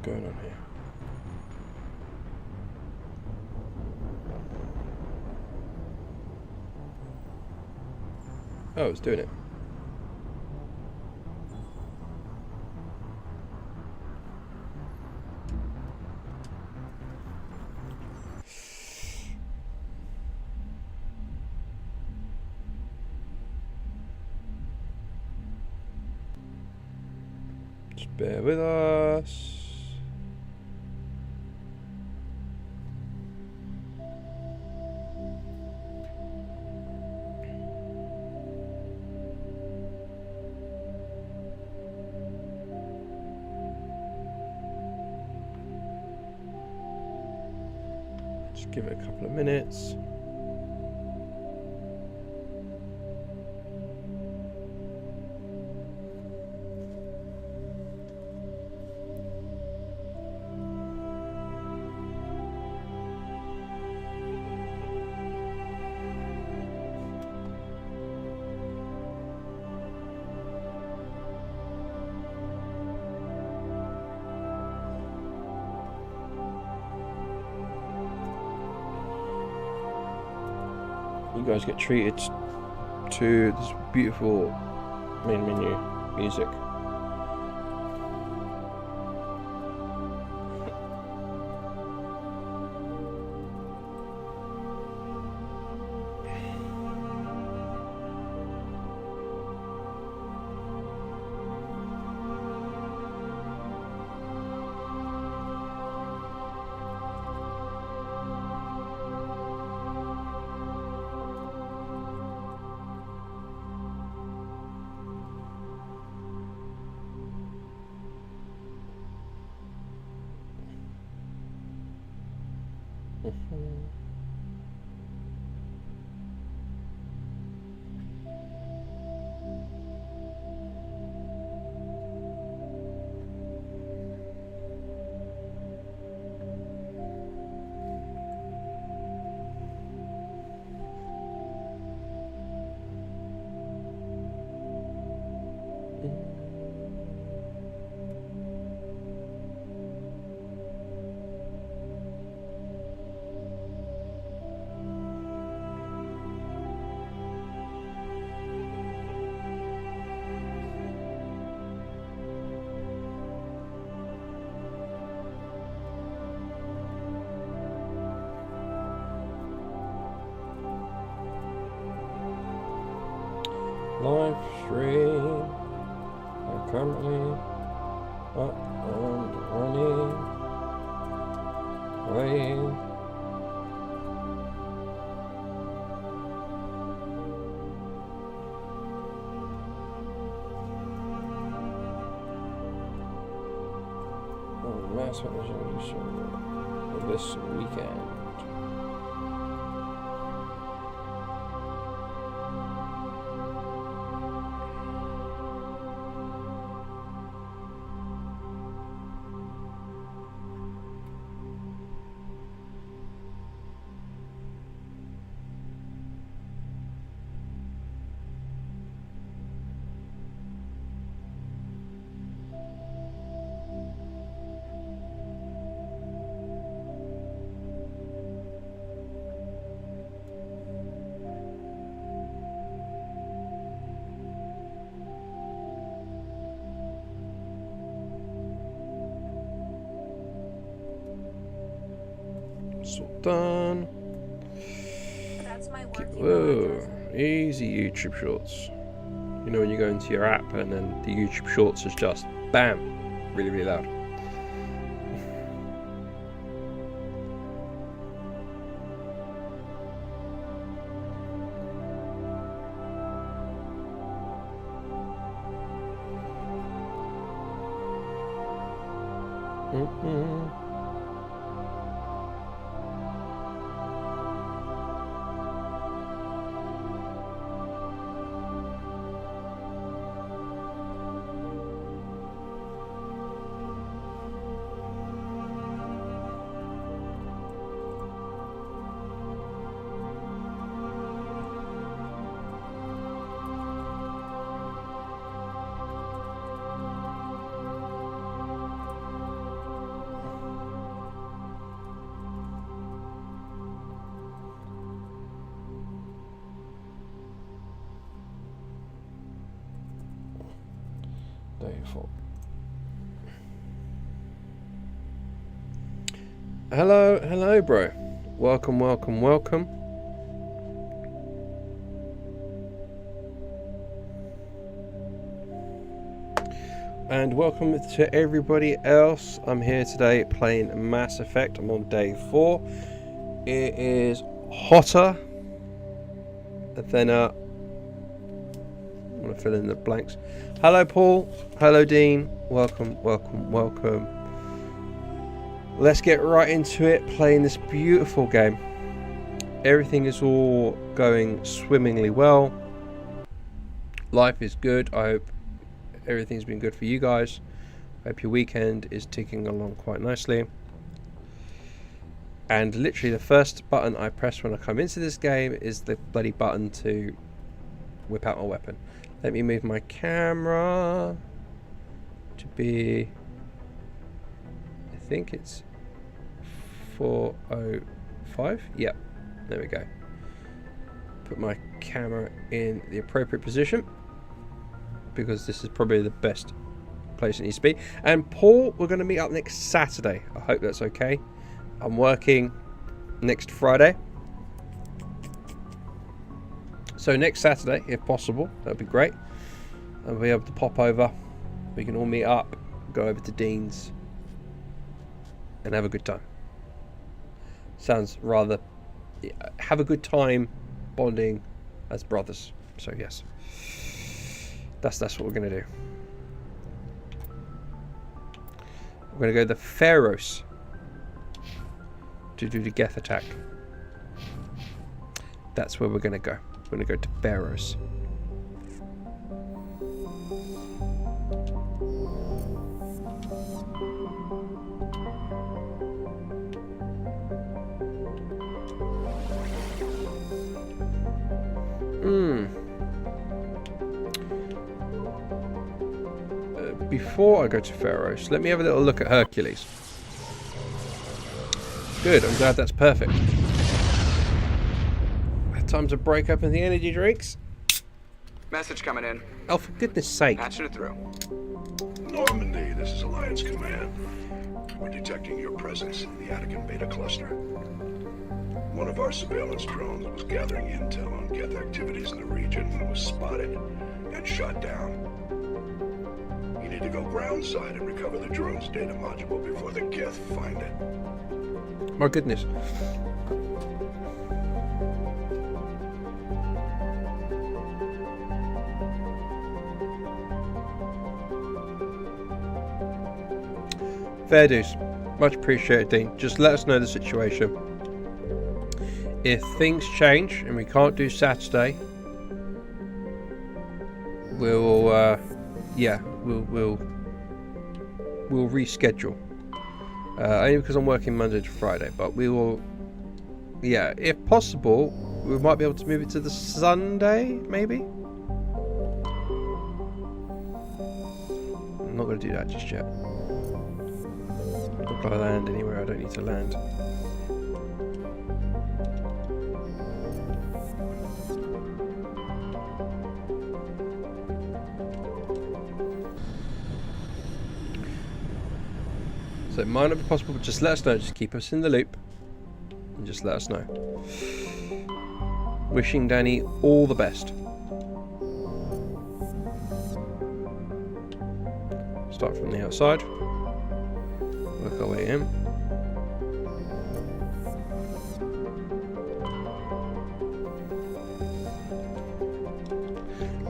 going on here? Oh, it's doing it. Just bear with us. Just give it a couple of minutes. You guys get treated to this beautiful main menu music. Live stream. I'm currently up and running. Waiting. Mass resolution this weekend. All done. That's my Whoa, easy YouTube Shorts. You know when you go into your app and then the YouTube Shorts is just bam, really, really loud. Day 4. Hello, bro. Welcome. And welcome to everybody else. I'm here today playing Mass Effect. I'm on day 4. It is hotter than I'm gonna fill in the blanks. Hello, Paul. Hello, Dean. Welcome. Let's get right into it, playing this beautiful game. Everything is all going swimmingly well. Life is good. I hope everything's been good for you guys. I hope your weekend is ticking along quite nicely. And literally the first button I press when I come into this game is the bloody button to whip out my weapon. Let me move my camera to be, I think it's 405. Yep, there we go. Put my camera in the appropriate position, because this is probably the best place it needs to be. And Paul, we're going to meet up next Saturday. I hope that's okay. I'm working next Friday, so next Saturday, if possible, that would be great. I'll be able to pop over. We can all meet up, go over to Dean's, and have a good time. Sounds rather... have a good time bonding as brothers. So yes, that's what we're going to do. We're going to go to the Pharos to do the Geth attack. That's where we're going to go. We're going to go to Pharos. Before I go to Pharos, let me have a little look at Hercules. Good, I'm glad that's perfect. Time to break open the energy drinks. Message coming in. Oh, for goodness sake. Patching it through. Normandy, this is Alliance Command. We're detecting your presence in the Attican Beta Cluster. One of our surveillance drones was gathering intel on Geth activities in the region and was spotted and shot down. You need to go groundside and recover the drone's data module before the Geth find it. My goodness. Fair dues. Much appreciated, Dean. Just let us know the situation. If things change and we can't do Saturday, we'll reschedule. Only because I'm working Monday to Friday, but we will, if possible, we might be able to move it to the Sunday, maybe? I'm not going to do that just yet. I'm not going to land anywhere I don't need to land. So it might not be possible, but just let us know. Just keep us in the loop. And just let us know. Wishing Danny all the best. Start from the outside. Work our way in.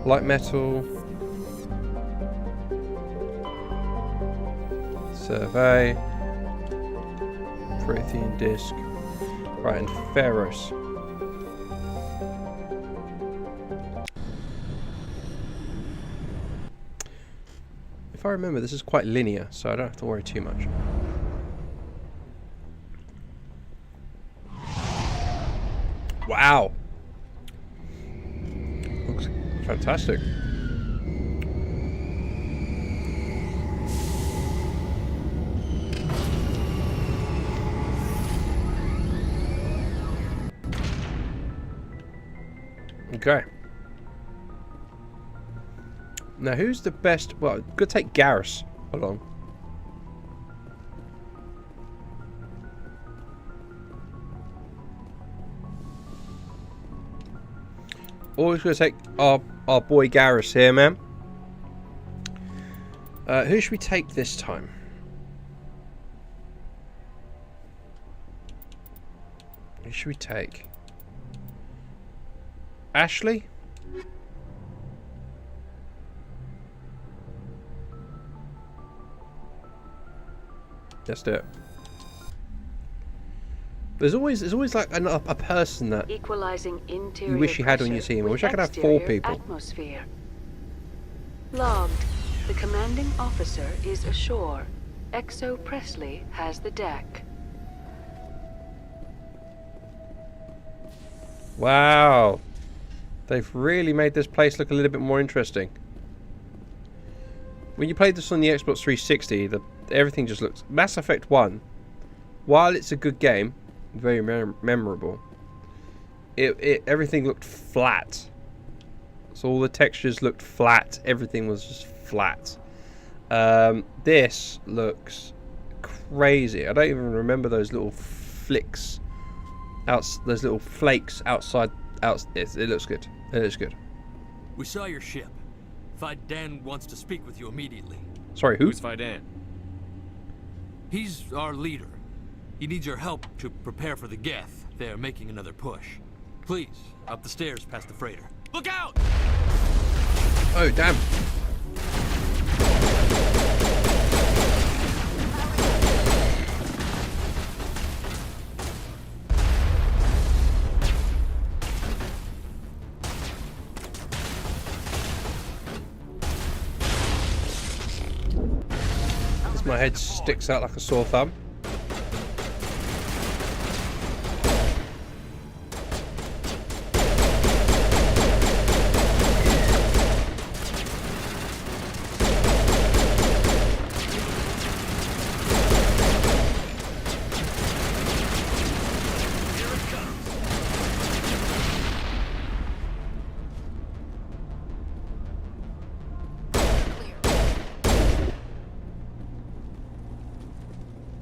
Light metal. Survey. Prothean disc. Right, and Pharos. If I remember, this is quite linear, so I don't have to worry too much. Wow! Looks fantastic. Okay. Now, who's the best? Well, go take Garrus along. Always going to take our boy Garrus here, man. Who should we take this time? Who should we take? Ashley? Let's do it. There's always like a person that Equalizing interior you wish you had on your pressure team. I with wish I could have 4 exterior people. Atmosphere. Logged. The commanding officer is ashore. Exo Presley has the deck. Wow. They've really made this place look a little bit more interesting. When you played this on the Xbox 360, everything just looks... Mass Effect 1, while it's a good game, very memorable, everything looked flat. So all the textures looked flat. Everything was just flat. This looks crazy. I don't even remember those little flicks. Those little flakes outside. It looks good. It looks good. We saw your ship. Fidan wants to speak with you immediately. Sorry, who? Who's Fidan? He's our leader. He needs your help to prepare for the Geth. They're making another push. Please, up the stairs past the freighter. Look out! Oh, damn. My head sticks out like a sore thumb.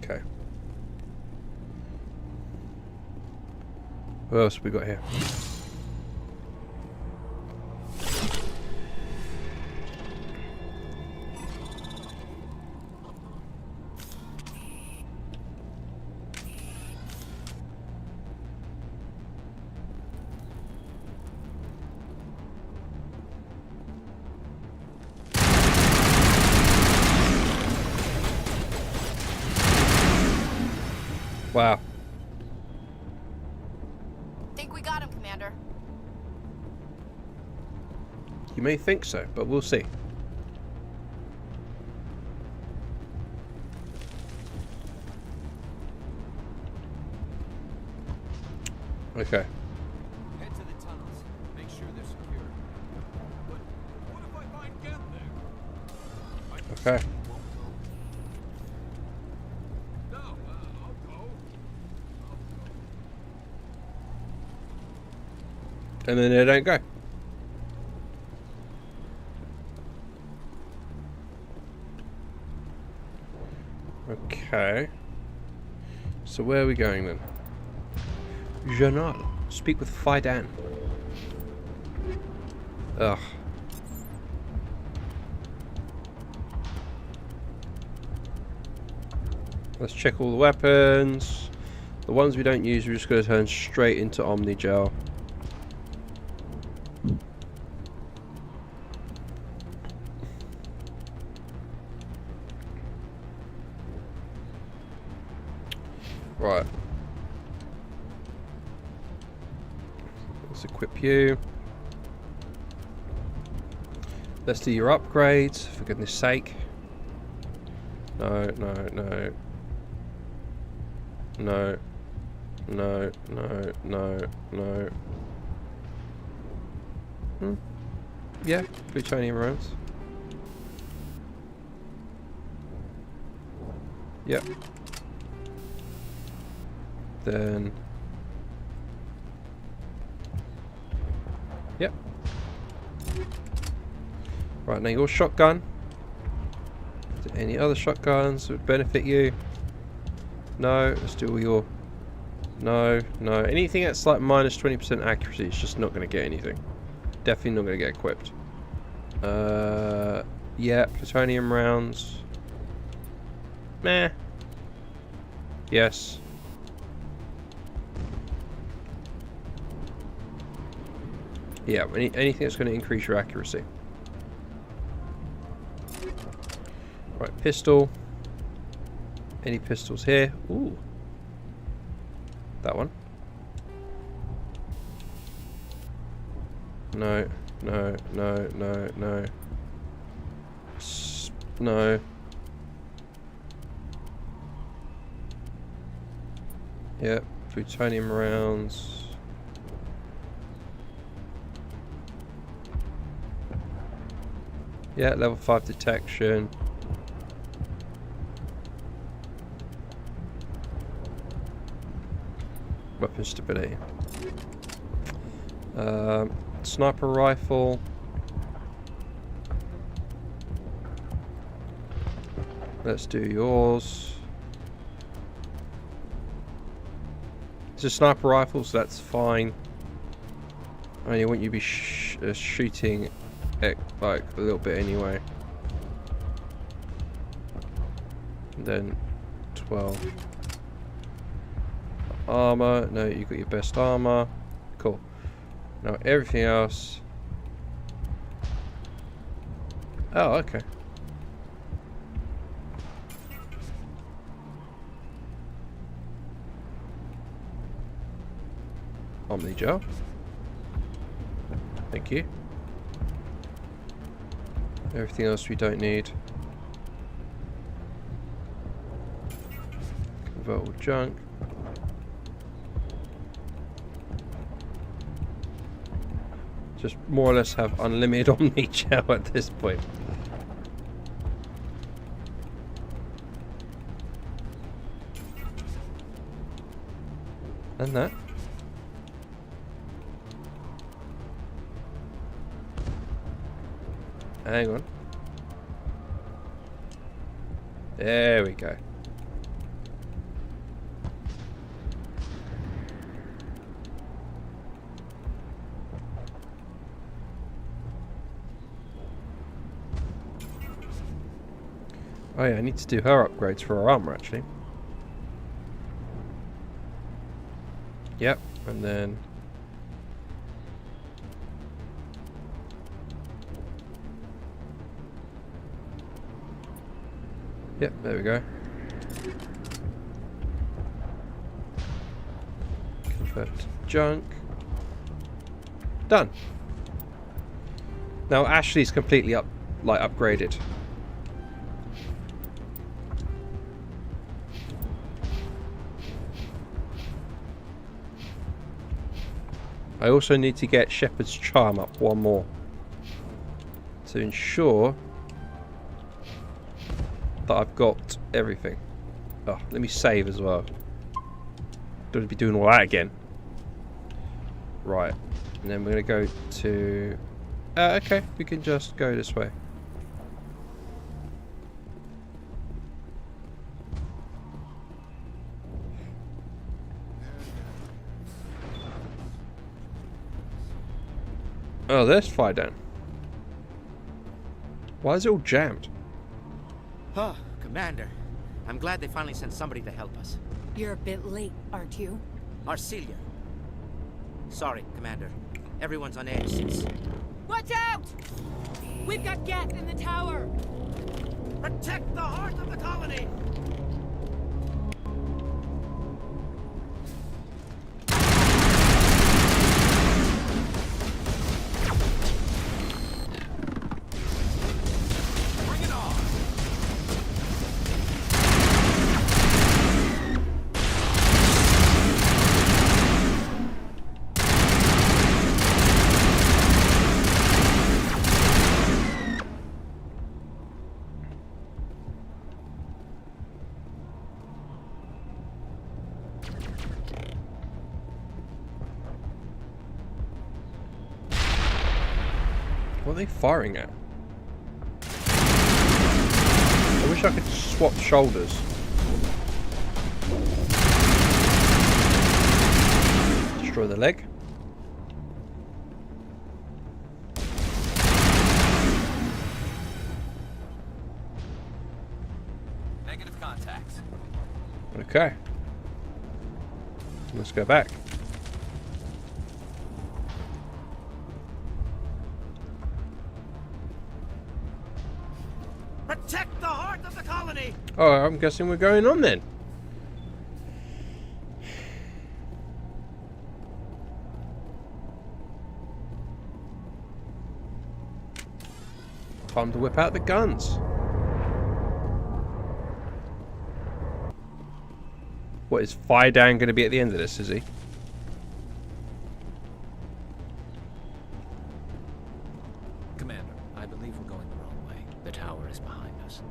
Okay. What else have we got here? Wow. Think we got him, Commander. You may think so, but we'll see. Okay. Head to the tunnels. Make sure they're secure. But what if I find Geth there? Okay. No, I'll go. And then they don't go. Okay. So where are we going then? Journal. Speak with Fidan. Ugh. Let's check all the weapons. The ones we don't use, we're just going to turn straight into Omnigel. Right. Let's equip you. Let's do your upgrades, for goodness sake. No, no, no. No. No, no, no, no. Yeah, plutonium rounds. Yep. Then... Yep. Right, now your shotgun. Is there any other shotguns that would benefit you? No, let's do all your... No, no. Anything that's like minus 20% accuracy is just not going to get anything. Definitely not going to get equipped. Yeah, plutonium rounds. Meh. Yes. Yeah, anything that's going to increase your accuracy. Right, pistol. Any pistols here? Ooh. That one. No, no, no, no, no. No. Yep, plutonium rounds. Yeah, level 5 detection. Weapon stability. Sniper rifle. Let's do yours. It's a sniper rifle, so that's fine. I only want you to be shooting it like a little bit anyway. And then 12. Armor. No, you got your best armor. Cool. Now everything else. Oh, okay. Omni gel. Thank you. Everything else we don't need. Convertible junk. Just more or less have unlimited Omni gel at this point. And that. Hang on. There we go. Oh yeah, I need to do her upgrades for her armor actually. Yep, and then yep, there we go. Convert to junk. Done. Now Ashley's completely upgraded. I also need to get Shepherd's Charm up one more to ensure that I've got everything. Oh, let me save as well. Don't be doing all that again. Right, and then we're gonna go to. Okay, we can just go this way. Oh, there's fire down. Why is it all jammed? Oh, Commander. I'm glad they finally sent somebody to help us. You're a bit late, aren't you? Arcelia. Sorry, Commander. Everyone's on edge since... Watch out! We've got Geth in the tower! Protect the heart of the colony! What are they firing at? wish I could swap shoulders. Destroy the leg. Negative contact. Okay. Let's go back. Protect the heart of the colony! Oh, I'm guessing we're going on then. Time to whip out the guns. What is Fidan going to be at the end of this, is he? Commander, I believe we're going the wrong way. The tower is behind us.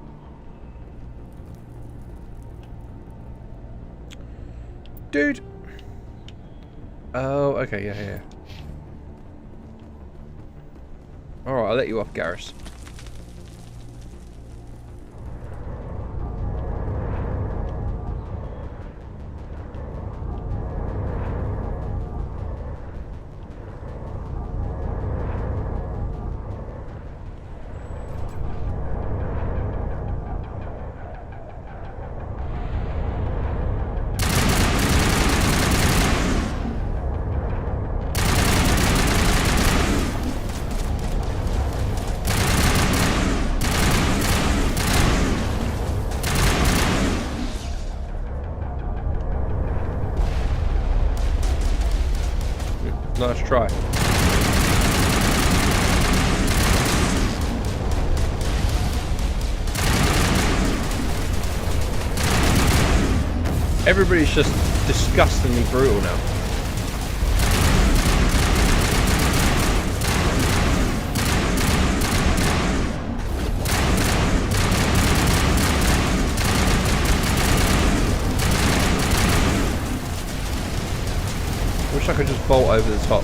Dude. Oh, okay, yeah. Alright, I'll let you off, Garrus. Nice try. Everybody's just disgustingly brutal now. Wish I could just bolt over the top.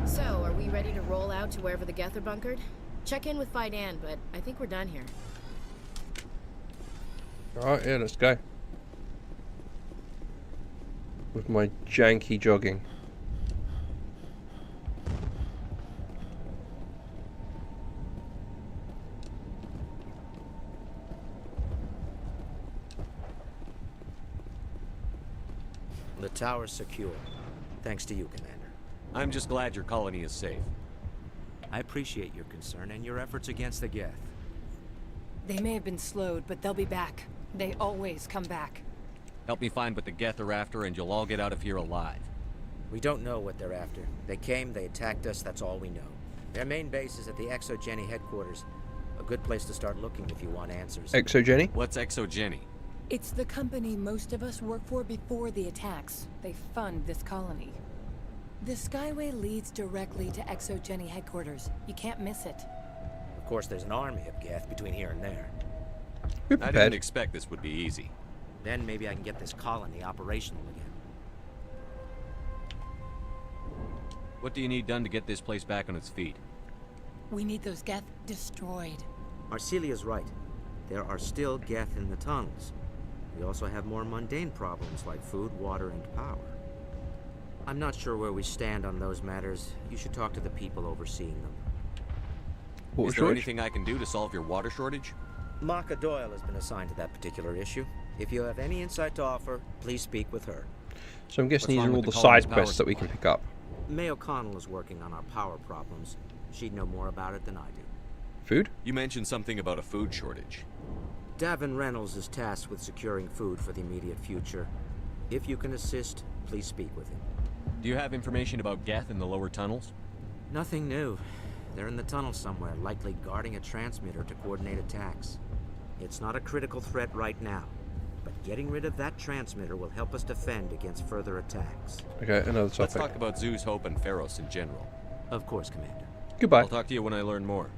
So, are we ready to roll out to wherever the Geth are bunkered? Check in with Fidan, but I think we're done here. Alright, yeah, let's go. With my janky jogging. The tower's secure. Thanks to you, Commander. I'm just glad your colony is safe. I appreciate your concern and your efforts against the Geth. They may have been slowed, but they'll be back. They always come back. Help me find what the Geth are after, and you'll all get out of here alive. We don't know what they're after. They came, they attacked us, that's all we know. Their main base is at the ExoGeni headquarters. A good place to start looking if you want answers. ExoGeni? What's ExoGeni? It's the company most of us work for before the attacks. They fund this colony. The Skyway leads directly to ExoGeni headquarters. You can't miss it. Of course, there's an army of Geth between here and there. We're I prepared. didn't expect this would be easy. Then maybe I can get this colony operational again. What do you need done to get this place back on its feet? We need those Geth destroyed. Marcelia's right. There are still Geth in the tunnels. We also have more mundane problems like food, water, and power. I'm not sure where we stand on those matters. You should talk to the people overseeing them. Water Is there shortage? anything I can do to solve your water shortage? Maka Doyle has been assigned to that particular issue. If you have any insight to offer, please speak with her. So I'm guessing these What's wrong are all with the the colony's side power quests that we can supply? pick up. May O'Connell is working on our power problems. She'd know more about it than I do. Food? You mentioned something about a food shortage. Davin Reynolds is tasked with securing food for the immediate future. If you can assist, please speak with him. Do you have information about Geth in the lower tunnels? Nothing new. They're in the tunnel somewhere, likely guarding a transmitter to coordinate attacks. It's not a critical threat right now, but getting rid of that transmitter will help us defend against further attacks. Okay, another topic. Let's talk about Zeus, Hope, and Pharos in general. Of course, Commander. Goodbye. I'll talk to you when I learn more.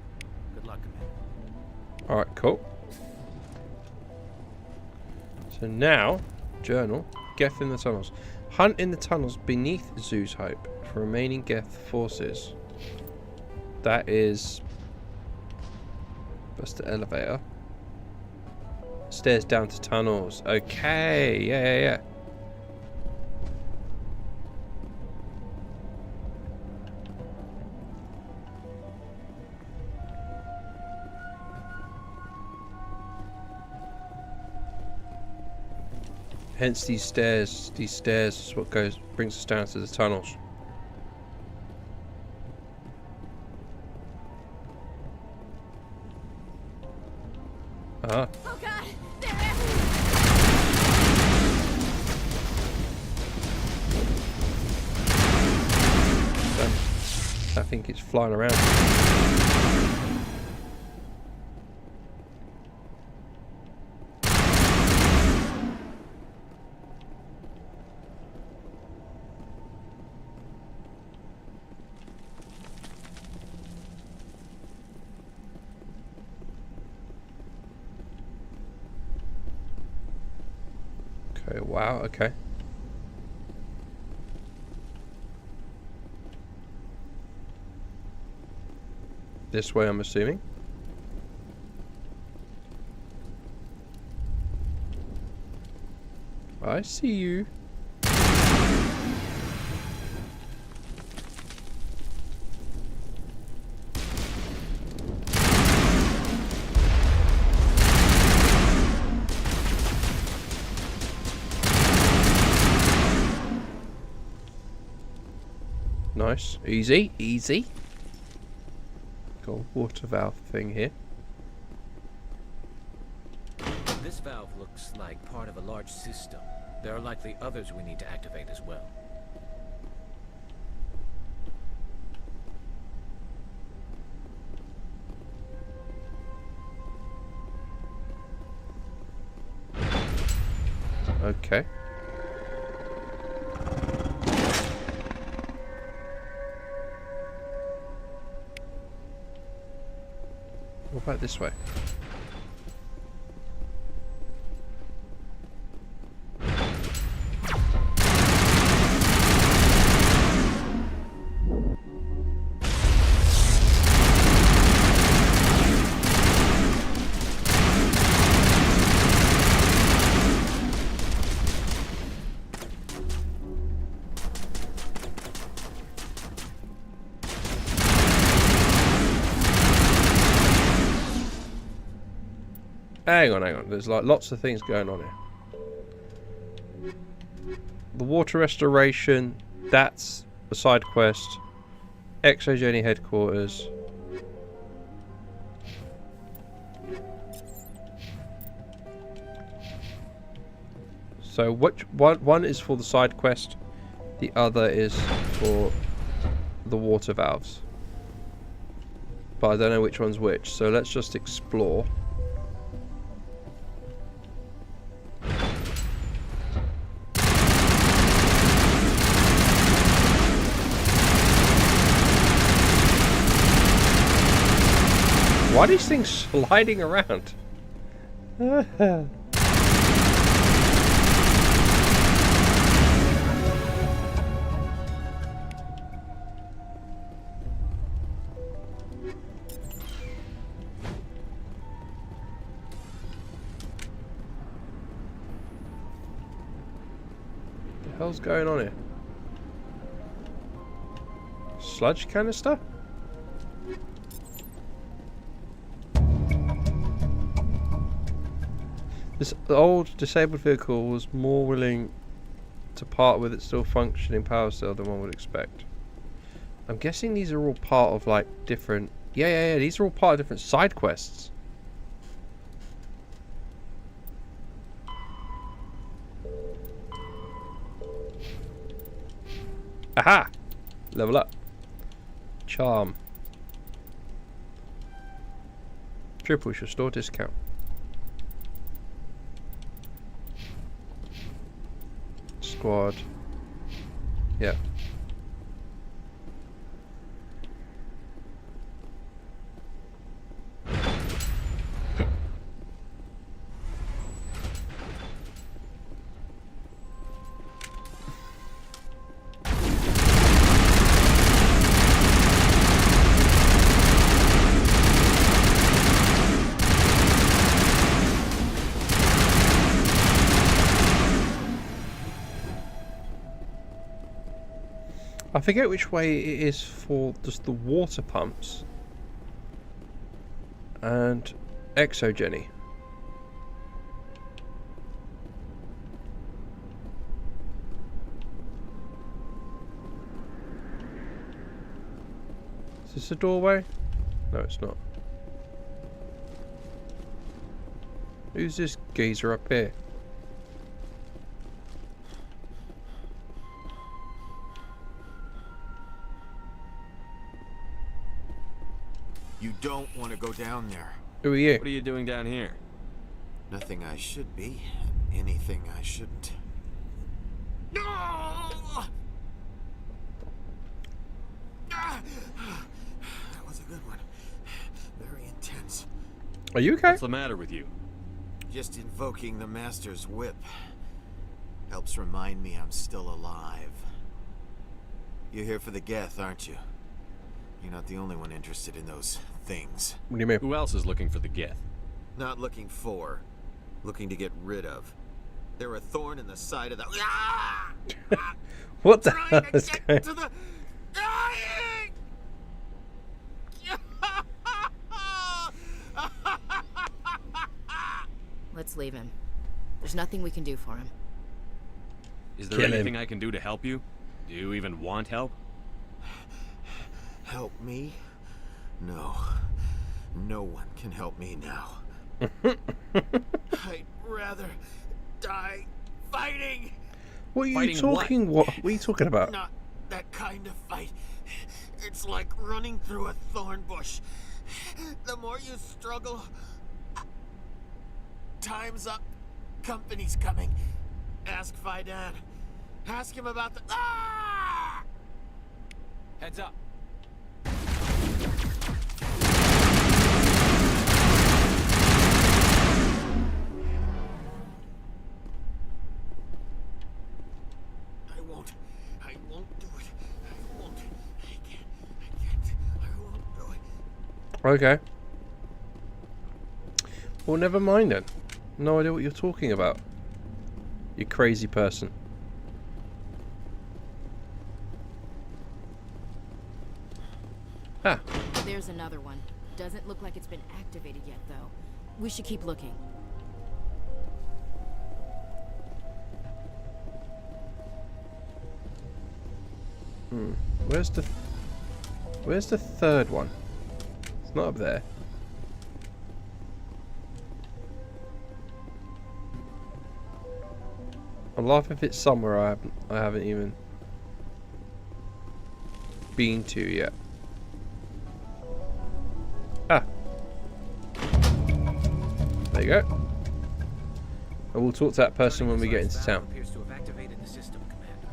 Good luck, Commander. Alright, cool. So now, journal, Geth in the tunnels. Hunt in the tunnels beneath Zoo's Hope for remaining Geth forces. That is... That's the elevator. Stairs down to tunnels. Okay, yeah. Hence these stairs is what brings us down to the tunnels. Uh-huh. Oh God! I think it's flying around. Okay, wow, okay. This way, I'm assuming. I see you. Nice. Easy, easy. Got a water valve thing here. This valve looks like part of a large system. There are likely others we need to activate as well. Okay. What about this way? Hang on. There's like lots of things going on here. The water restoration, that's a side quest. Exogeny headquarters. So which one is for the side quest, the other is for the water valves. But I don't know which one's which, so let's just explore. Why are these things sliding around? The hell's going on here? Sludge canister? This old disabled vehicle was more willing to part with its still functioning power cell than one would expect. I'm guessing these are all part of like different... Yeah, these are all part of different side quests. Aha! Level up. Charm. Triple restore discount. Squad. Yeah. I forget which way it is for just the water pumps and exogeny. Is this a doorway? No, it's not. Who's this geezer up here? You don't want to go down there. Who are you? What are you doing down here? Nothing I should be, anything I shouldn't. No! That was a good one. Very intense. Are you okay? What's the matter with you? Just invoking the Master's whip helps remind me I'm still alive. You're here for the Geth, aren't you? You're not the only one interested in those things. What do you mean? Who else is looking for the Geth? Not looking for, looking to get rid of. They're a thorn in the side of the... What the hell is going to the... Let's leave him. There's nothing we can do for him. Is there Kill anything him. I can do to help you? Do you even want help? Help me? No. No one can help me now. I'd rather die fighting. What are you Fighting talking? What are you talking about? Not that kind of fight. It's like running through a thorn bush. The more you struggle, time's up. Company's coming. Ask Fidan. Ask him about the... Ah! Heads up. I won't do it. I won't. I can't. I won't do it. Okay. Well, never mind then. No idea what you're talking about. You crazy person. Ah. There's another one. Doesn't look like it's been activated yet, though. We should keep looking. Where's the third one? It's not up there. I'll laugh if it's somewhere I haven't even been to yet. Ah. There you go. And we'll talk to that person when we get into town. Appears to have activated the system, Commander.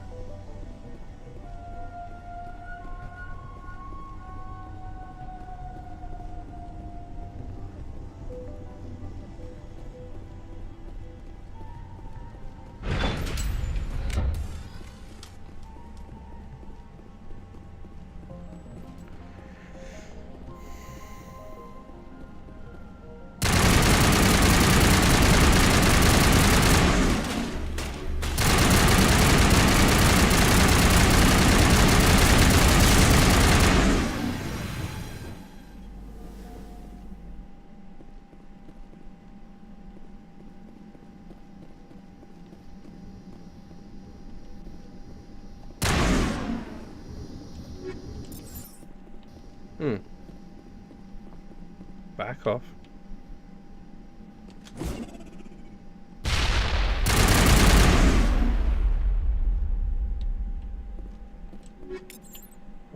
Back off.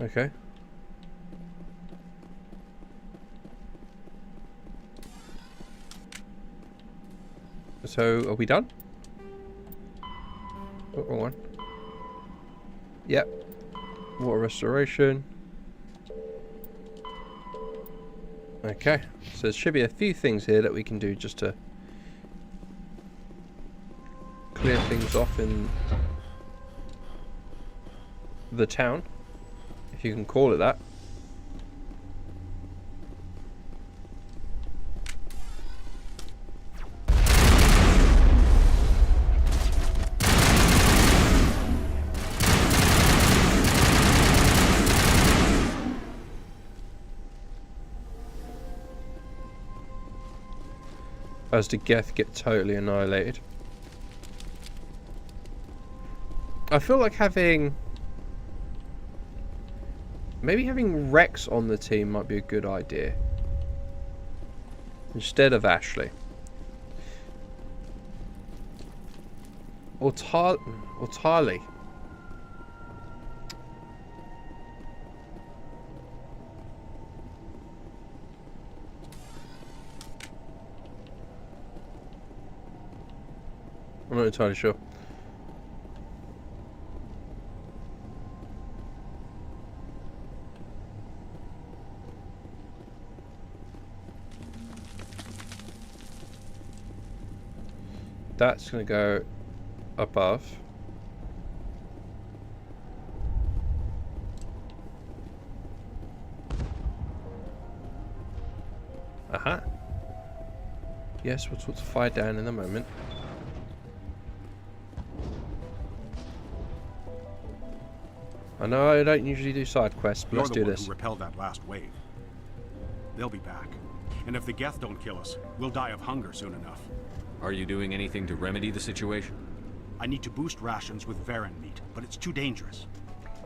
Okay. So, are we done? Oh, wrong one. Yep. Water restoration. Okay, so there should be a few things here that we can do just to clear things off in the town, if you can call it that. as the Geth get totally annihilated. I feel like maybe having Rex on the team might be a good idea instead of Ashley. Or Tali. I'm not entirely sure. That's going to go above. Aha. Yes, we'll talk to Fire down in a moment. I know I don't usually do side quests, but let's do this. Who repelled that last wave. They'll be back. And if the Geth don't kill us, we'll die of hunger soon enough. Are you doing anything to remedy the situation? I need to boost rations with Varen meat, but it's too dangerous.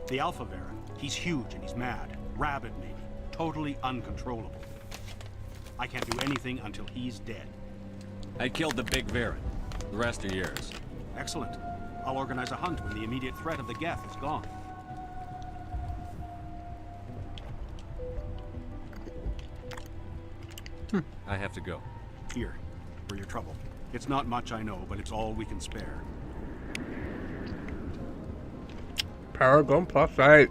The Alpha Varen, he's huge and he's mad. Rabid maybe. Totally uncontrollable. I can't do anything until he's dead. I killed the big Varen. The rest are yours. Excellent. I'll organize a hunt when the immediate threat of the Geth is gone. I have to go. Here, for your trouble. It's not much, I know, but it's all we can spare. Paragon +8.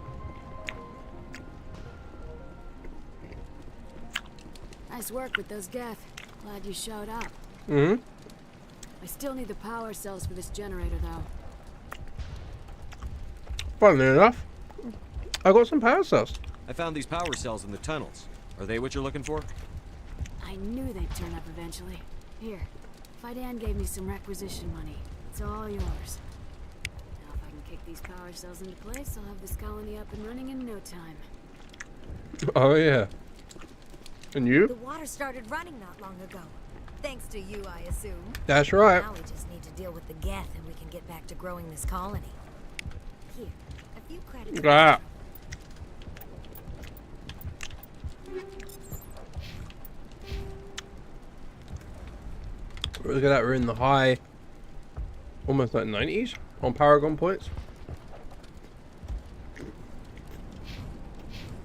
Nice work with those Geth. Glad you showed up. Mm-hmm. I still need the power cells for this generator, though. Funnily enough, I got some power cells. I found these power cells in the tunnels. Are they what you're looking for? I knew they'd turn up eventually. Here, Fidan gave me some requisition money. It's all yours. Now if I can kick these power cells into place, I'll have this colony up and running in no time. Oh yeah. And you? The water started running not long ago. Thanks to you, I assume. That's right. Now we just need to deal with the Geth and we can get back to growing this colony. Here, a few credits. Ah. Look at that, we're in the high, almost like 90s on Paragon points.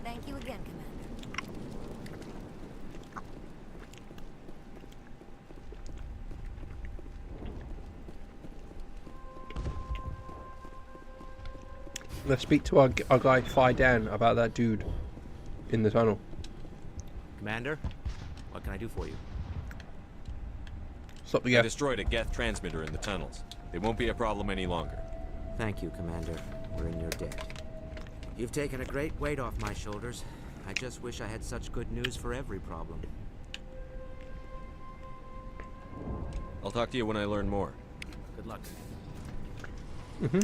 Thank you again, Commander. Let's speak to our guy Fidan about that dude in the tunnel. Commander, what can I do for you? Stop the I Geth. destroyed a Geth transmitter in the tunnels. They won't be a problem any longer. Thank you, Commander. We're in your debt. You've taken a great weight off my shoulders. I just wish I had such good news for every problem. I'll talk to you when I learn more. Good luck. Mm-hmm.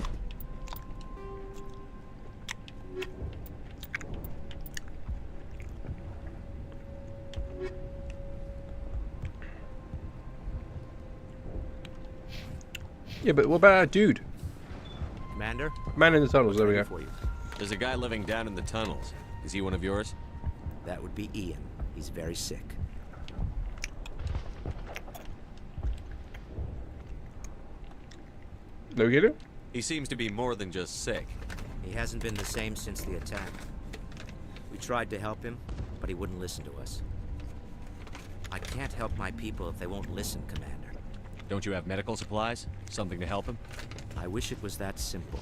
Yeah, but what about our dude? Commander? Man in the tunnels, there we go. For you. There's a guy living down in the tunnels. Is he one of yours? That would be Ian. He's very sick. No get it? He seems to be more than just sick. He hasn't been the same since the attack. We tried to help him, but he wouldn't listen to us. I can't help my people if they won't listen, Commander. Don't you have medical supplies? Something to help him? I wish it was that simple.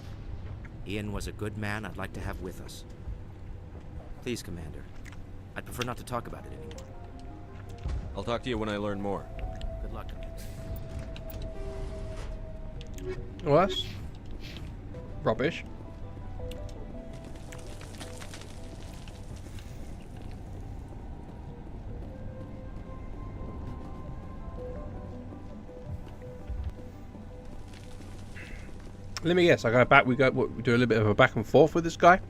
Ian was a good man I'd like to have with us. Please, Commander. I'd prefer not to talk about it anymore. I'll talk to you when I learn more. Good luck, Commander. Well, that's rubbish. Let me guess. I go back. We do a little bit of a back and forth with this guy.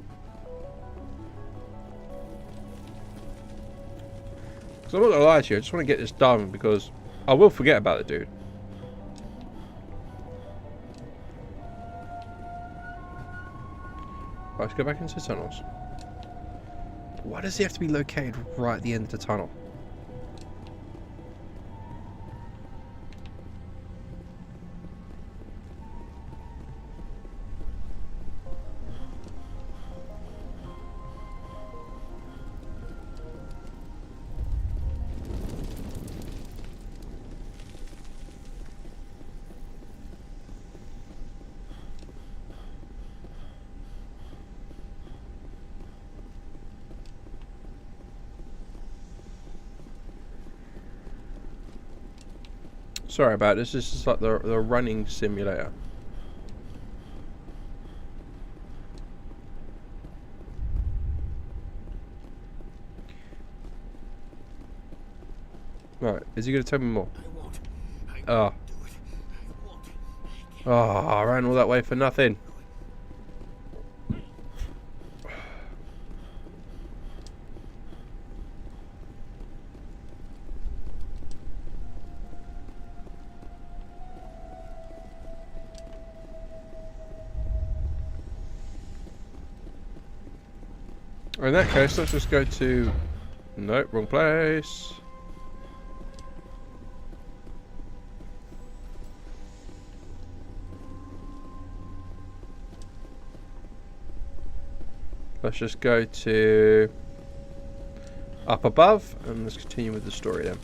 Because I'm not gonna lie to you. I just want to get this done because I will forget about the dude. Right, let's go back into the tunnels. Why does he have to be located right at the end of the tunnel? Sorry about this. This is like the running simulator. Right, is he going to tell me more? Oh. Oh, I ran all that way for nothing. In that case, let's just go to... Nope, wrong place. Let's just go to... up above, and let's continue with the story then.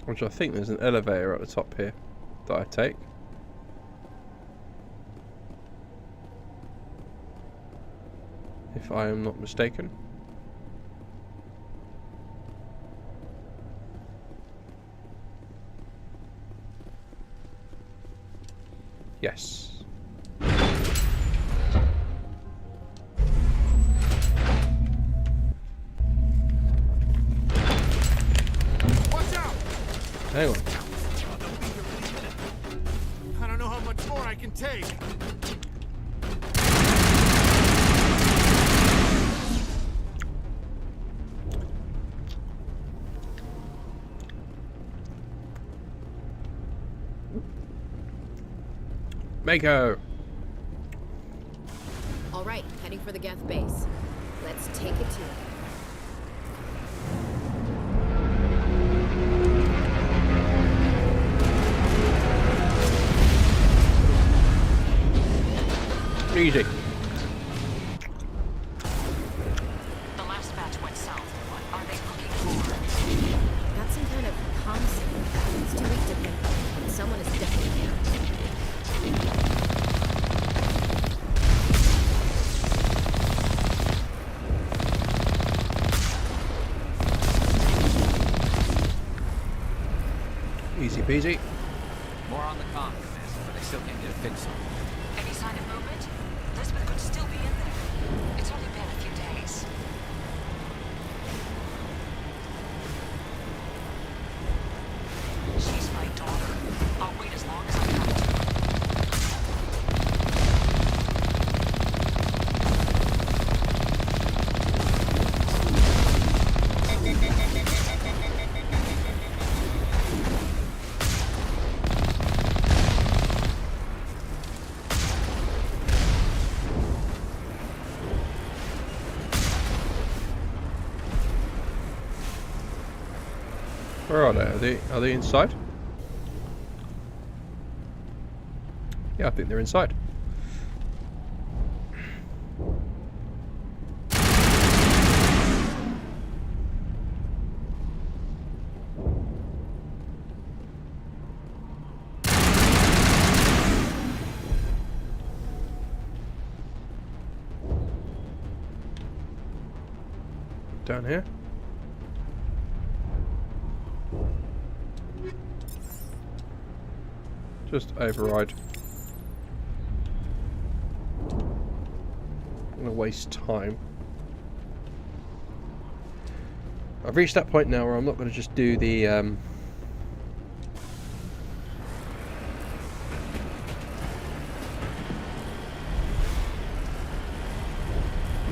Which I think there's an elevator at the top here that I take. If I am not mistaken. Yes. Hang on. I don't know how much more I can take. Mako. All right, heading for the Geth base. Let's take it to it. Easy. The last batch went south. What are they looking for? Got some kind of comm signal. It's too weak to pinpoint, but someone is definitely here. Easy peasy. More on the comm, Commander, but I still can't get a fix on it. Any sign of movement? Elizabeth could still be in there. It's only been a few days. She's my daughter. I'll wait as long as I have to. Where are they? Are they inside? Yeah, I think they're inside. Down here. Just override. I'm gonna waste time. I've reached that point now where I'm not going to just do the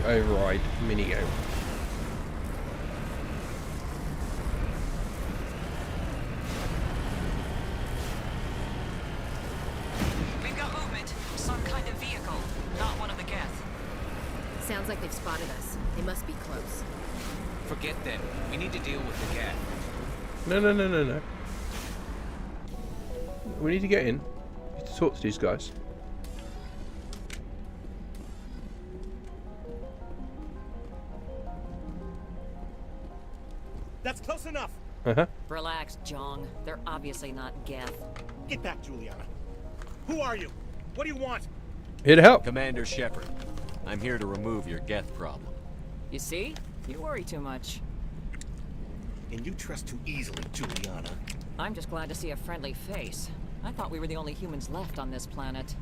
override minigame. We've got movement. Some kind of vehicle. Not one of the Geth. Sounds like they've spotted us. They must be close. Forget them. We need to deal with the Geth. No. We need to get in. We need to talk to these guys. That's close enough. Relax, Jong. They're obviously not Geth. Get back, Juliana. Who are you? What do you want? Here to help. Commander Shepard. I'm here to remove your Geth problem. You see? You worry too much. And you trust too easily, Juliana. I'm just glad to see a friendly face. I thought we were the only humans left on this planet.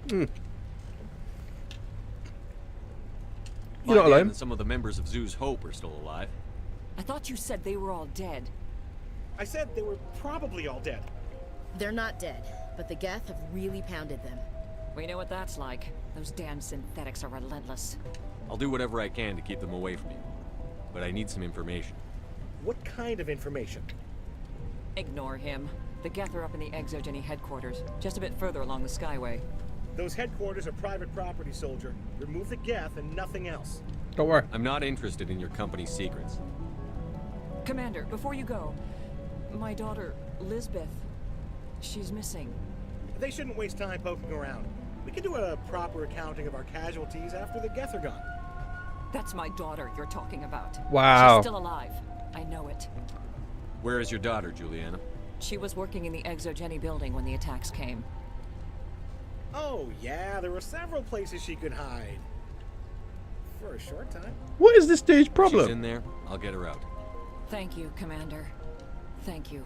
You're not alone. Some of the members of Zoo's Hope are still alive. I thought you said they were all dead. I said they were probably all dead. They're not dead, but the Geth have really pounded them. We know what that's like. Those damn synthetics are relentless. I'll do whatever I can to keep them away from you. But I need some information. What kind of information? Ignore him. The Geth are up in the Exogeny headquarters, just a bit further along the Skyway. Those headquarters are private property, soldier. Remove the Geth and nothing else. Don't worry. I'm not interested in your company's secrets. Commander, before you go, my daughter, Lisbeth, she's missing. They shouldn't waste time poking around. We can do a proper accounting of our casualties after the Geth are gone. That's my daughter you're talking about. Wow. She's still alive. I know it. Where is your daughter, Juliana? She was working in the Exogeny building when the attacks came. Oh, yeah, there were several places she could hide. For a short time. What is this dude's problem? She's in there. I'll get her out. Thank you, Commander. Thank you.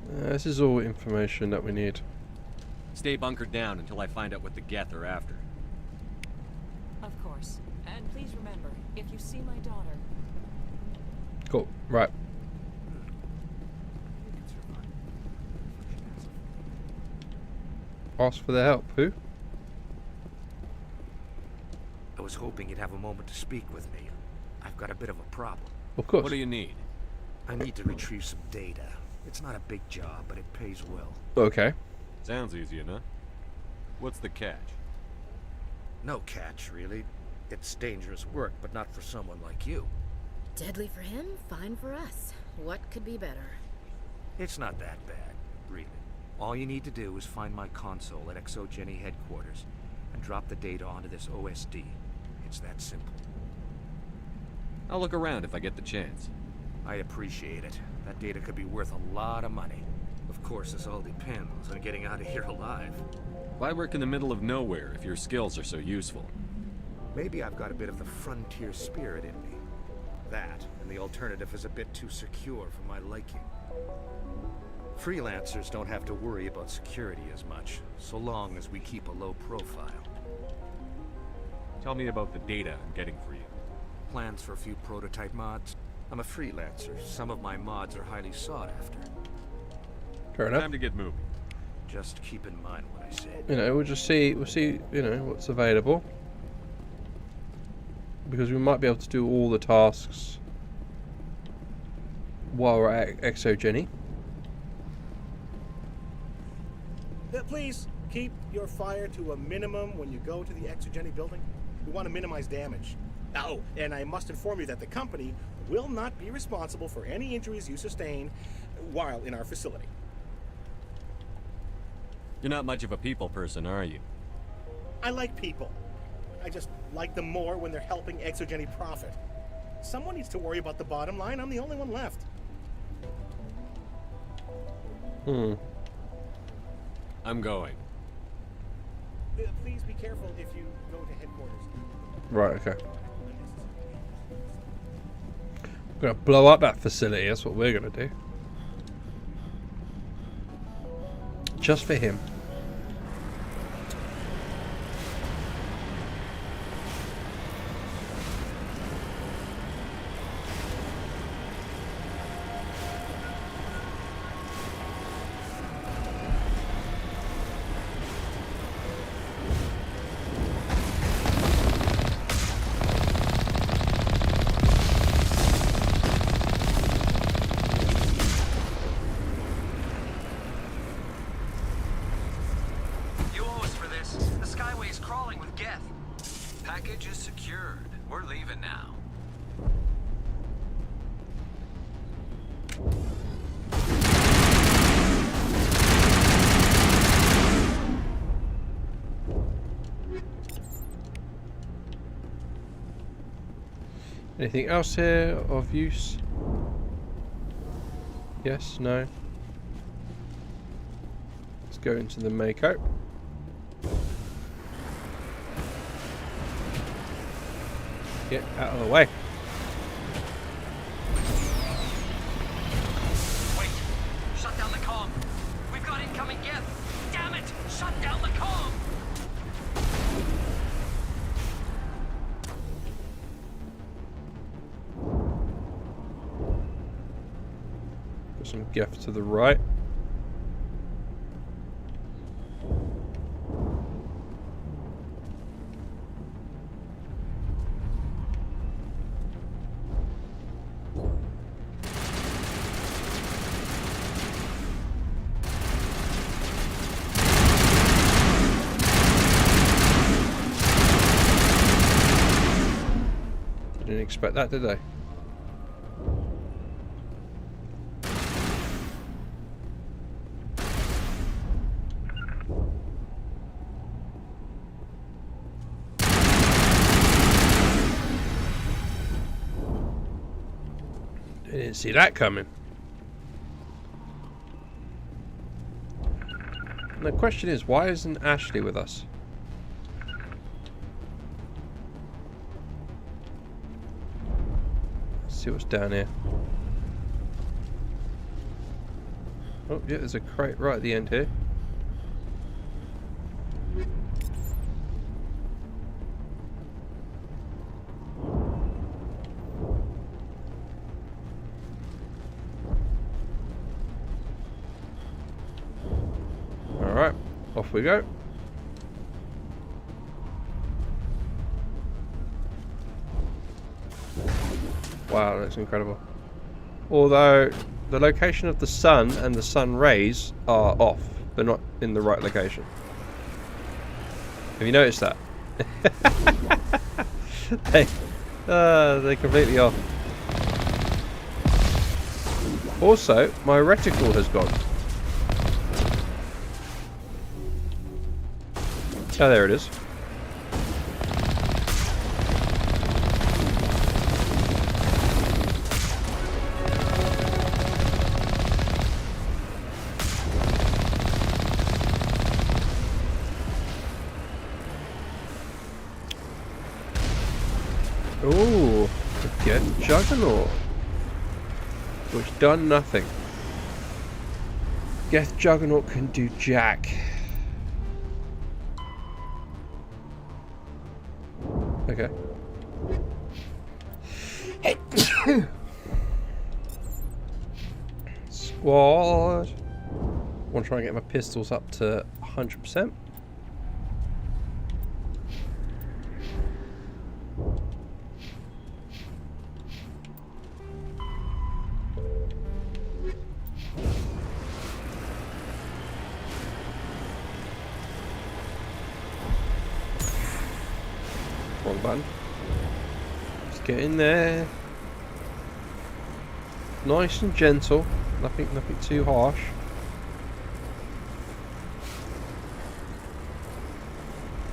This is all information that we need. Stay bunkered down until I find out what the Geth are after. Of course. And please remember, if you see my daughter... Cool. Right. Ask for the help. Who? I was hoping you'd have a moment to speak with me. I've got a bit of a problem. Of course. What do you need? I need to retrieve some data. It's not a big job, but it pays well. Okay. Sounds easy enough. What's the catch? No catch, really. It's dangerous work, but not for someone like you. Deadly for him, fine for us. What could be better? It's not that bad, really. All you need to do is find my console at Exogeny headquarters and drop the data onto this OSD. It's that simple. I'll look around if I get the chance. I appreciate it. That data could be worth a lot of money. Of course, this all depends on getting out of here alive. Why work in the middle of nowhere if your skills are so useful? Maybe I've got a bit of the frontier spirit in me. That, and the alternative is a bit too secure for my liking. Freelancers don't have to worry about security as much, so long as we keep a low profile. Tell me about the data I'm getting for you. Plans for a few prototype mods. I'm a freelancer. Some of my mods are highly sought after. Fair enough. Time to get moving. Just keep in mind what I said. You know, we'll see, you know, what's available. Because we might be able to do all the tasks while we're at Exogeny. Please, keep your fire to a minimum when you go to the Exogeny building. We want to minimize damage. Oh, and I must inform you that the company will not be responsible for any injuries you sustain while in our facility. You're not much of a people person, are you? I like people. I just like them more when they're helping Exogeny profit. Someone needs to worry about the bottom line. I'm the only one left. I'm going. Please be careful if you go to headquarters. Right, okay. We're going to blow up that facility. That's what we're going to do. Just for him. Geth, package is secured. We're leaving now. Anything else here of use? Yes, no. Let's go into the Mako. Get out of the way. Wait! Shut down the comm! We've got incoming Geth! Damn it! Shut down the comm! Got some Geth to the right. Didn't expect that, did they? Didn't see that coming. And the question is, why isn't Ashley with us? Let's see what's down here. Oh, yeah, there's a crate right at the end here. Alright, off we go. Wow, that's incredible. Although the location of the sun and the sun rays are off. They're not in the right location. Have you noticed that? They're completely off. Also, my reticle has gone. Oh, there it is. Ooh, get Juggernaut. Which done nothing. Geth Juggernaut can do jack. Okay. Squad. I want to try and get my pistols up to 100%. Wrong button. Just get in there. Nice and gentle. Nothing too harsh.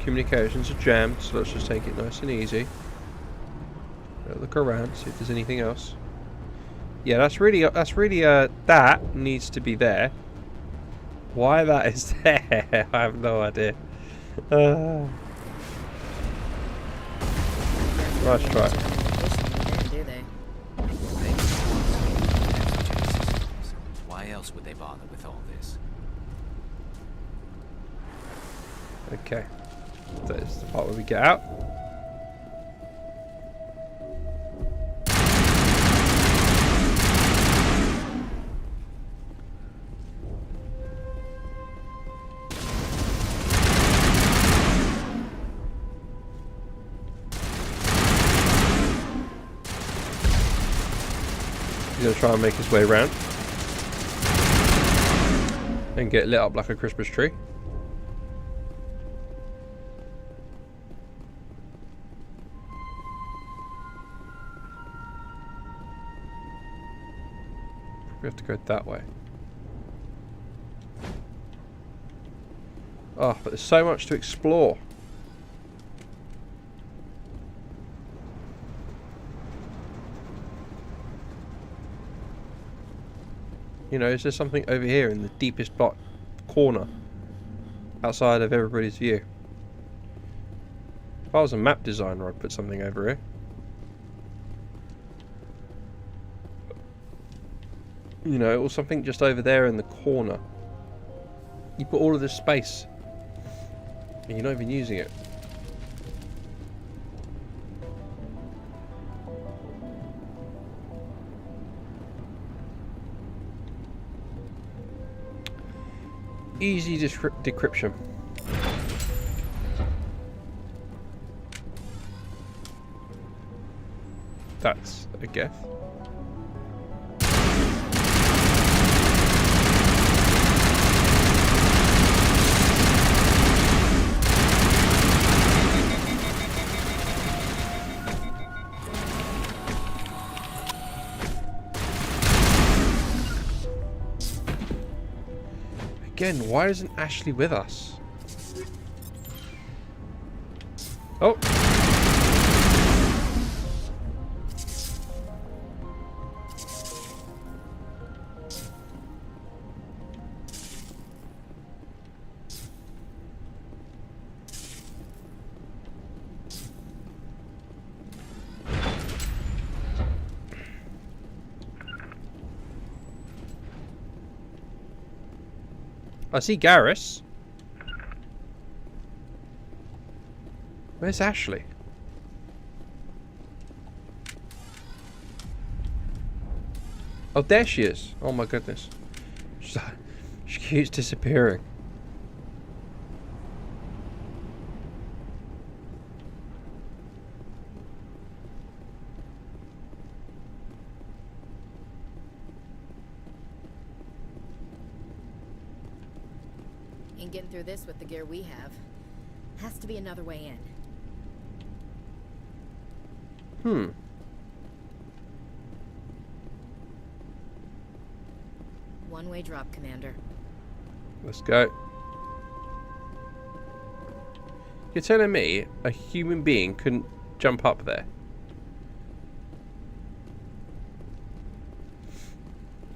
Communications are jammed, so let's just take it nice and easy. Look around, see if there's anything else. Yeah, that's really that needs to be there. Why that is there, I have no idea. Let's try. Why else would they bother with all this? Okay. That is the part where we get out. He's going to try and make his way around and get lit up like a Christmas tree. We have to go that way. Oh, but there's so much to explore. You know, is there something over here in the deepest corner outside of everybody's view? If I was a map designer, I'd put something over here. You know, or something just over there in the corner. You put all of this space and you're not even using it. Easy decryption. That's a geth. Again, why isn't Ashley with us? Oh! I see Garrus. Where's Ashley? Oh, there she is. Oh my goodness. She keeps disappearing. Ain't getting through this with the gear we have. Has to be another way in. One-way drop, Commander. Let's go. You're telling me a human being couldn't jump up there?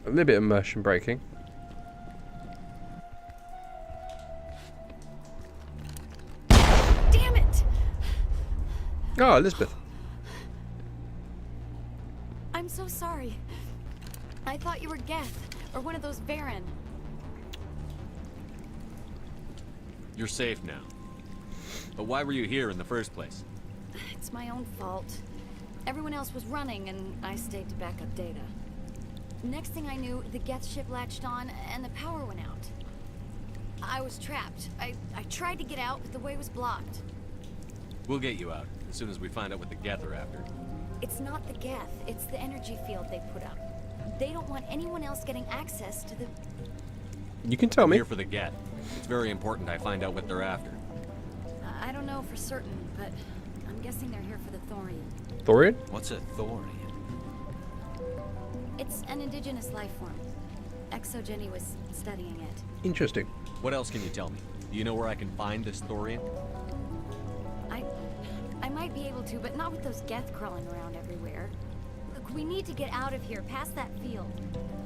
A little bit of immersion breaking. Damn it! Oh, Elizabeth. I'm so sorry. I thought you were Geth, or one of those Baron. You're safe now. But why were you here in the first place? It's my own fault. Everyone else was running, and I stayed to back up data. Next thing I knew, the Geth ship latched on, and the power went out. I was trapped. I tried to get out, but the way was blocked. We'll get you out, as soon as we find out what the Geth are after. It's not the Geth, it's the energy field they put up. They don't want anyone else getting access to the... You can tell I'm me. here for the Geth. It's very important I find out what they're after. I don't know for certain, but I'm guessing they're here for the Thorian. Thorian? What's a Thorian? It's an indigenous life form. ExoGenny was studying it. Interesting. What else can you tell me? Do you know where I can find this Thorian? I might be able to, but not with those Geth crawling around everywhere. Look, we need to get out of here, past that field.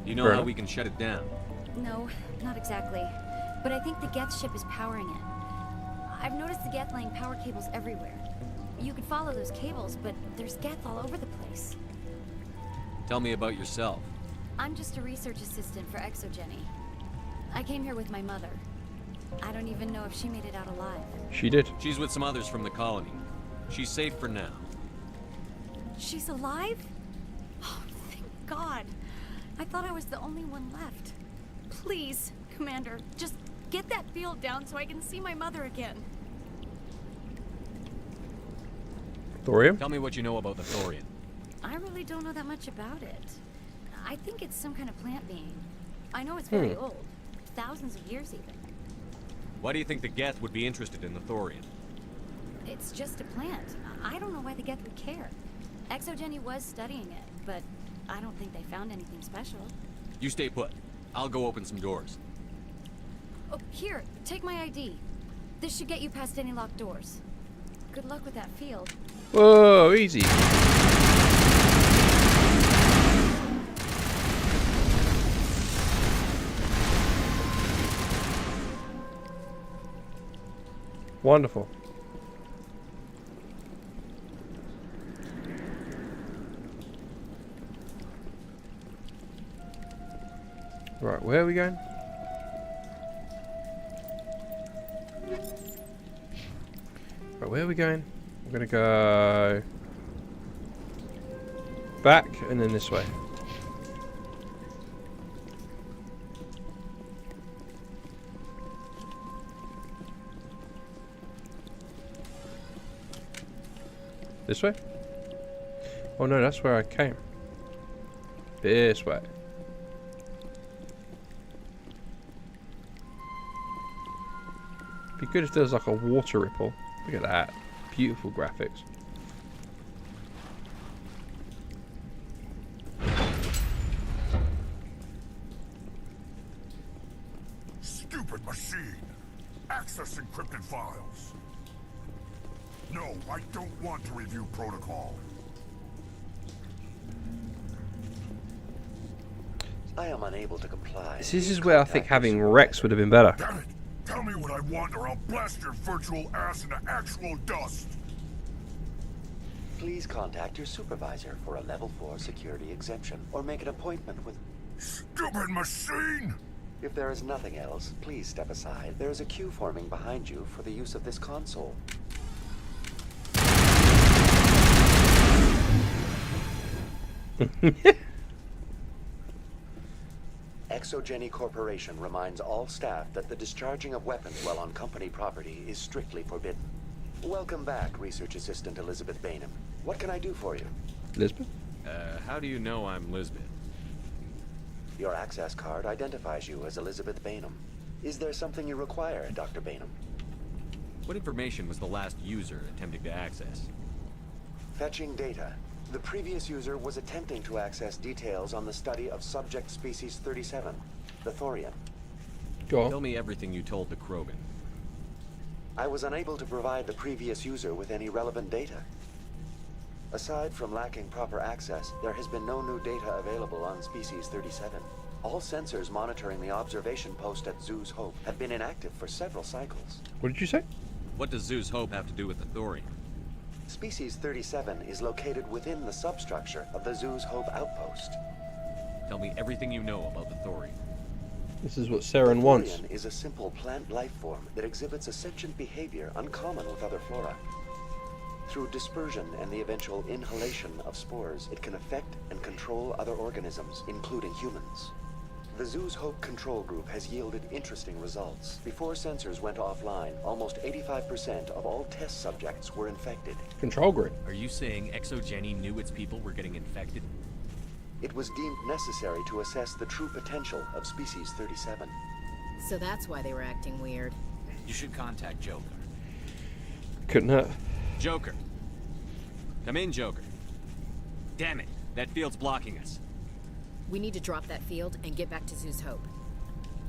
You know how we can shut it down? No, not exactly. But I think the Geth ship is powering it. I've noticed the Geth laying power cables everywhere. You could follow those cables, but there's Geth all over the place. Tell me about yourself. I'm just a research assistant for ExoGenny. I came here with my mother. I don't even know if she made it out alive. She did. She's with some others from the colony. She's safe for now. She's alive? Oh, thank God. I thought I was the only one left. Please, Commander, just get that field down so I can see my mother again. Thorium? Tell me what you know about the Thorian. I really don't know that much about it. I think it's some kind of plant being. I know it's very old. Thousands of years even. Why do you think the Geth would be interested in the Thorian? It's just a plant. I don't know why the Geth would care. ExoGenny was studying it, but I don't think they found anything special. You stay put. I'll go open some doors. Oh, here, take my ID. This should get you past any locked doors. Good luck with that field. Whoa, easy. Wonderful. Right, where are we going? Right, where are we going? I'm gonna go back and then this way. This way? Oh no, that's where I came. This way. Be good if there was like a water ripple. Look at that. Beautiful graphics. Stupid machine. Access encrypted files. No, I don't want to review protocol. I am unable to comply. This is where I think having Rex would have been better. Damn it! Tell me what I want or I'll blast your virtual ass into actual dust! Please contact your supervisor for a level 4 security exemption or make an appointment with... Stupid machine! If there is nothing else, please step aside. There is a queue forming behind you for the use of this console. Exogeny Corporation reminds all staff that the discharging of weapons while on company property is strictly forbidden. Welcome back, Research Assistant Elizabeth Bainham. What can I do for you? Lisbeth? How do you know I'm Lisbeth? Your access card identifies you as Elizabeth Bainham. Is there something you require, Dr. Bainham? What information was the last user attempting to access? Fetching data. The previous user was attempting to access details on the study of subject species 37, the Thorian. Go on. Tell me everything you told the Krogan. I was unable to provide the previous user with any relevant data. Aside from lacking proper access, there has been no new data available on species 37. All sensors monitoring the observation post at Zoo's Hope have been inactive for several cycles. What did you say? What does Zoo's Hope have to do with the Thorian? Species 37 is located within the substructure of the Zoo's Hope outpost. Tell me everything you know about the Thorian. This is what Saren wants. The Thorian is a simple plant life form that exhibits a sentient behavior uncommon with other flora. Through dispersion and the eventual inhalation of spores, it can affect and control other organisms, including humans. The Zoo's Hope control group has yielded interesting results. Before sensors went offline, almost 85% of all test subjects were infected. Control grid. Are you saying Exogeny knew its people were getting infected? It was deemed necessary to assess the true potential of species 37. So that's why they were acting weird. You should contact Joker. Couldn't hurt. Joker. Come in, Joker. Damn it, that field's blocking us. We need to drop that field and get back to Zoo's Hope.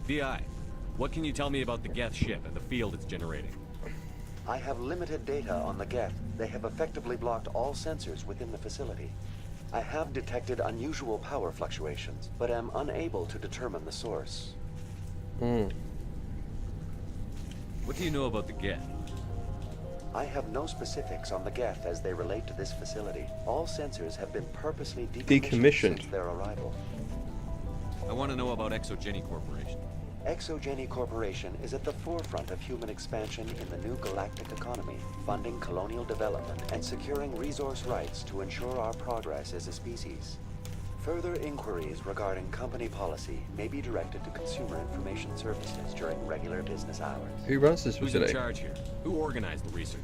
VI, what can you tell me about the Geth ship and the field it's generating? I have limited data on the Geth. They have effectively blocked all sensors within the facility. I have detected unusual power fluctuations, but am unable to determine the source. What do you know about the Geth? I have no specifics on the Geth as they relate to this facility. All sensors have been purposely decommissioned since their arrival. I want to know about Exogeny Corporation. Exogeny Corporation is at the forefront of human expansion in the new galactic economy, funding colonial development and securing resource rights to ensure our progress as a species. Further inquiries regarding company policy may be directed to Consumer Information Services during regular business hours. Who runs this Who's facility? in charge here? Who organized the research?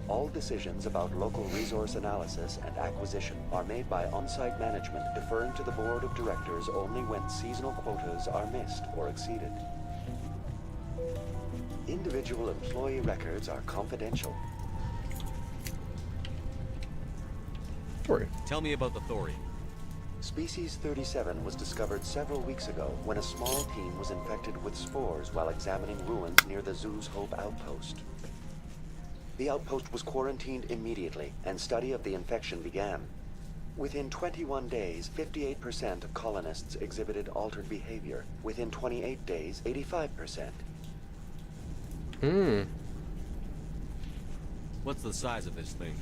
All decisions about local resource analysis and acquisition are made by on-site management, deferring to the board of directors only when seasonal quotas are missed or exceeded. Individual employee records are confidential. Tell me about the Thorian. Species 37 was discovered several weeks ago when a small team was infected with spores while examining ruins near the zoo's Hope outpost. The outpost was quarantined immediately, and study of the infection began. Within 21 days, 58% of colonists exhibited altered behavior. Within 28 days, 85%. What's the size of this thing?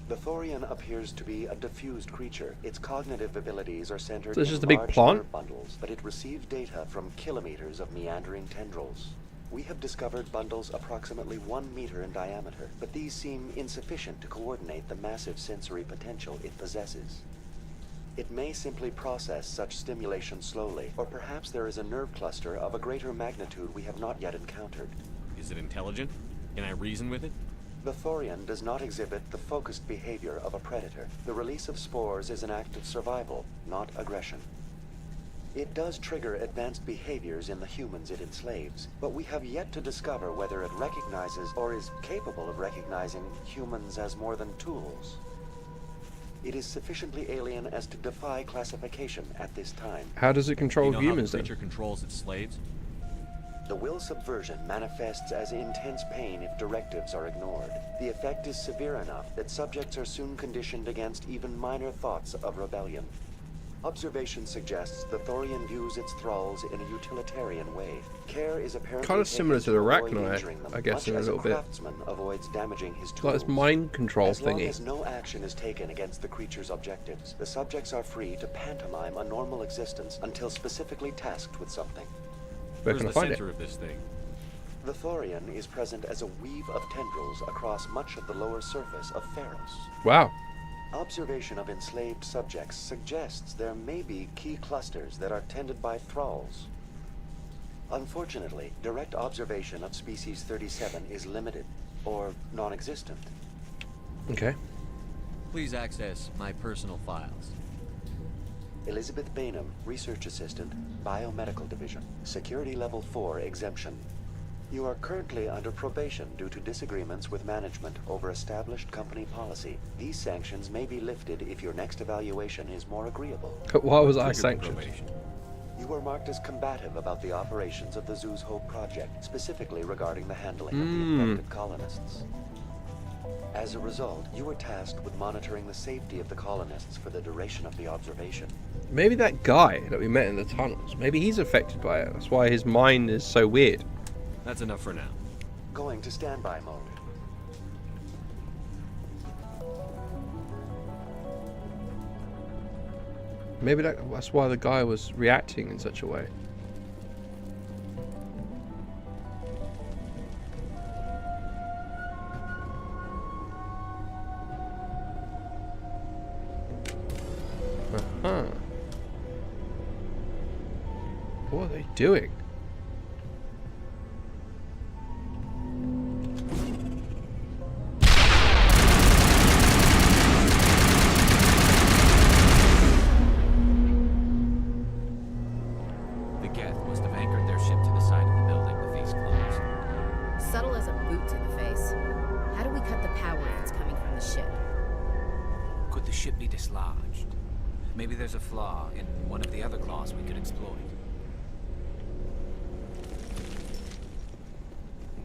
The Thorian appears to be a diffused creature. Its cognitive abilities are centered So it's in just a big large plant? nerve bundles, but it receives data from kilometers of meandering tendrils. We have discovered bundles approximately 1 meter in diameter, but these seem insufficient to coordinate the massive sensory potential it possesses. It may simply process such stimulation slowly, or perhaps there is a nerve cluster of a greater magnitude we have not yet encountered. Is it intelligent? Can I reason with it? The Thorian does not exhibit the focused behavior of a predator. The release of spores is an act of survival, not aggression. It does trigger advanced behaviors in the humans it enslaves, but we have yet to discover whether it recognizes or is capable of recognizing humans as more than tools. It is sufficiently alien as to defy classification at this time. How does it control how humans the then? creature controls its slaves? The will subversion manifests as intense pain if directives are ignored. The effect is severe enough that subjects are soon conditioned against even minor thoughts of rebellion. Observation suggests the Thorian views its thralls in a utilitarian way. Care is apparently Kind of similar to the avoid Arachnite, injuring them, I guess, much in a as little bit. craftsman avoids damaging his It's like tools. this mind control As long thingy. as no action is taken against the creature's objectives, the subjects are free to pantomime a normal existence until specifically tasked with something. Where Where's can I the find center it? of this thing? The Thorian is present as a weave of tendrils across much of the lower surface of Pharos. Wow. Observation of enslaved subjects suggests there may be key clusters that are tended by thralls. Unfortunately, direct observation of species 37 is limited, or non-existent. Okay. Please access my personal files. Elizabeth Bainham, Research Assistant, Biomedical Division, Security Level 4 exemption. You are currently under probation due to disagreements with management over established company policy. These sanctions may be lifted if your next evaluation is more agreeable. Why was I Triggered the sanctioned? probation. You were marked as combative about the operations of the Zoo's Hope project, specifically regarding the handling of the infected colonists. As a result, you were tasked with monitoring the safety of the colonists for the duration of the observation. Maybe that guy that we met in the tunnels, maybe he's affected by it. That's why his mind is so weird. That's enough for now. Going to standby mode. Maybe that's why the guy was reacting in such a way. Uh-huh. What are they doing? The Geth must have anchored their ship to the side of the building with these closed. Subtle as a boot to the face. How do we cut the power if it's coming from the ship? Could the ship be dislodged? Maybe there's a flaw in one of the other claws we could exploit.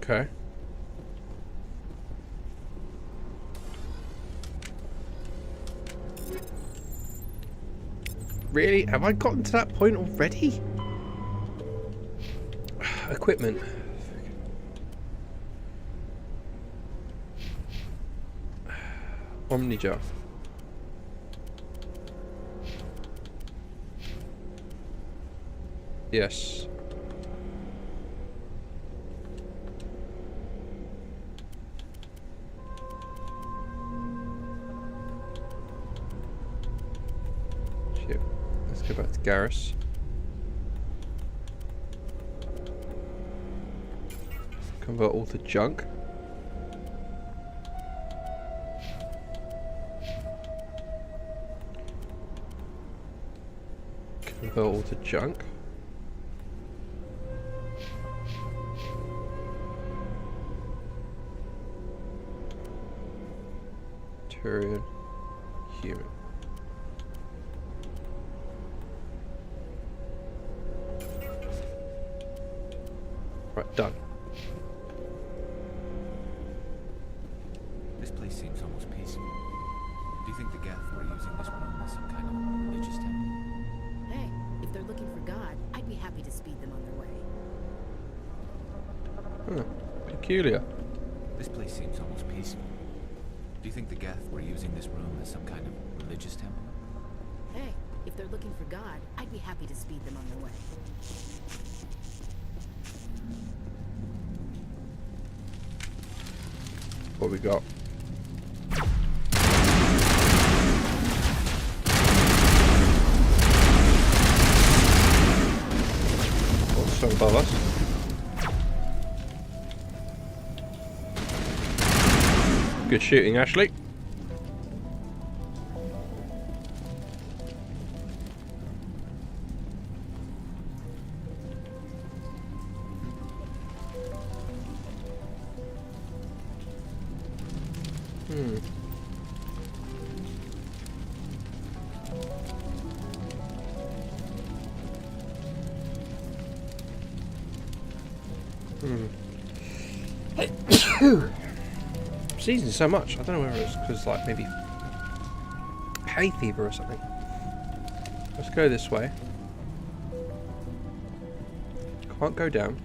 Okay. Really? Have I gotten to that point already? Equipment. Omnijar. Yes. Shit. Let's go back to Garrus. Convert all to junk. Convert all to junk. Turian. Human. Right, done. This place seems almost peaceful. Do you think the Geth were using this room as some kind of religious temple? Hey, if they're looking for God, I'd be happy to speed them on their way. Peculiar. This place seems almost peaceful. Do you think the Geth were using this room as some kind of religious temple? Hey, if they're looking for God, I'd be happy to speed them on their way. What we got? What's so above us? Good shooting, Ashley. Sneezing so much. I don't know whether it's because like maybe hay fever or something. Let's go this way. Can't go down.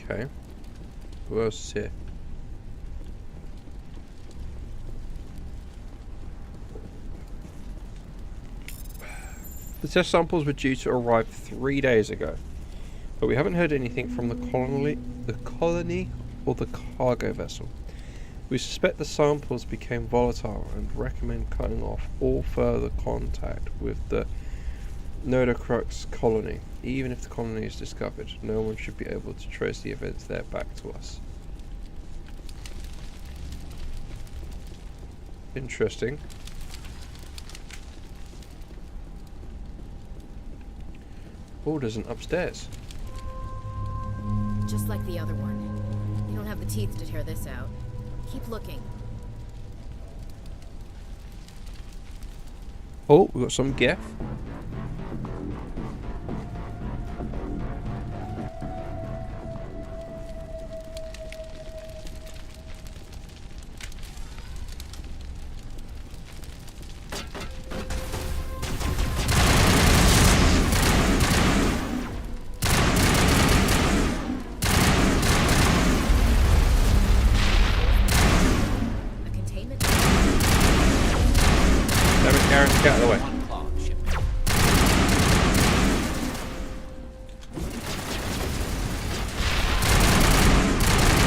Okay. Who else is here? The test samples were due to arrive 3 days ago, but we haven't heard anything from the colony or the cargo vessel. We suspect the samples became volatile and recommend cutting off all further contact with the Nodocrux colony. Even if the colony is discovered, no one should be able to trace the events there back to us. Interesting. Orders an upstairs. Just like the other one. You don't have the teeth to tear this out. Keep looking. Oh, we got some Geth. Get out of the way.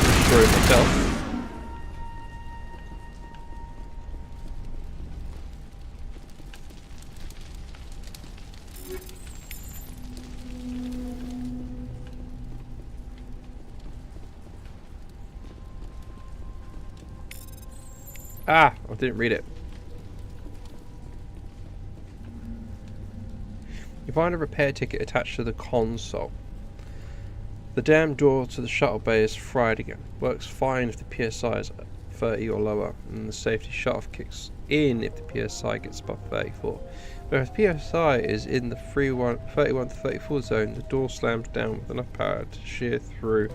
Destroy myself. Ah, I didn't read it. You find a repair ticket attached to the console. The damn door to the shuttle bay is fried again. Works fine if the PSI is 30 or lower, and the safety shut-off kicks in if the PSI gets above 34. But if the PSI is in the 31 to 34 zone, the door slams down with enough power to shear through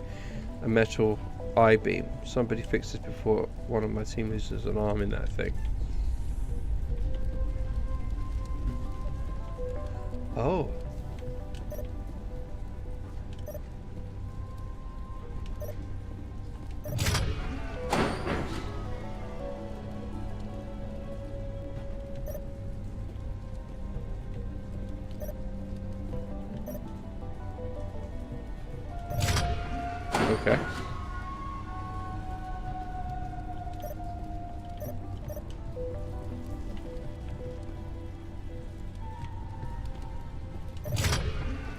a metal I-beam. Somebody fixed this before one of my team loses an arm in that thing. Oh. Okay.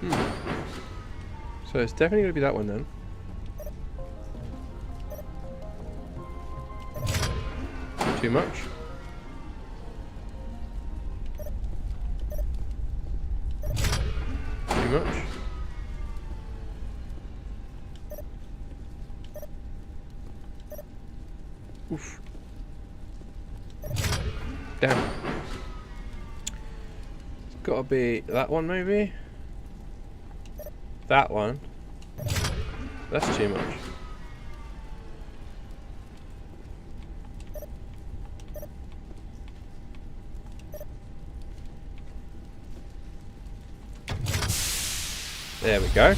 So it's definitely going to be that one then. Too much. Too much. Oof. Damn. It's got to be that one maybe. That one. That's too much. There we go.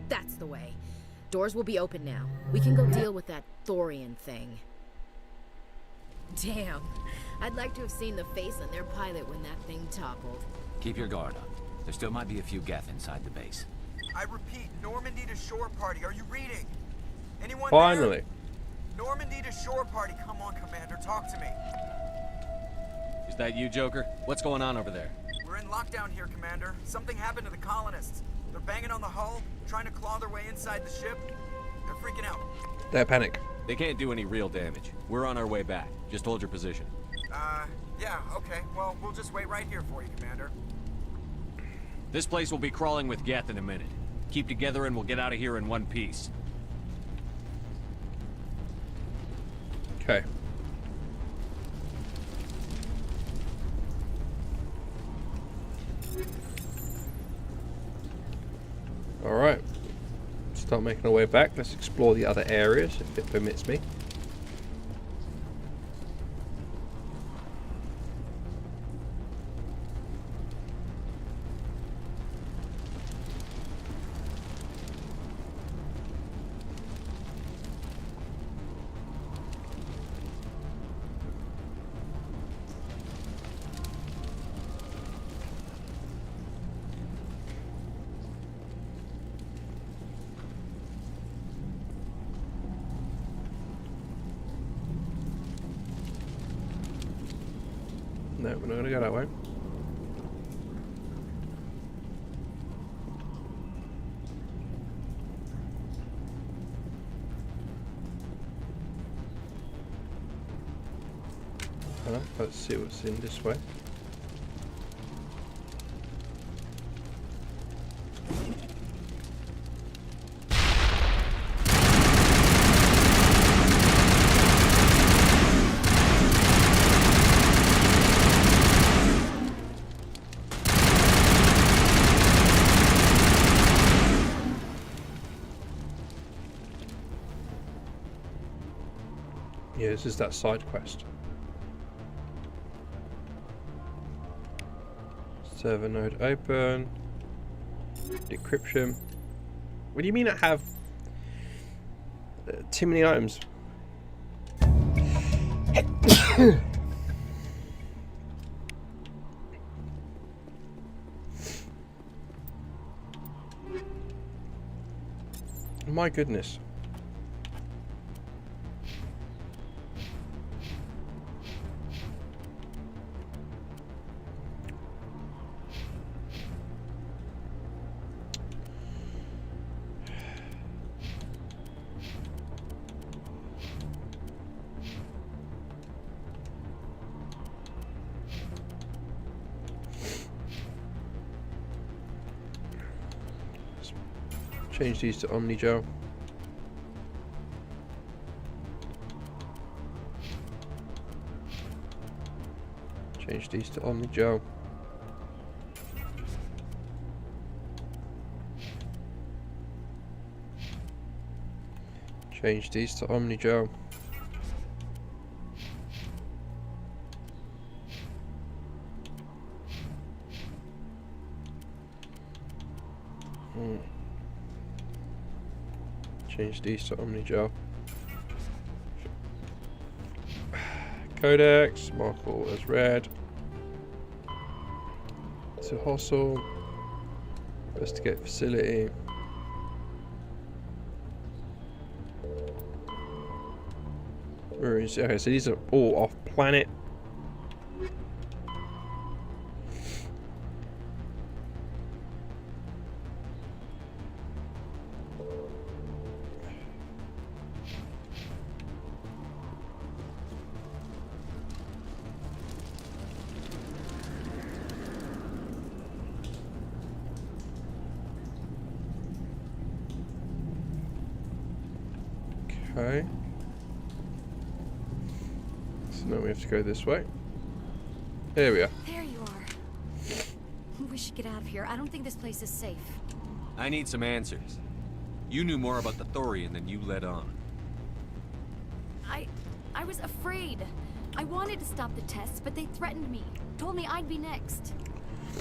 That's the way. Doors will be open now. We can go deal with that Thorian thing. Damn. I'd like to have seen the face on their pilot when that thing toppled. Keep your guard up. There still might be a few Geth inside the base. I repeat, Normandy to shore party. Are you reading? Anyone Finally. there? Normandy to shore party. Come on, Commander. Talk to me. Is that you, Joker? What's going on over there? We're in lockdown here, Commander. Something happened to the colonists. They're banging on the hull, trying to claw their way inside the ship. They're freaking out. They're panic. They can't do any real damage. We're on our way back. Just hold your position. Yeah, okay. Well, we'll just wait right here for you, Commander. This place will be crawling with Geth in a minute. Keep together and we'll get out of here in one piece. Okay. Alright. Start making our way back. Let's explore the other areas if it permits me. No, we're not going to go that way. Let's see what's in this way. Yeah, this is that side quest. Server node open. Decryption. What do you mean I have too many items? My goodness. Change these to Omni-Gel. Change these to Omni-Gel. Change these to Omni-Gel. Change these to Omni-Gel. Codex, mark all as red. To hustle. Investigate facility. Where is, okay, so these are all off planet. Okay. So now we have to go this way. There we are. There you are. We should get out of here. I don't think this place is safe. I need some answers. You knew more about the Thorian than you let on. I was afraid. I wanted to stop the tests, but they threatened me. Told me I'd be next.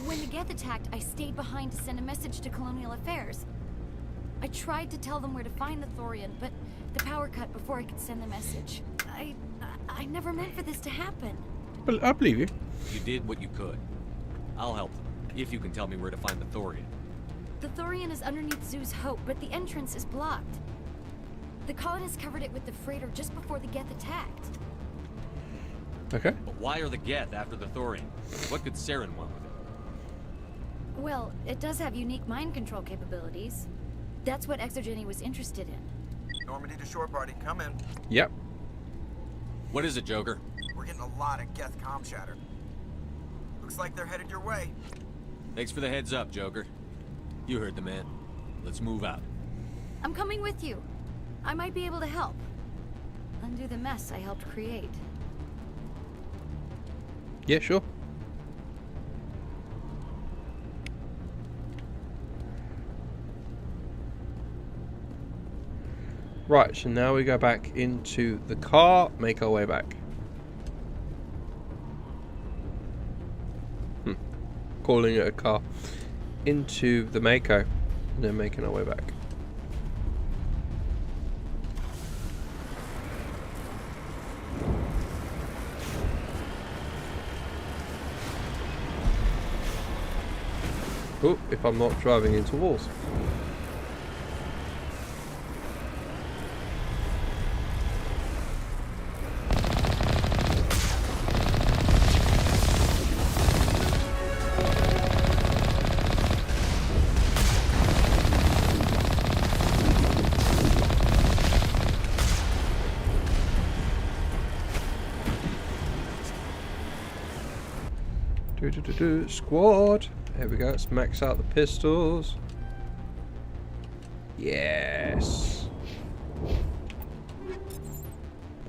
When the Geth attacked, I stayed behind to send a message to Colonial Affairs. I tried to tell them where to find the Thorian, but the power cut before I could send the message. I never meant for this to happen. But I believe you. You did what you could. I'll help them, if you can tell me where to find the Thorian. The Thorian is underneath Zoo's Hope, but the entrance is blocked. The colonists covered it with the freighter just before the Geth attacked. Okay. But why are the Geth after the Thorian? What could Saren want with it? Well, it does have unique mind control capabilities. That's what Exogeny was interested in. Normandy to shore party, come in. Yep. What is it, Joker? We're getting a lot of Geth comm chatter. Looks like they're headed your way. Thanks for the heads up, Joker. You heard the man. Let's move out. I'm coming with you. I might be able to help. Undo the mess I helped create. Yeah, sure. Right, so now we go back into the car, make our way back. Calling it a car. Into the Mako, and then making our way back. Oh, if I'm not driving into walls. Squad. There we go. Let's max out the pistols. Yes.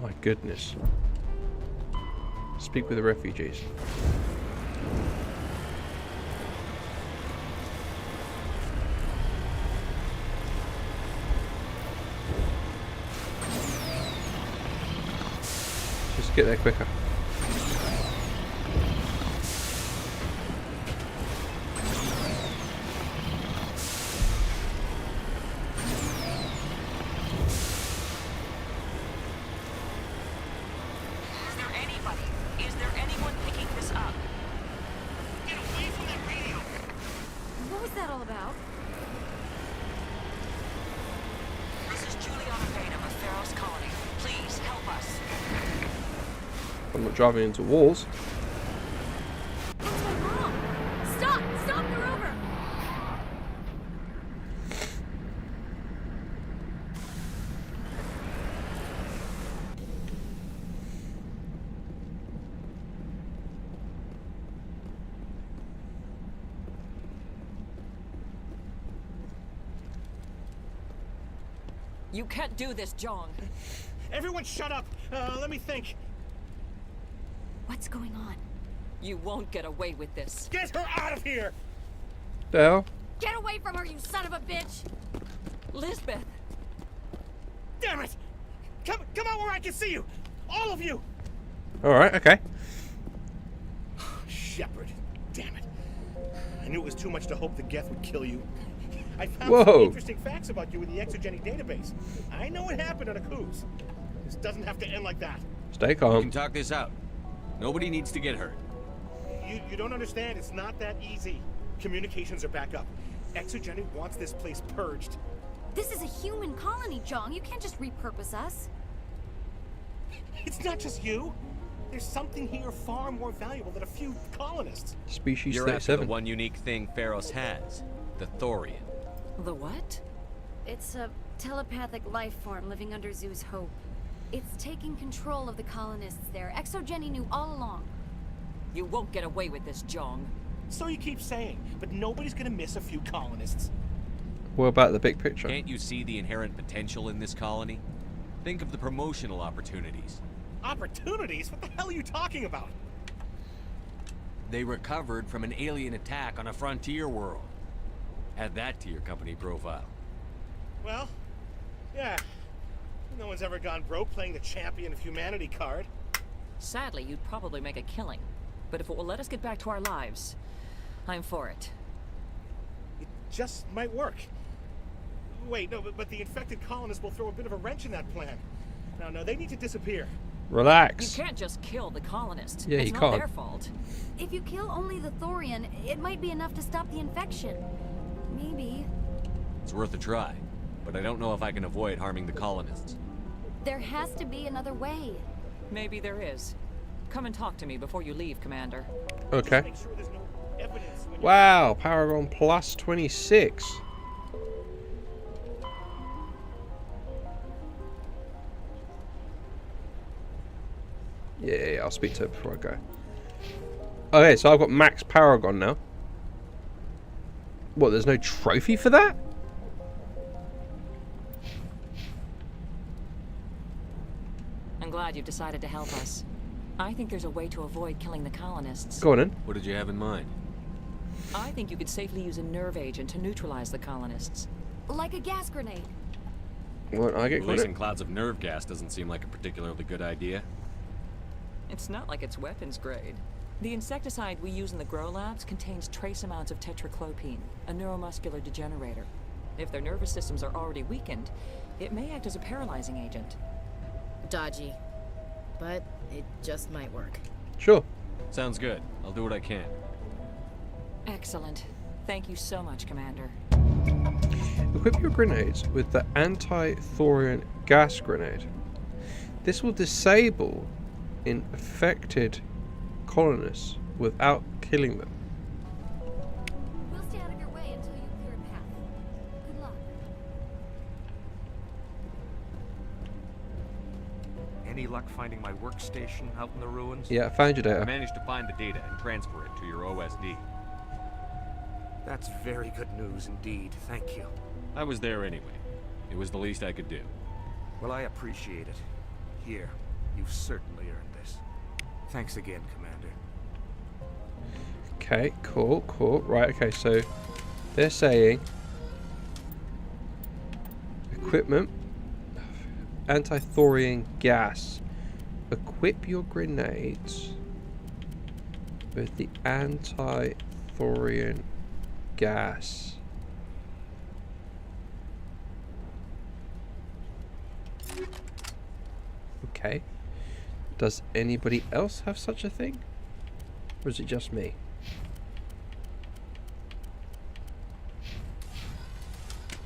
My goodness. Speak with the refugees. Just get there quicker. I'm not driving into walls. That's my mom! Stop! Stop! You're over! You can't do this, Jong. Everyone shut up! Let me think. What's going on? You won't get away with this. Get her out of here! The hell? Get away from her, you son of a bitch! Lisbeth! Damn it! Come out where I can see you! All of you! Alright, okay. Shepard, damn it. I knew it was too much to hope the Geth would kill you. I found Whoa. some interesting facts about you in the Exogeny database. I know it happened on a cruise. This doesn't have to end like that. Stay We calm. can talk this out. Nobody needs to get hurt. You don't understand. It's not that easy. Communications are back up. Exogeny wants this place purged. This is a human colony, Jong. You can't just repurpose us. It's not just you. There's something here far more valuable than a few colonists. Species You're after 37. the one unique thing Pharos has, the Thorian. The what? It's a telepathic life form living under Zoo's hope. It's taking control of the colonists there. Exogeny knew all along. You won't get away with this, Jong. So you keep saying, but nobody's gonna miss a few colonists. What about the big picture? Can't you see the inherent potential in this colony? Think of the promotional opportunities. Opportunities? What the hell are you talking about? They recovered from an alien attack on a frontier world. Add that to your company profile. Well, yeah. No one's ever gone broke playing the champion of humanity card. Sadly, you'd probably make a killing. But if it will let us get back to our lives, I'm for it. It just might work. Wait, no, but the infected colonists will throw a bit of a wrench in that plan. No, they need to disappear. Relax. You can't just kill the colonists. Yeah, it's you not can't. their fault. If you kill only the Thorian, it might be enough to stop the infection. Maybe. It's worth a try, but I don't know if I can avoid harming the colonists. There has to be another way. Maybe there is. Come and talk to me before you leave, Commander. Okay. Wow, Paragon plus 26. Yeah, I'll speak to her before I go. Okay, so I've got max Paragon now. What, there's no trophy for that? I'm glad you've decided to help us. I think there's a way to avoid killing the colonists. Go on then. What did you have in mind? I think you could safely use a nerve agent to neutralize the colonists. Like a gas grenade. What, I get Releasing clouds of nerve gas doesn't seem like a particularly good idea. It's not like it's weapons grade. The insecticide we use in the grow labs contains trace amounts of tetraclopine, a neuromuscular degenerator. If their nervous systems are already weakened, it may act as a paralyzing agent. Dodgy. But it just might work. Sure. Sounds good. I'll do what I can. Excellent. Thank you so much, Commander. Equip your grenades with the anti-thorian gas grenade. This will disable infected colonists without killing them. We'll stay out of your way until you clear a path. Good luck. Any luck finding my workstation out in the ruins? Yeah, I found your data. I managed to find the data and transfer it to your OSD. That's very good news indeed. Thank you. I was there anyway. It was the least I could do. Well, I appreciate it. Here, you've certainly earned this. Thanks again, Commander. Okay, cool. Right, okay, so they're saying equipment, anti-thorian gas. Equip your grenades with the anti-thorian gas. Okay. Does anybody else have such a thing? Or is it just me?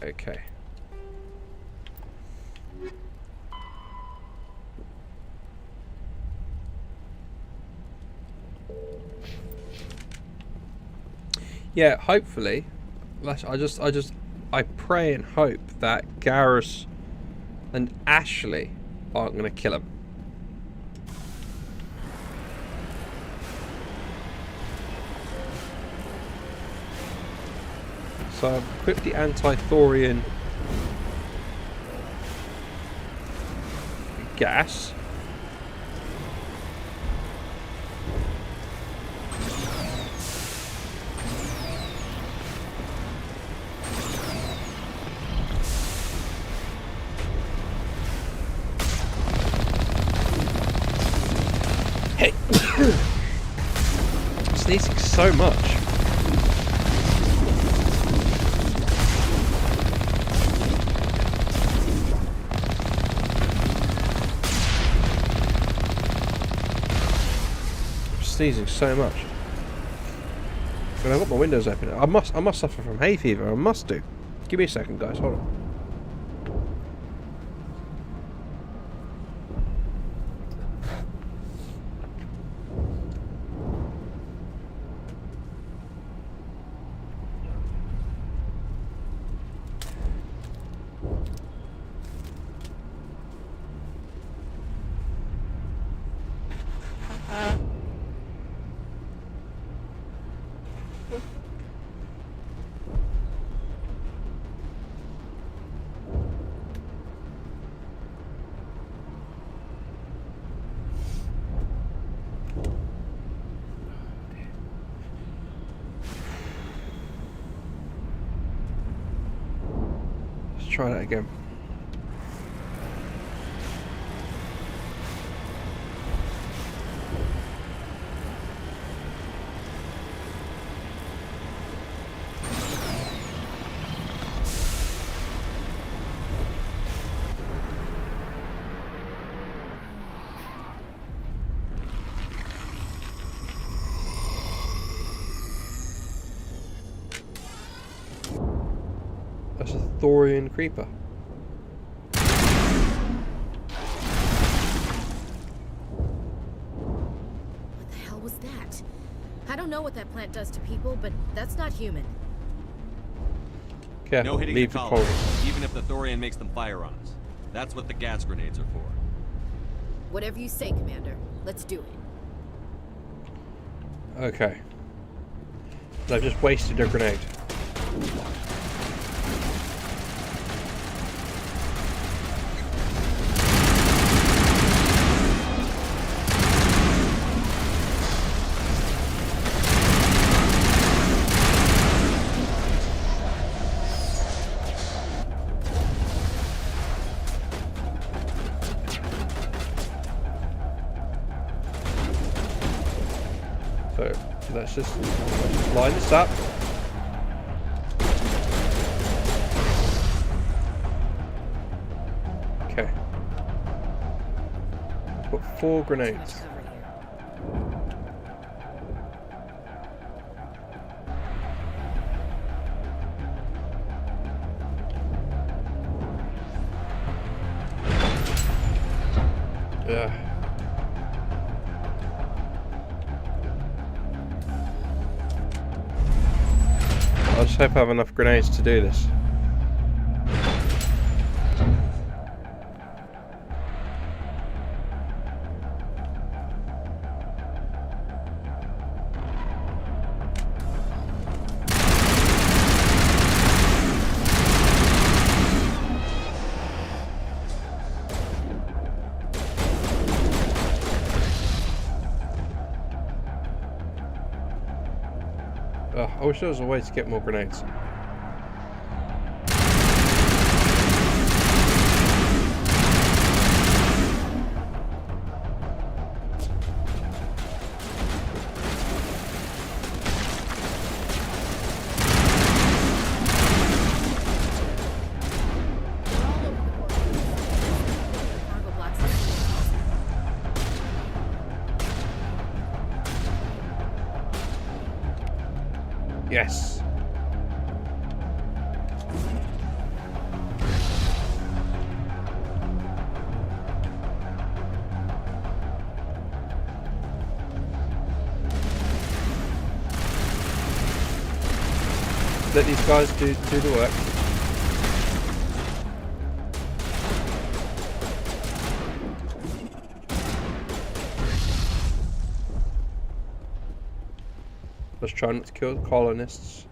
Okay. Yeah, hopefully. I pray and hope that Garrus and Ashley aren't going to kill him. So I've equipped the anti-thorian gas. Hey! Sneezing so much. sneezing so much. And I've got my windows open. I must suffer from hay fever. I must do. Give me a second, guys. Hold on. Try that again. That's a Thorian creeper. What the hell was that? I don't know what that plant does to people, but that's not human. No hitting the colony, even if the Thorian makes them fire on us. That's what the gas grenades are for. Whatever you say, Commander. Let's do it. Okay. I've just wasted a grenade. So let's just line this up. Okay. Got 4 grenades. Yeah. I just hope I have enough grenades to do this. I wish there was a way to get more grenades. Yes. Let these guys do the work. Let's try not to kill the colonists.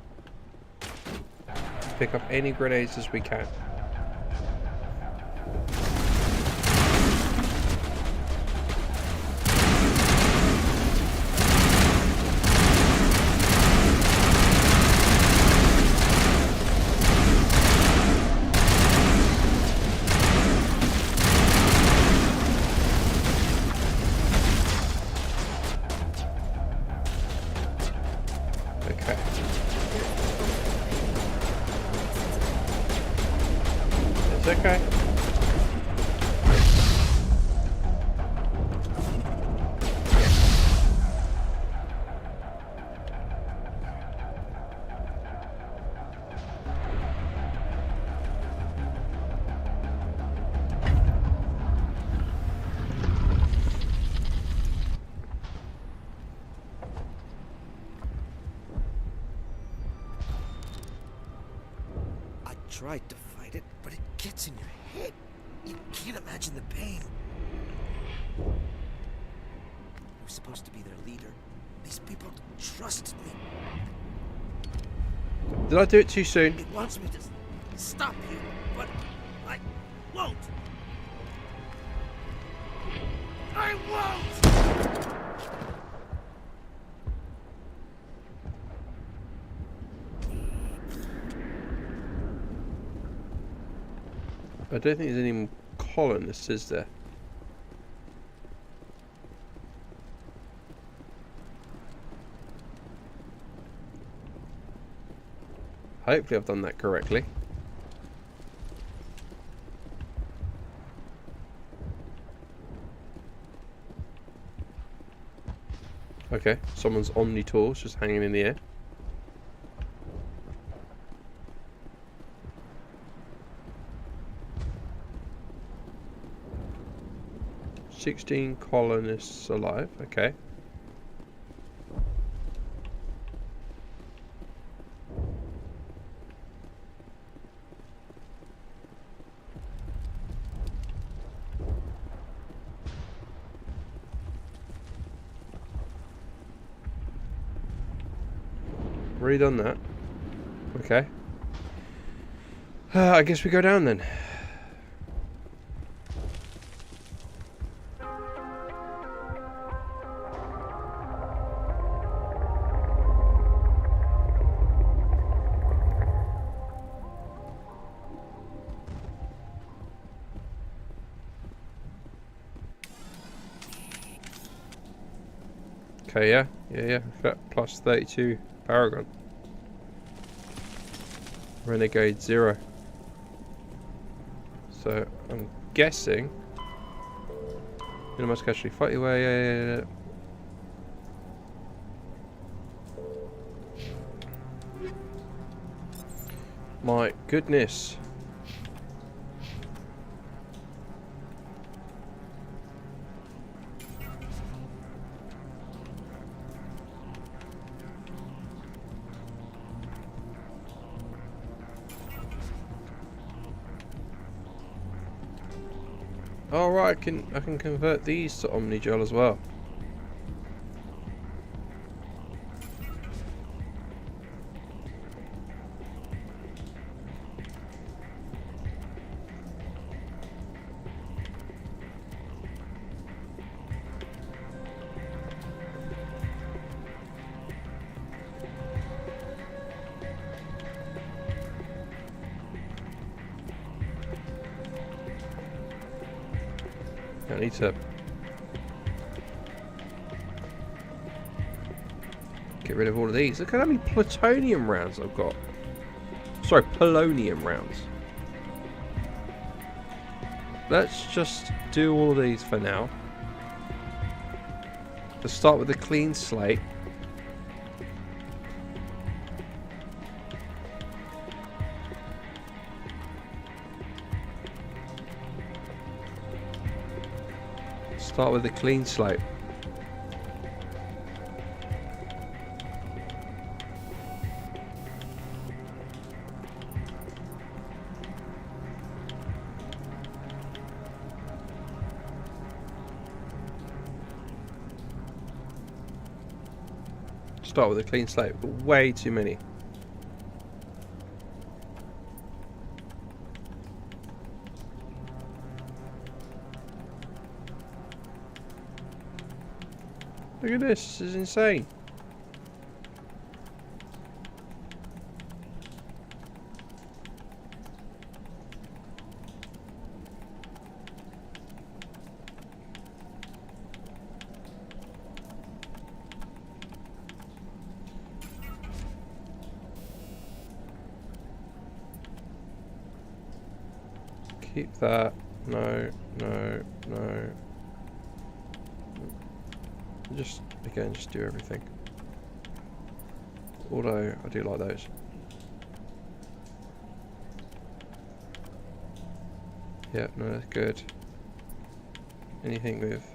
Pick up any grenades as we can. tried to fight it, but it gets in your head. You can't imagine the pain. I was supposed to be their leader. These people trusted me. Did I do it too soon? It wants me to stop you, but I won't. I won't! I don't think there's any more colonists, is there? Hopefully I've done that correctly. Okay, someone's Omni tools just hanging in the air. "16 colonists alive." Okay. Already done that. Okay. I guess we go down then. Okay, yeah. Got plus 32 Paragon. Renegade 0. So I'm guessing you must actually fight your way. Yeah. My goodness. Oh right, I can convert these to Omnigel as well. I need to get rid of all of these. Look at how many plutonium rounds I've got. Sorry, polonium rounds. Let's just do all of these for now. Let's start with a clean slate. Start with a clean slate. Start with a clean slate, but way too many. Look at this, this is insane. Keep that. No. Just, again, just do everything. Although, I do like those. Yeah, no, that's good. Anything with...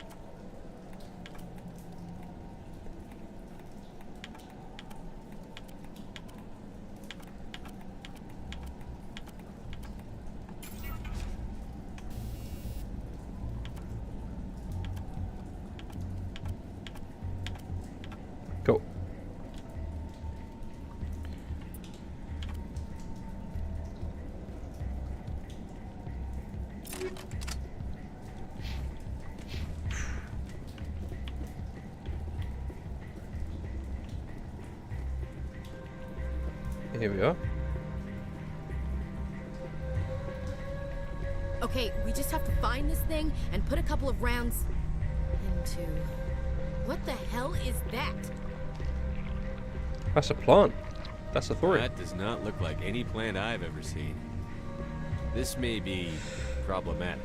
Here we are. Okay, we just have to find this thing and put a couple of rounds into... What the hell is that? That's a plant. That's a thorium. That does not look like any plant I've ever seen. This may be problematic.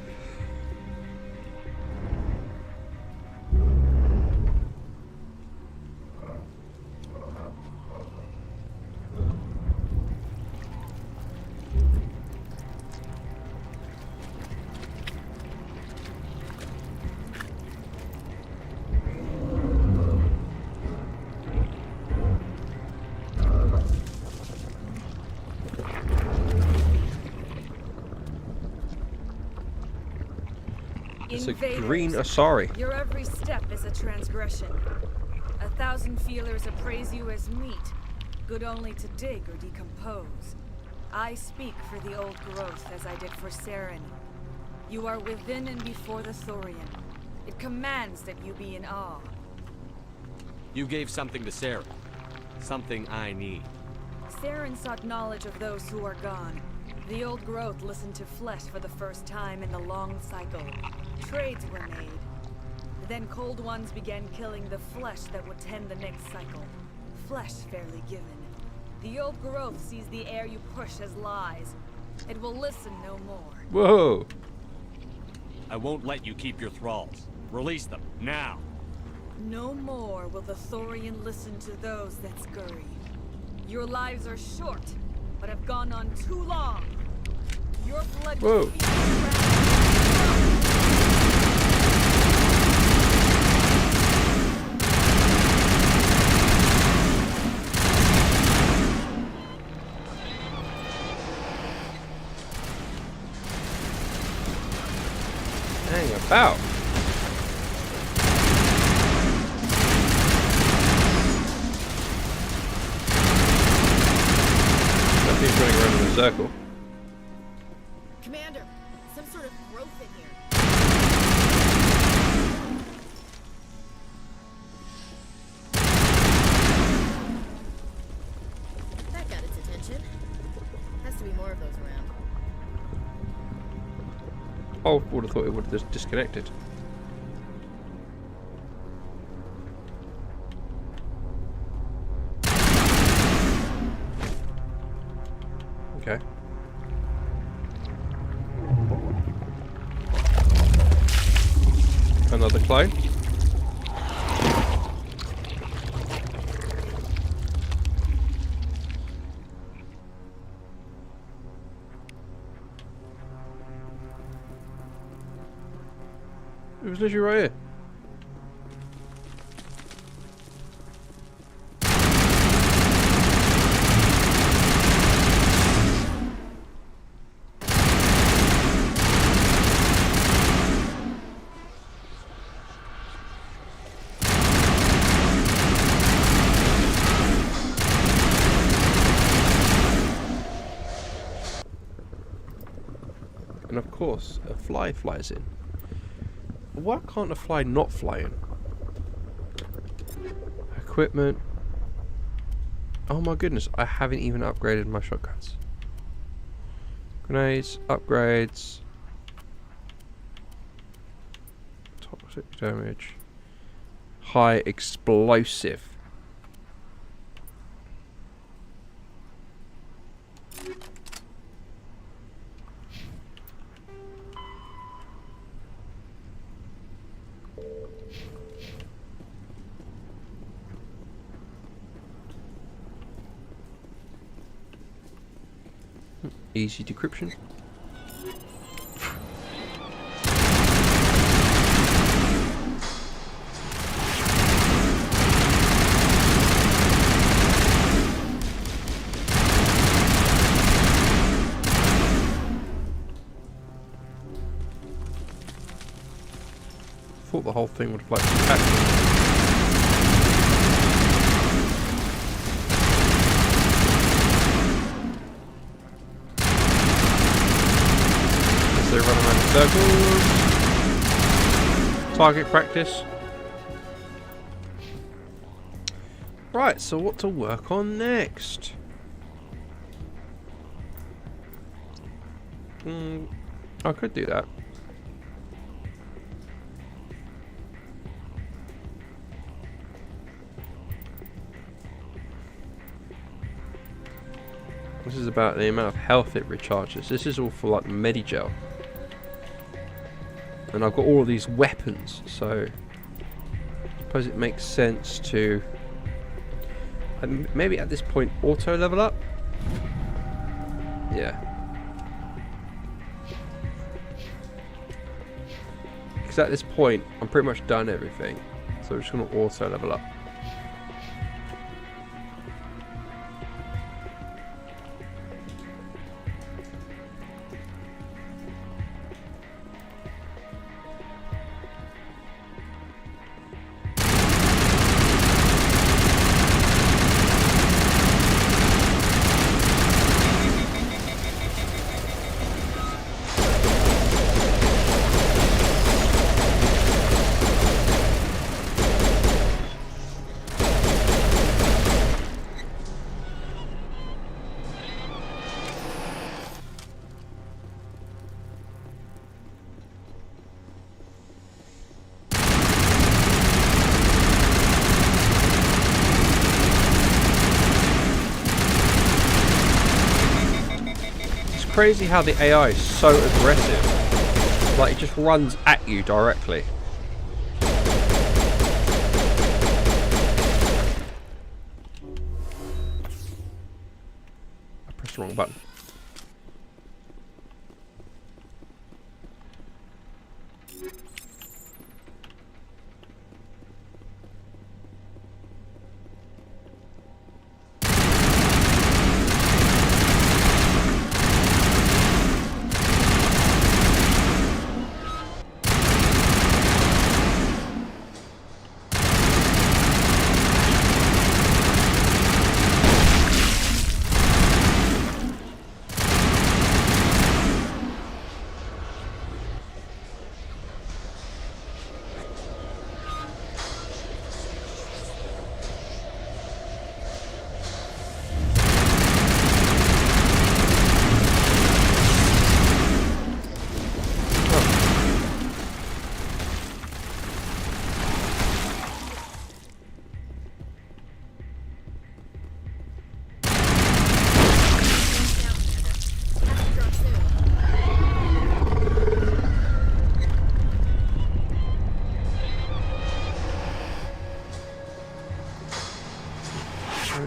It's a green Asari. Your every step is a transgression. 1,000 feelers appraise you as meat, good only to dig or decompose. I speak for the old growth as I did for Saren. You are within and before the Thorian. It commands that you be in awe. You gave something to Sarah. Something I need. Saren sought knowledge of those who are gone. The old growth listened to flesh for the first time in the long cycle. Trades were made. Then cold ones began killing the flesh that would tend the next cycle. Flesh fairly given. The old growth sees the air you push as lies. It will listen no more. Whoa! I won't let you keep your thralls. Release them, now! No more will the Thorian listen to those that scurry. Your lives are short, but have gone on too long. Your blood will be Hang about. That thing's running around in a circle. Commander, some sort of growth in here. That got its attention. Has to be more of those around. I would have thought it would have just disconnected. Okay. Another clone. It was literally right here. And of course, a fly flies in. Why can't a fly not fly in? Equipment. Oh my goodness, I haven't even upgraded my shotguns. Grenades, upgrades. Toxic damage. High explosive. Easy decryption. Thought the whole thing would have like packed. They run around in circles. Target practice. Right, so what to work on next? I could do that. This is about the amount of health it recharges. This is all for like Medigel. And I've got all of these weapons, so I suppose it makes sense to maybe at this point auto level up. Yeah. Because at this point I'm pretty much done everything. So I'm just going to auto level up. Crazy how the AI is so aggressive. Like, it just runs at you directly. I pressed the wrong button.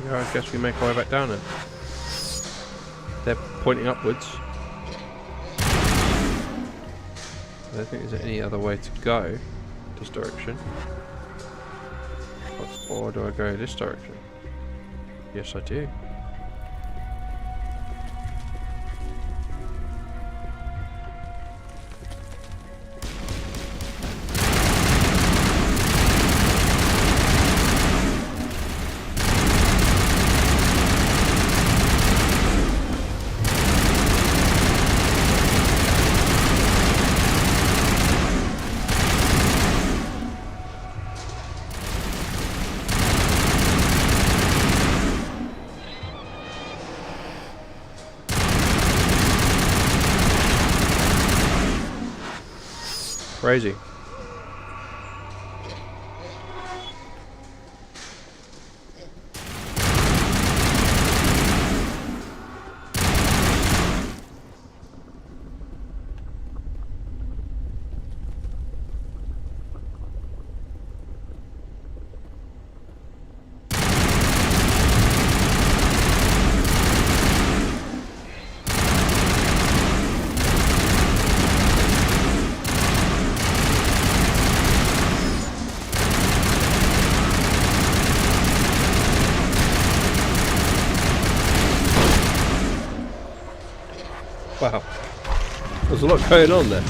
I guess we make our way back down then. They're pointing upwards. I don't think there's any other way to go this direction. Or do I go this direction? Yes, I do. Crazy. Wow, there's a lot going on there.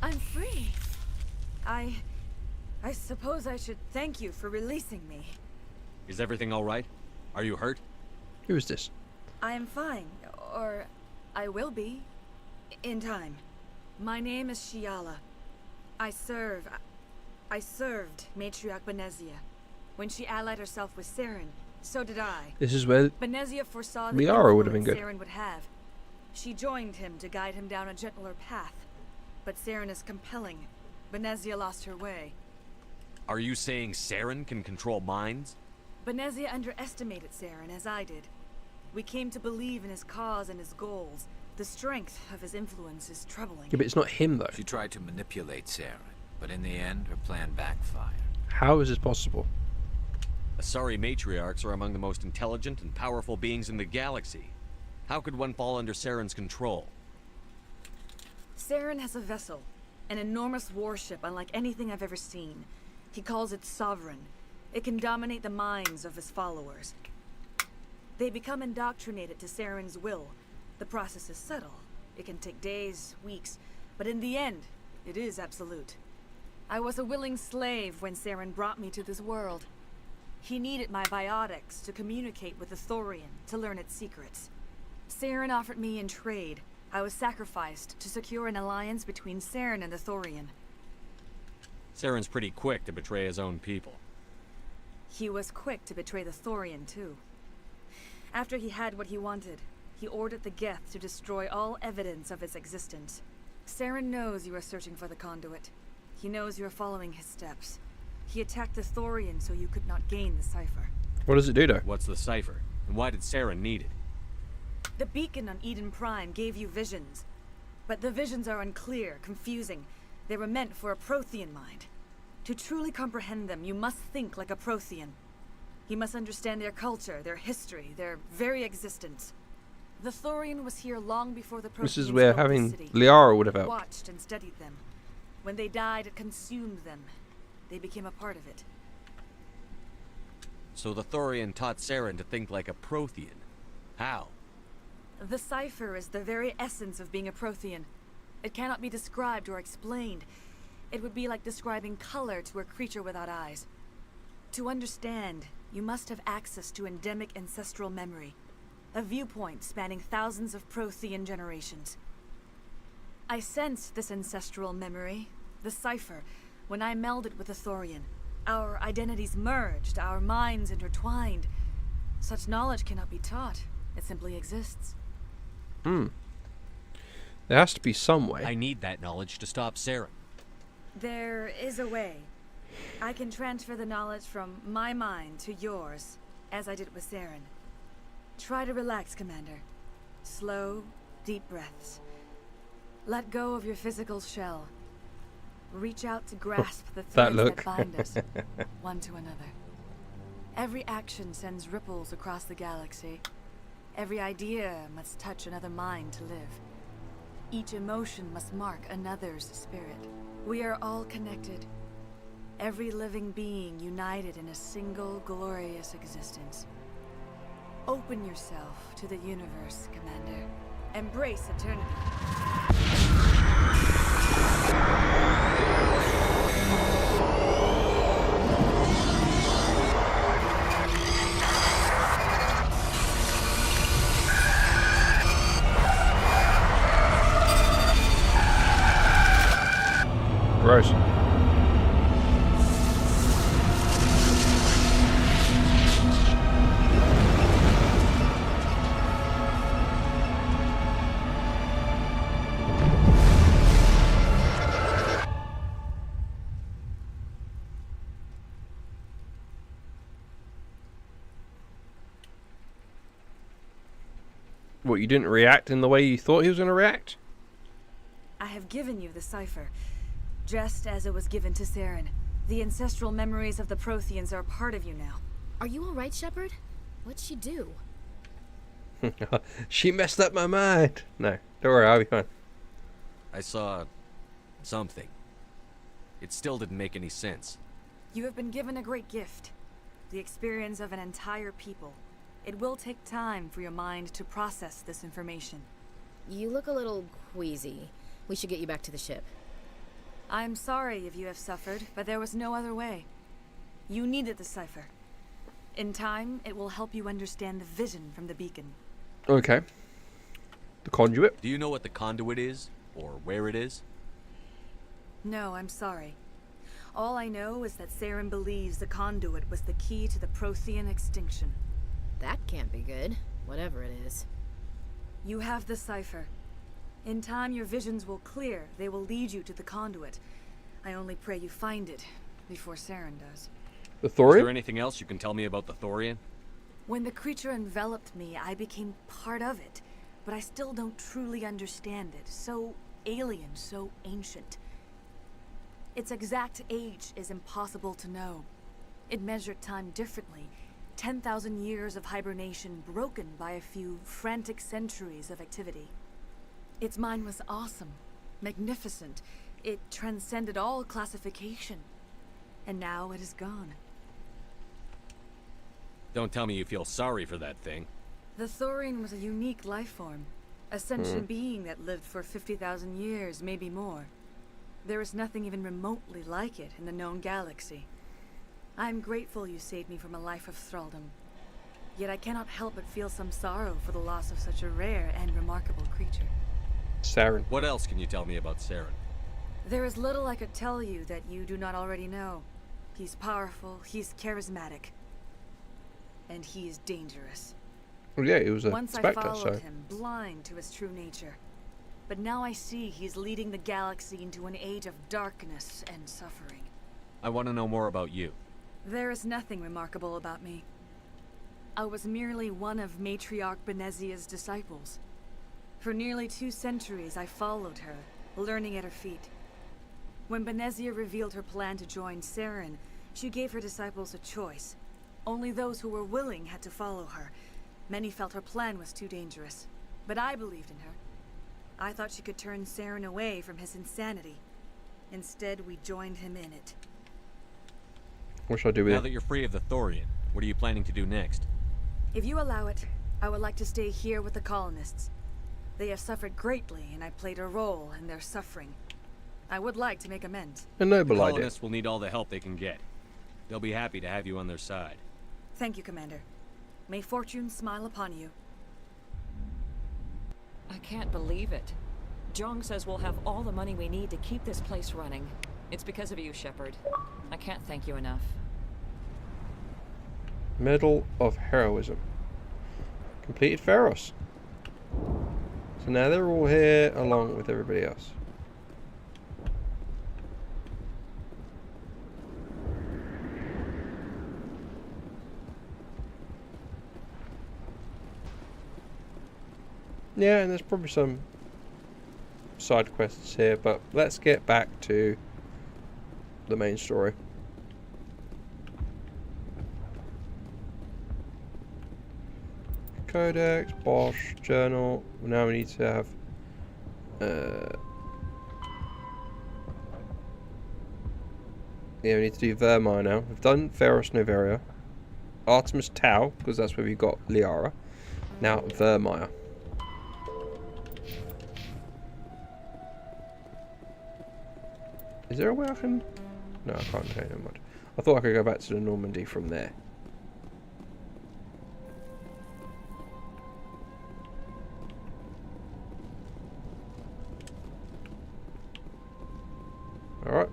I'm free. I suppose I should thank you for releasing me. Is everything all right? Are you hurt? Who is this? I am fine, or I will be, in time. My name is Shiala. I served Matriarch Benezia. When she allied herself with Saren, so did I. This is where Benezia foresaw the Liara would have been influence good. Saren would have. She joined him to guide him down a gentler path. But Saren is compelling. Benezia lost her way. Are you saying Saren can control minds? Benezia underestimated Saren, as I did. We came to believe in his cause and his goals. The strength of his influence is troubling. Yeah, but it's not him though. She tried to manipulate Saren, but in the end, her plan backfired. How is this possible? Asari matriarchs are among the most intelligent and powerful beings in the galaxy. How could one fall under Saren's control? Saren has a vessel, an enormous warship unlike anything I've ever seen. He calls it Sovereign. It can dominate the minds of his followers. They become indoctrinated to Saren's will. The process is subtle. It can take days, weeks, but in the end, it is absolute. I was a willing slave when Saren brought me to this world. He needed my biotics to communicate with the Thorian, to learn its secrets. Saren offered me in trade. I was sacrificed to secure an alliance between Saren and the Thorian. Saren's pretty quick to betray his own people. He was quick to betray the Thorian, too. After he had what he wanted, he ordered the Geth to destroy all evidence of its existence. Saren knows you are searching for the conduit. He knows you are following his steps. He attacked the Thorian so you could not gain the cipher. What does it do though? What's the cipher? And why did Saren need it? The beacon on Eden Prime gave you visions. But the visions are unclear, confusing. They were meant for a Prothean mind. To truly comprehend them, you must think like a Prothean. You must understand their culture, their history, their very existence. The Thorian was here long before the Protheans This is where built the having city. Liara would have helped. Watched and studied them. When they died, it consumed them. They became a part of it. So the Thorian taught Saren to think like a Prothean. How? The cipher is the very essence of being a Prothean. It cannot be described or explained. It would be like describing color to a creature without eyes. To understand, you must have access to endemic ancestral memory. A viewpoint spanning thousands of Prothean generations. I sensed this ancestral memory, the cipher, when I melded with the Thorian. Our identities merged, our minds intertwined. Such knowledge cannot be taught. It simply exists. There has to be some way. I need that knowledge to stop Saren. There is a way. I can transfer the knowledge from my mind to yours, as I did with Saren. Try to relax, Commander. Slow, deep breaths. Let go of your physical shell. Reach out to grasp the threads that bind us, one to another. Every action sends ripples across the galaxy. Every idea must touch another mind to live. Each emotion must mark another's spirit. We are all connected. Every living being united in a single glorious existence. Open yourself to the universe, Commander. Embrace eternity. Gross. What, you didn't react in the way you thought he was going to react? I have given you the cipher, just as it was given to Saren. The ancestral memories of the Protheans are a part of you now. Are you alright, Shepard? What'd she do? She messed up my mind. No, don't worry, I'll be fine. I saw something. It still didn't make any sense. You have been given a great gift. The experience of an entire people. It will take time for your mind to process this information. You look a little queasy. We should get you back to the ship. I'm sorry if you have suffered, but there was no other way. You needed the cipher. In time, it will help you understand the vision from the beacon. Okay. The conduit. Do you know what the conduit is? Or where it is? No, I'm sorry. All I know is that Saren believes the conduit was the key to the Prothean extinction. That can't be good, whatever it is. You have the cipher. In time, your visions will clear. They will lead you to the conduit. I only pray you find it before Saren does. The Thorian? Is there anything else you can tell me about the Thorian? When the creature enveloped me, I became part of it. But I still don't truly understand it. So alien, so ancient. Its exact age is impossible to know. It measured time differently. 10,000 years of hibernation broken by a few frantic centuries of activity. Its mind was awesome, magnificent. It transcended all classification. And now it is gone. Don't tell me you feel sorry for that thing. The Thorian was a unique life form. A sentient being that lived for 50,000 years, maybe more. There is nothing even remotely like it in the known galaxy. I'm grateful you saved me from a life of thraldom. Yet I cannot help but feel some sorrow for the loss of such a rare and remarkable creature. Saren. What else can you tell me about Saren? There is little I could tell you that you do not already know. He's powerful, he's charismatic, and he is dangerous. Well, yeah, he was a Once Spectre, I followed so... him, blind to his true nature. But now I see he's leading the galaxy into an age of darkness and suffering. I want to know more about you. There is nothing remarkable about me. I was merely one of Matriarch Benezia's disciples. For nearly 2 centuries I followed her, learning at her feet. When Benezia revealed her plan to join Saren, she gave her disciples a choice. Only those who were willing had to follow her. Many felt her plan was too dangerous, but I believed in her. I thought she could turn Saren away from his insanity. Instead, we joined him in it. What should I do with Now it? that you're free of the Thorian, what are you planning to do next? If you allow it, I would like to stay here with the colonists. They have suffered greatly, and I played a role in their suffering. I would like to make amends. A noble the idea. colonists will need all the help they can get. They'll be happy to have you on their side. Thank you, Commander. May fortune smile upon you. I can't believe it. Jong says we'll have all the money we need to keep this place running. It's because of you, Shepard. I can't thank you enough. Medal of Heroism. Completed Pharos. So now they're all here along with everybody else. Yeah, and there's probably some side quests here, but let's get back to the main story. Codex, Bosch, Journal. Now we need to have yeah, we need to do Vermeer now. We've done Pharos Novaria, Artemis Tau, because that's where we got Liara. Now Vermeer. Is there a way I can... No, I can't. Okay, never mind. I thought I could go back to the Normandy from there. Alright.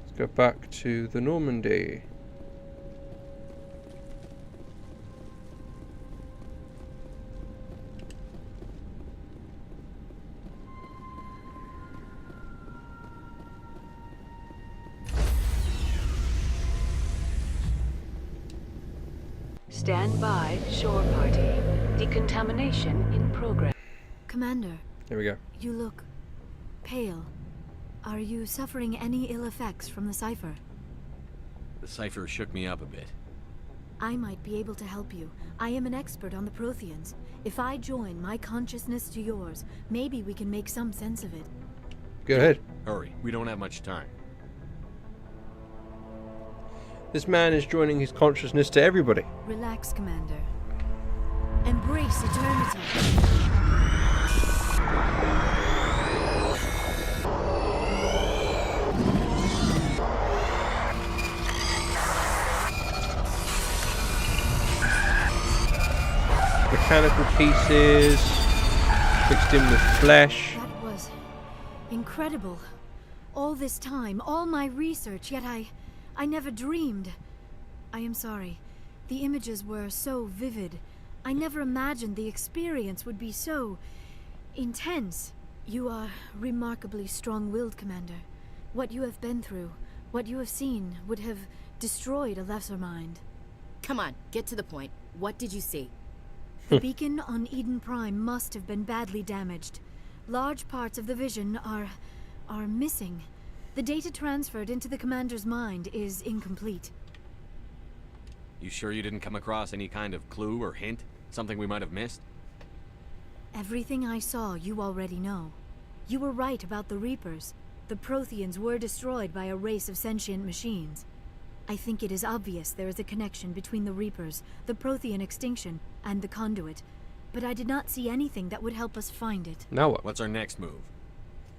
Let's go back to the Normandy. Stand by, shore party. Decontamination in progress. Commander. There we go. You look pale. Are you suffering any ill effects from the cipher? The cipher shook me up a bit. I might be able to help you. I am an expert on the Protheans. If I join my consciousness to yours, maybe we can make some sense of it. Go ahead. Hurry, we don't have much time. This man is joining his consciousness to everybody. Relax, Commander. Embrace eternity. mechanical pieces, mixed in with flesh. That was incredible. All this time, all my research, yet I never dreamed. I am sorry. The images were so vivid. I never imagined the experience would be so intense. You are remarkably strong-willed, Commander. What you have been through, what you have seen, would have destroyed a lesser mind. Come on, get to the point. What did you see? The beacon on Eden Prime must have been badly damaged. Large parts of the vision are missing. The data transferred into the Commander's mind is incomplete. You sure you didn't come across any kind of clue or hint? Something we might have missed? Everything I saw, you already know. You were right about the Reapers. The Protheans were destroyed by a race of sentient machines. I think it is obvious there is a connection between the Reapers, the Prothean extinction, and the Conduit. But I did not see anything that would help us find it. Now what? What's our next move?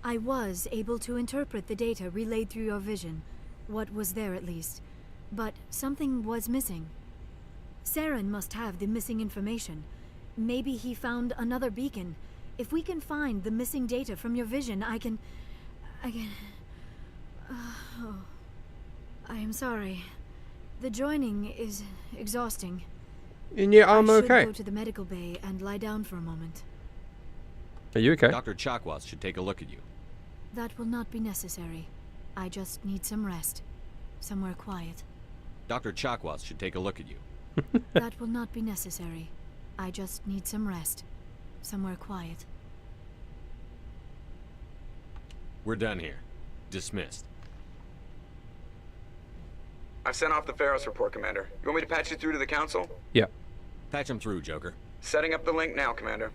I was able to interpret the data relayed through your vision. What was there, at least. But something was missing. Saren must have the missing information. Maybe he found another beacon. If we can find the missing data from your vision, I can... Oh. I am sorry. The joining is exhausting. And yeah, I'm I should okay. go to the medical bay and lie down for a moment. Are you okay? Dr. Chakwas should take a look at you. That will not be necessary. I just need some rest. Somewhere quiet. Dr. Chakwas should take a look at you. That will not be necessary. I just need some rest. Somewhere quiet. We're done here. Dismissed. I've sent off the Pharos report, Commander. You want me to patch you through to the Council? Yeah. Patch him through, Joker. Setting up the link now, Commander.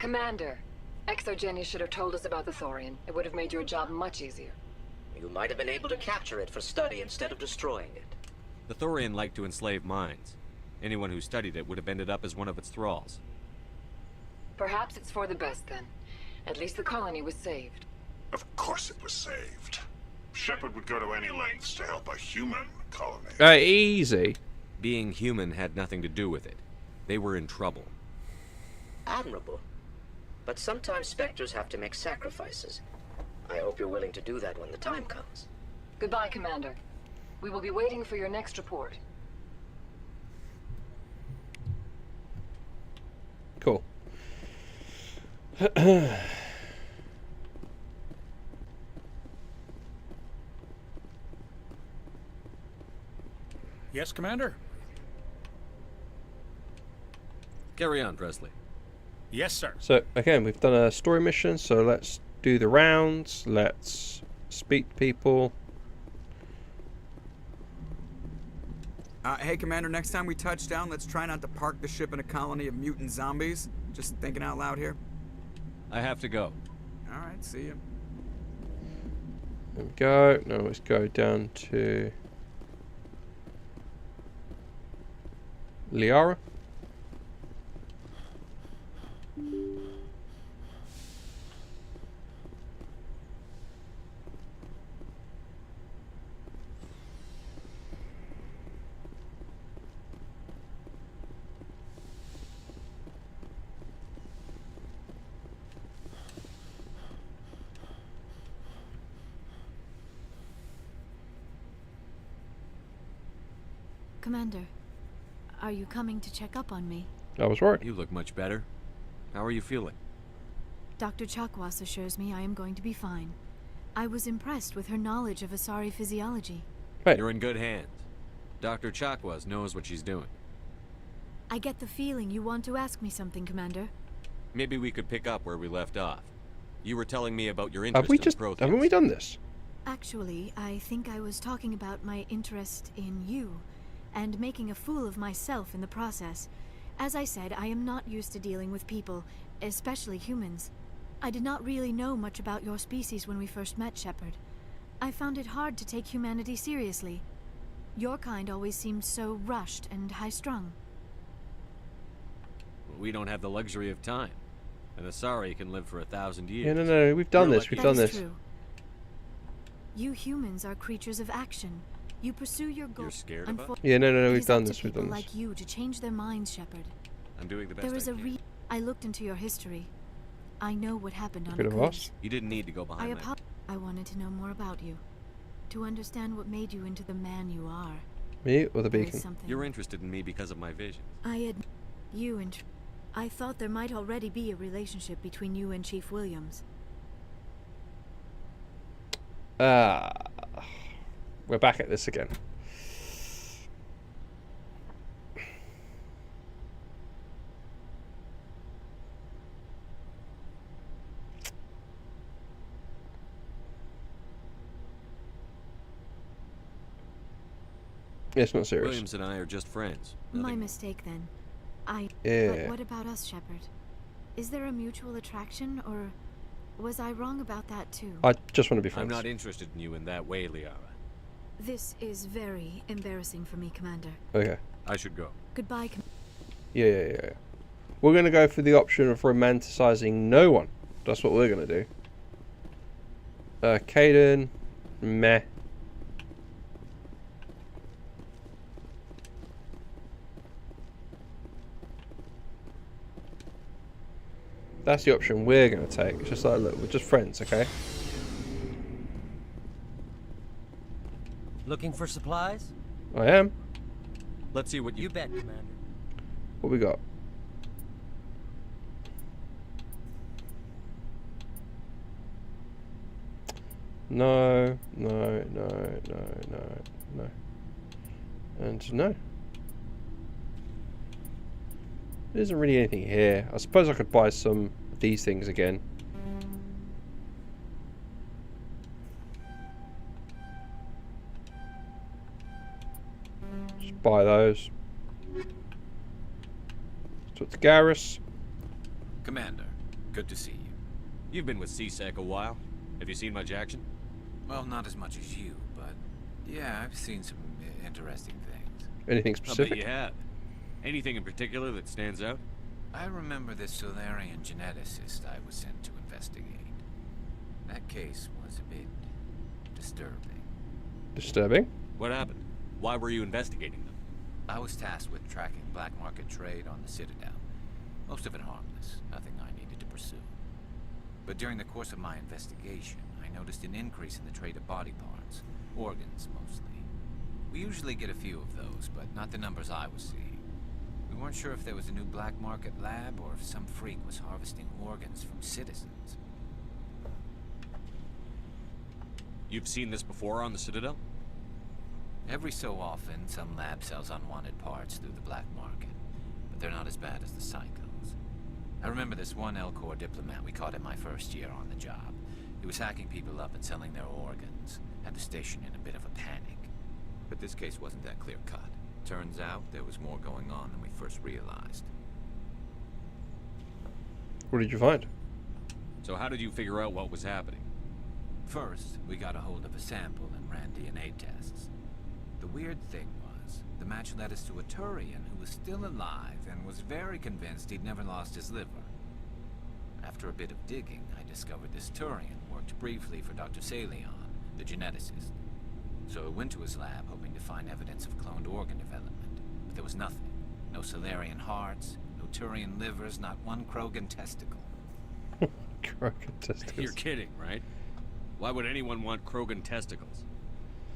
Commander, ExoGeni should have told us about the Thorian. It would have made your job much easier. You might have been able to capture it for study instead of destroying it. The Thorian liked to enslave minds. Anyone who studied it would have ended up as one of its thralls. Perhaps it's for the best, then. At least the colony was saved. Of course it was saved. Shepard would go to any lengths to help a human colony. Easy. Being human had nothing to do with it. They were in trouble. Admirable. But sometimes Spectres have to make sacrifices. I hope you're willing to do that when the time comes. Goodbye, Commander. We will be waiting for your next report. Cool. Yes, Commander? Carry on, Presley. Yes, sir. So, again, we've done a story mission, so let's do the rounds. Let's speak to people. Hey, Commander, next time we touch down, let's try not to park the ship in a colony of mutant zombies. Just thinking out loud here. I have to go. Alright, see you. There we go. Now let's go down to Liara. Commander, are you coming to check up on me? I was worried. You look much better. How are you feeling? Dr. Chakwas assures me I am going to be fine. I was impressed with her knowledge of Asari physiology. Right. You're in good hands. Dr. Chakwas knows what she's doing. I get the feeling you want to ask me something, Commander. Maybe we could pick up where we left off. You were telling me about your interest in Protheans. Haven't we done this? Actually, I think I was talking about my interest in you, and making a fool of myself in the process. As I said, I am not used to dealing with people, especially humans. I did not really know much about your species when we first met, Shepard. I found it hard to take humanity seriously. Your kind always seemed so rushed and high-strung. We don't have the luxury of time. An Asari can live for 1,000 years. Yeah, no, we've done this. We've done this. True. You humans are creatures of action. You pursue your goals. You're scared of us? Yeah, no, we've done It is this. up to We've done people this. like you to change their minds, Shepard. I'm doing the best There is I a can. I looked into your history. I know what happened on Bit the of cruise. us. You didn't need to go behind my... I wanted to know more about you. To understand what made you into the man you are. Me or the There is beacon? something. You're interested in me because of my vision. You and... I thought there might already be a relationship between you and Chief Williams. We're back at this again. It's not serious. Williams and I are just friends. My mistake then. Yeah. But what about us, Shepard? Is there a mutual attraction, or was I wrong about that too? I just want to be friends. I'm not interested in you in that way, Liara. This is very embarrassing for me, Commander. Okay. I should go. Goodbye, Yeah. We're going to go for the option of romanticizing no one. That's what we're going to do. Caden, meh. That's the option we're going to take. It's just like, look, we're just friends, okay? Looking for supplies? I am. Let's see what you bet, Commander. What we got? No. And no. There isn't really anything here. I suppose I could buy some of these things again. Just buy those. Talk to Garrus. Commander, good to see you. You've been with CSEC a while. Have you seen much action? Well, not as much as you, but yeah, I've seen some interesting things. Anything I bet specific? you have. Anything in particular that stands out? I remember this Solarian geneticist I was sent to investigate. That case was a bit disturbing. Disturbing? What happened? Why were you investigating them? I was tasked with tracking black market trade on the Citadel. Most of it harmless, nothing I needed to pursue. But during the course of my investigation, I noticed an increase in the trade of body parts, organs mostly. We usually get a few of those, but not the numbers I was seeing. We weren't sure if there was a new black market lab or if some freak was harvesting organs from citizens. You've seen this before on the Citadel? Every so often, some lab sells unwanted parts through the black market, but they're not as bad as the cycles. I remember this one L-Corps diplomat we caught in my first year on the job. He was hacking people up and selling their organs, had the station in a bit of a panic. But this case wasn't that clear-cut. Turns out there was more going on than we first realized. What did you find? So how did you figure out what was happening? First, we got a hold of a sample and ran DNA tests. The weird thing was, the match led us to a Turian who was still alive and was very convinced he'd never lost his liver. After a bit of digging, I discovered this Turian worked briefly for Dr. Salion, the geneticist. So I went to his lab hoping to find evidence of cloned organ development, but there was nothing. No Solarian hearts, no Turian livers, not one Krogan testicle. Krogan testicles. You're kidding, right? Why would anyone want Krogan testicles?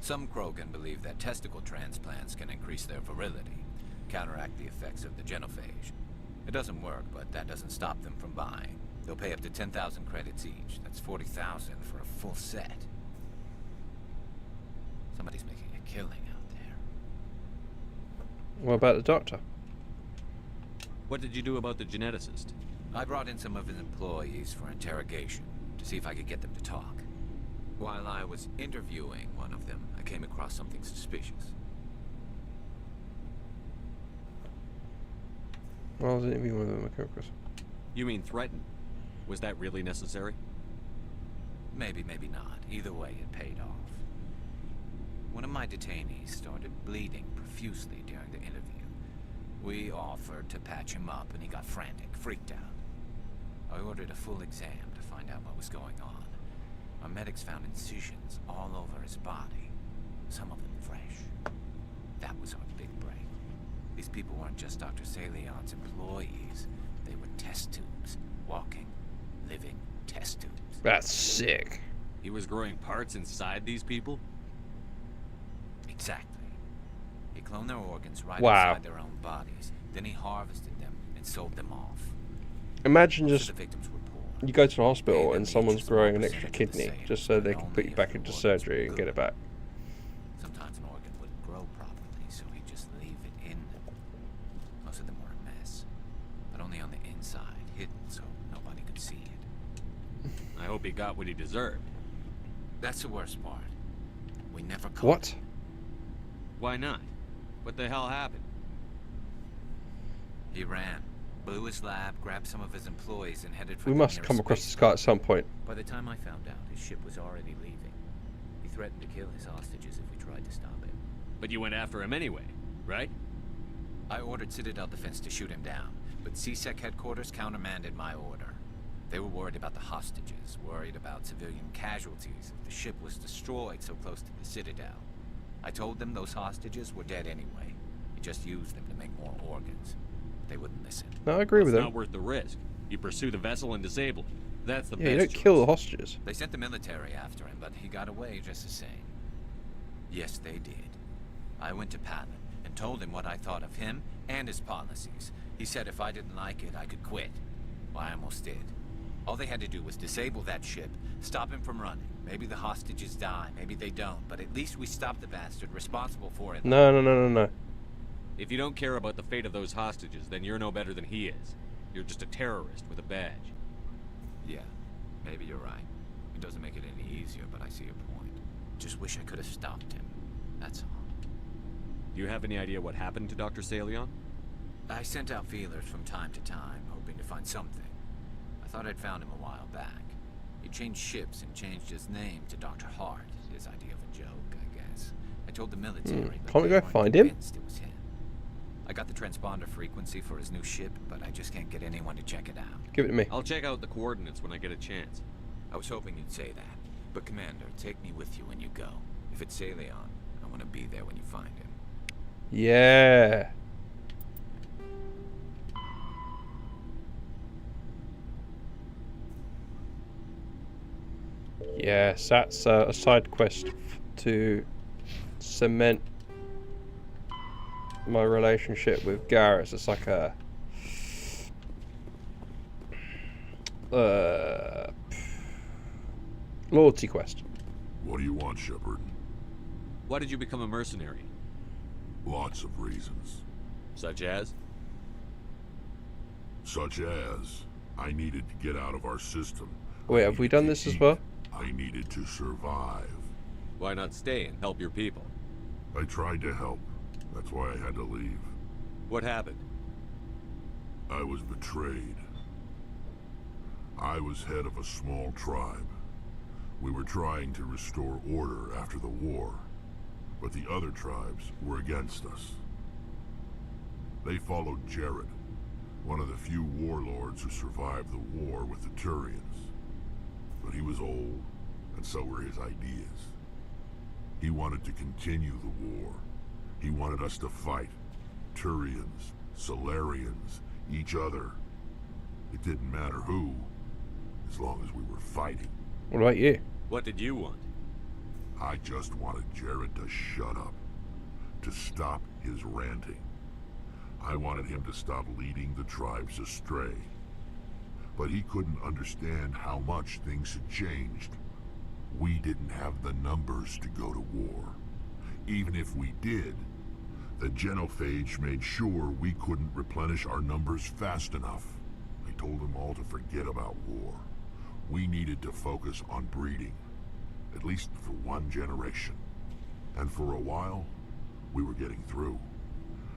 Some Krogan believe that testicle transplants can increase their virility, counteract the effects of the genophage. It doesn't work, but that doesn't stop them from buying. They'll pay up to 10,000 credits each. That's 40,000 for a full set. Somebody's making a killing out there. What about the doctor? What did you do about the geneticist? I brought in some of his employees for interrogation, to see if I could get them to talk. While I was interviewing one of them, I came across something suspicious. Well, I was interviewing one of them, okay, Chris. You mean threatened? Was that really necessary? Maybe, maybe not. Either way, it paid off. One of my detainees started bleeding profusely during the interview. We offered to patch him up, and he got frantic, freaked out. I ordered a full exam to find out what was going on. Our medics found incisions all over his body, some of them fresh. That was our big break. These people weren't just Dr. Salion's employees. They were test tubes. Walking, living test tubes. That's sick. He was growing parts inside these people? Exactly. He cloned their organs right Wow. inside their own bodies. Then he harvested them and sold them off. Imagine Most just of the victims were poor. you go to the hospital and someone's growing an extra kidney just so they can put you back into surgery and get it back. Sometimes an organ wouldn't grow properly, so he'd just leave it in them. Most of them were a mess, but only on the inside, hidden so nobody could see it. I hope he got what he deserved. That's the worst part. We never caught What? him. Why not? What the hell happened? He ran, blew his lab, grabbed some of his employees, and headed for We the must nearest come across space this guy at some point. By the time I found out, his ship was already leaving. He threatened to kill his hostages if we tried to stop him. But you went after him anyway, right? I ordered Citadel Defense to shoot him down, but CSEC headquarters countermanded my order. They were worried about the hostages, worried about civilian casualties if the ship was destroyed so close to the Citadel. I told them those hostages were dead anyway. We just used them to make more organs. They wouldn't listen. No, I agree with It's him. not worth the risk. You pursue the vessel and disable it. That's the Yeah, you best don't choice. kill the hostages. They sent the military after him, but he got away just the same. Yes, they did. I went to Patton and told him what I thought of him and his policies. He said if I didn't like it, I could quit. Well, I almost did. All they had to do was disable that ship, stop him from running. Maybe the hostages die, maybe they don't, but at least we stopped the bastard responsible for it. No. If you don't care about the fate of those hostages, then you're no better than he is. You're just a terrorist with a badge. Yeah, maybe you're right. It doesn't make it any easier, but I see your point. Just wish I could have stopped him. That's all. Do you have any idea what happened to Dr. Salion? I sent out feelers from time to time, hoping to find something. I thought I'd found him a while back. He changed ships and changed his name to Dr. Hart. His idea of a joke, I guess. I told the military, but Can't we they go weren't find him? convinced it was him. I got the transponder frequency for his new ship, but I just can't get anyone to check it out. Give it to me. I'll check out the coordinates when I get a chance. I was hoping you'd say that. But Commander, take me with you when you go. If it's Salion, I want to be there when you find him. Yeah. Yes, that's a side quest to cement my relationship with Garrus. It's like a loyalty quest. What do you want, Shepard? Why did you become a mercenary? Lots of reasons. Such as? Such as, I needed to get out of our system. Wait, have we done this as well? I needed to survive. Why not stay and help your people? I tried to help. That's why I had to leave. What happened? I was betrayed. I was head of a small tribe. We were trying to restore order after the war, but the other tribes were against us. They followed Jared, one of the few warlords who survived the war with the Turians. But he was old, and so were his ideas. He wanted to continue the war. He wanted us to fight. Turians, Solarians, each other. It didn't matter who, as long as we were fighting. What about you? What did you want? I just wanted Jared to shut up, to stop his ranting. I wanted him to stop leading the tribes astray. But he couldn't understand how much things had changed. We didn't have the numbers to go to war. Even if we did, the genophage made sure we couldn't replenish our numbers fast enough. I told them all to forget about war. We needed to focus on breeding, at least for one generation. And for a while, we were getting through.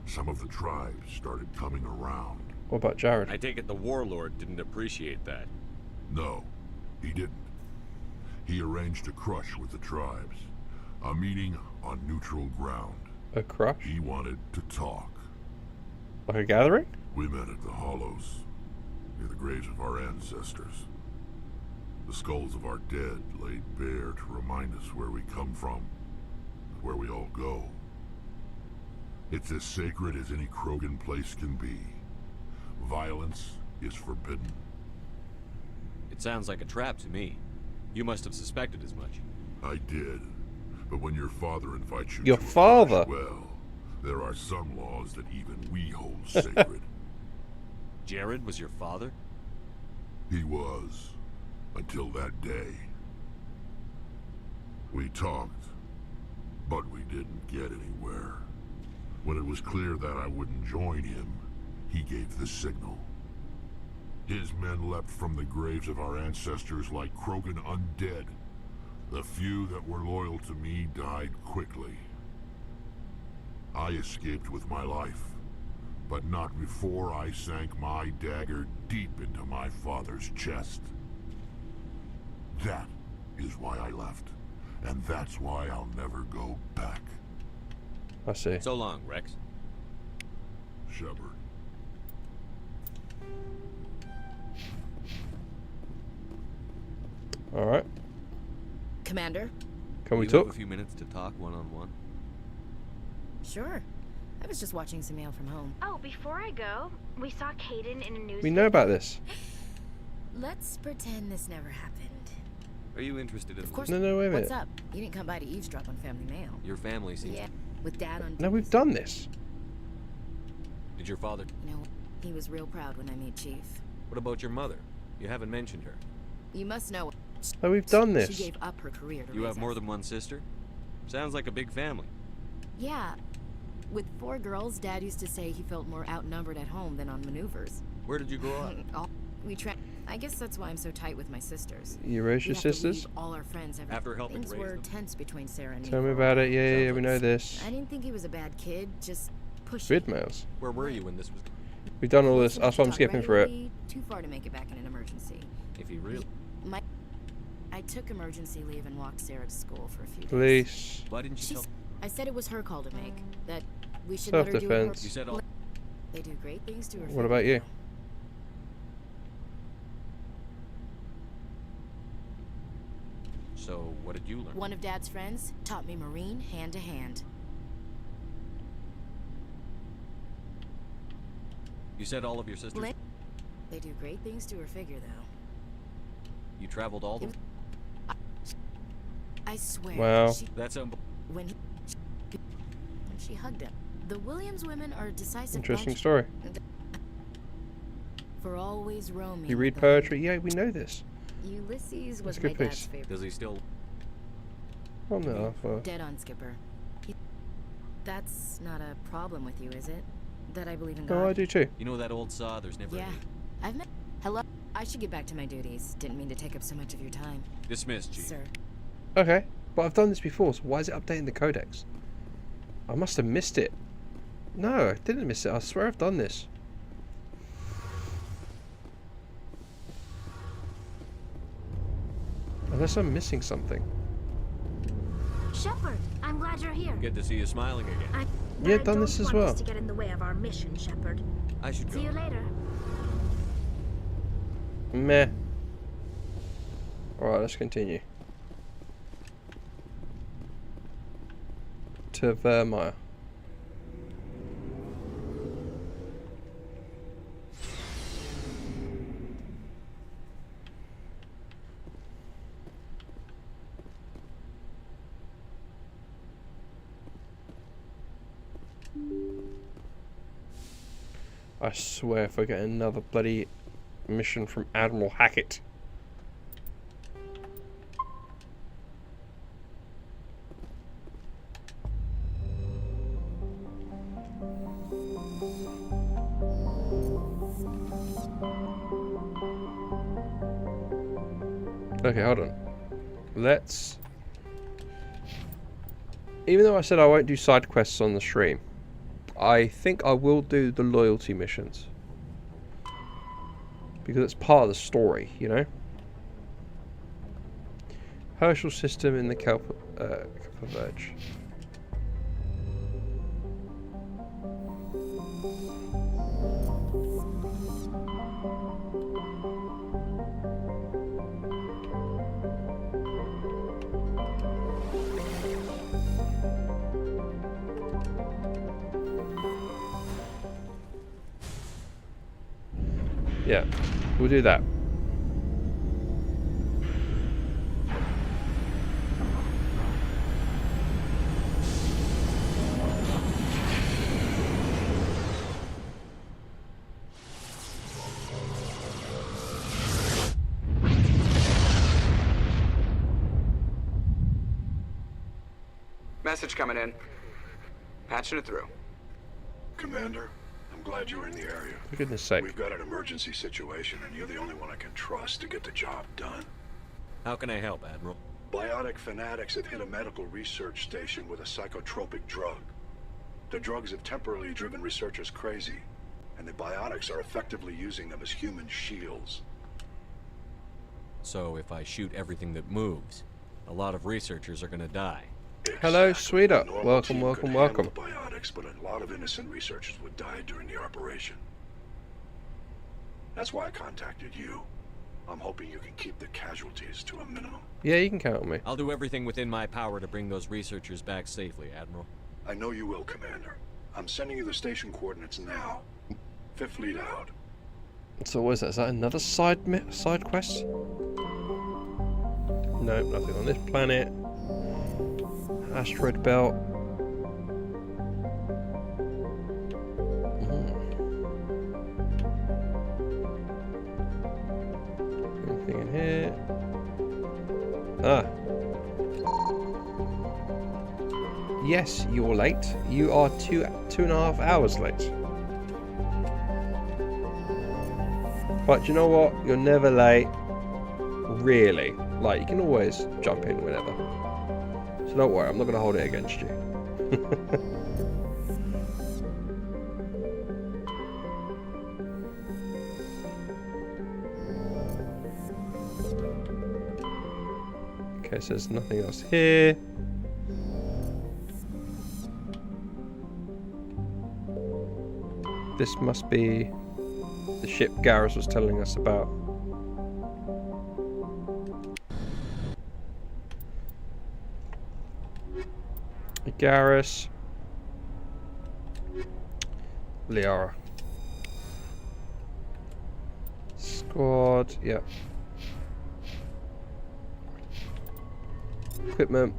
Some of the tribes started coming around. What about Jared? I take it the warlord didn't appreciate that. No, he didn't. He arranged a crush with the tribes. A meeting on neutral ground. A crush? He wanted to talk. Like a gathering? We met at the Hollows, near the graves of our ancestors. The skulls of our dead laid bare to remind us where we come from, and where we all go. It's as sacred as any Krogan place can be. Violence is forbidden. It sounds like a trap to me. You must have suspected as much. I did. But when your father invites you Your to a father? church, well, there are some laws that even we hold sacred. Jared was your father? He was. Until that day. We talked, but we didn't get anywhere. When it was clear that I wouldn't join him, he gave the signal. His men leapt from the graves of our ancestors like Krogan undead. The few that were loyal to me died quickly. I escaped with my life, but not before I sank my dagger deep into my father's chest. That is why I left, and that's why I'll never go back. I see. So long, Rex. Shepard. All right. Commander? Can we You talk? have a few minutes to talk one-on-one? Sure. I was just watching some mail from home. Oh, before I go, we saw Caden in a news. We know about this. Let's pretend this never happened. Are you interested in... Of course. No, wait a minute. What's up? You didn't come by to eavesdrop on family mail. Your family seems... Yeah, with Dad on... No, we've done this. Did your father... You know, he was real proud when I made Chief. What about your mother? You haven't mentioned her. You must know... No, we've done this. She gave up her career to You raise have more us. than one sister? Sounds like a big family. Yeah. With 4 girls, Dad used to say he felt more outnumbered at home than on maneuvers. Where did you grow up? I guess that's why I'm so tight with my sisters. You raised your We have to sisters? leave all our friends After helping Things raise were them? tense between Sarah and me. Tell me for a about while. it. Yeah, we know this. I didn't think he was a bad kid, just pushy. Vid mails. Where were you when this was... We've done all this. That's why I'm skipping through it. Too far to make it back in an emergency. If he really... I took emergency leave and walked Sarah to school for a few days. Police. Why didn't you tell... I said it was her call to make. That we should let her do Self-defense. You said all... They do great things to her. What about you? So, what did you learn? One of Dad's friends taught me Marine hand to hand. You said all of your sisters... They do great things to her figure, though. You traveled all the... I swear. Wow. That's When she hugged him. The Williams women are a decisive Interesting bunch. story. For always roaming. You read poetry? Yeah, we know this. Ulysses was That's a my good dad's piece. favorite. Does he still... Oh no. Dead on, Skipper. That's not a problem with you, is it? That I believe in God? No, I do too. You know that old saw, there's never... Yeah. I've met... Hello? I should get back to my duties. Didn't mean to take up so much of your time. Dismissed, Chief. Sir. Okay, but I've done this before, so why is it updating the codex? I must have missed it. No, I didn't miss it. I swear I've done this. Unless I'm missing something. Shepard, I'm glad you're here. Good to see you smiling again. Yeah, done this as well. To get in the way of our mission, Shepard. I should go. See you later. Meh. Alright, let's continue. To Vermeer. I swear if I get another bloody mission from Admiral Hackett. Okay, hold on. Let's... Even though I said I won't do side quests on the stream, I think I will do the loyalty missions. Because it's part of the story, you know? Herschel system in the Verge. Yeah, we'll do that. Message coming in. Patching it through. Commander, I'm glad you're in the area. For goodness sake. We've got an emergency situation, and you're the only one I can trust to get the job done. How can I help, Admiral? Biotic fanatics have hit a medical research station with a psychotropic drug. The drugs have temporarily driven researchers crazy, and the biotics are effectively using them as human shields. So if I shoot everything that moves, a lot of researchers are gonna die. Hello, sweetheart. Normal Welcome, team welcome, could welcome. handle biotics, but a lot of innocent researchers would die during the operation. That's why I contacted you. I'm hoping you can keep the casualties to a minimum. Yeah, you can count on me. I'll do everything within my power to bring those researchers back safely, Admiral. I know you will, Commander. I'm sending you the station coordinates now. Fifth Fleet out. So what is that? Is that another side quest? No, nothing on this planet. Asteroid belt. Anything in here? Ah. Yes, you're late. You are two and a half hours late. But you know what? You're never late. Really. Like, you can always jump in whenever. So don't worry, I'm not going to hold it against you. Okay, so there's nothing else here. This must be the ship Garrus was telling us about. Garrus. Liara. Squad, yep. Equipment.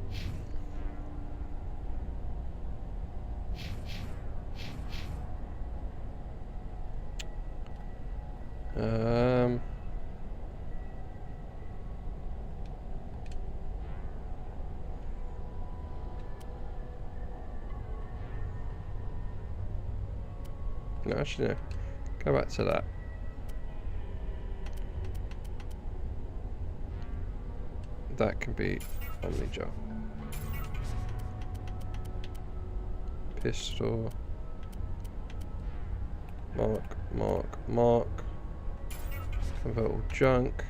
No, actually no. Go back to that. That can be Omni-Jar. Pistol. Mark. Convert all junk.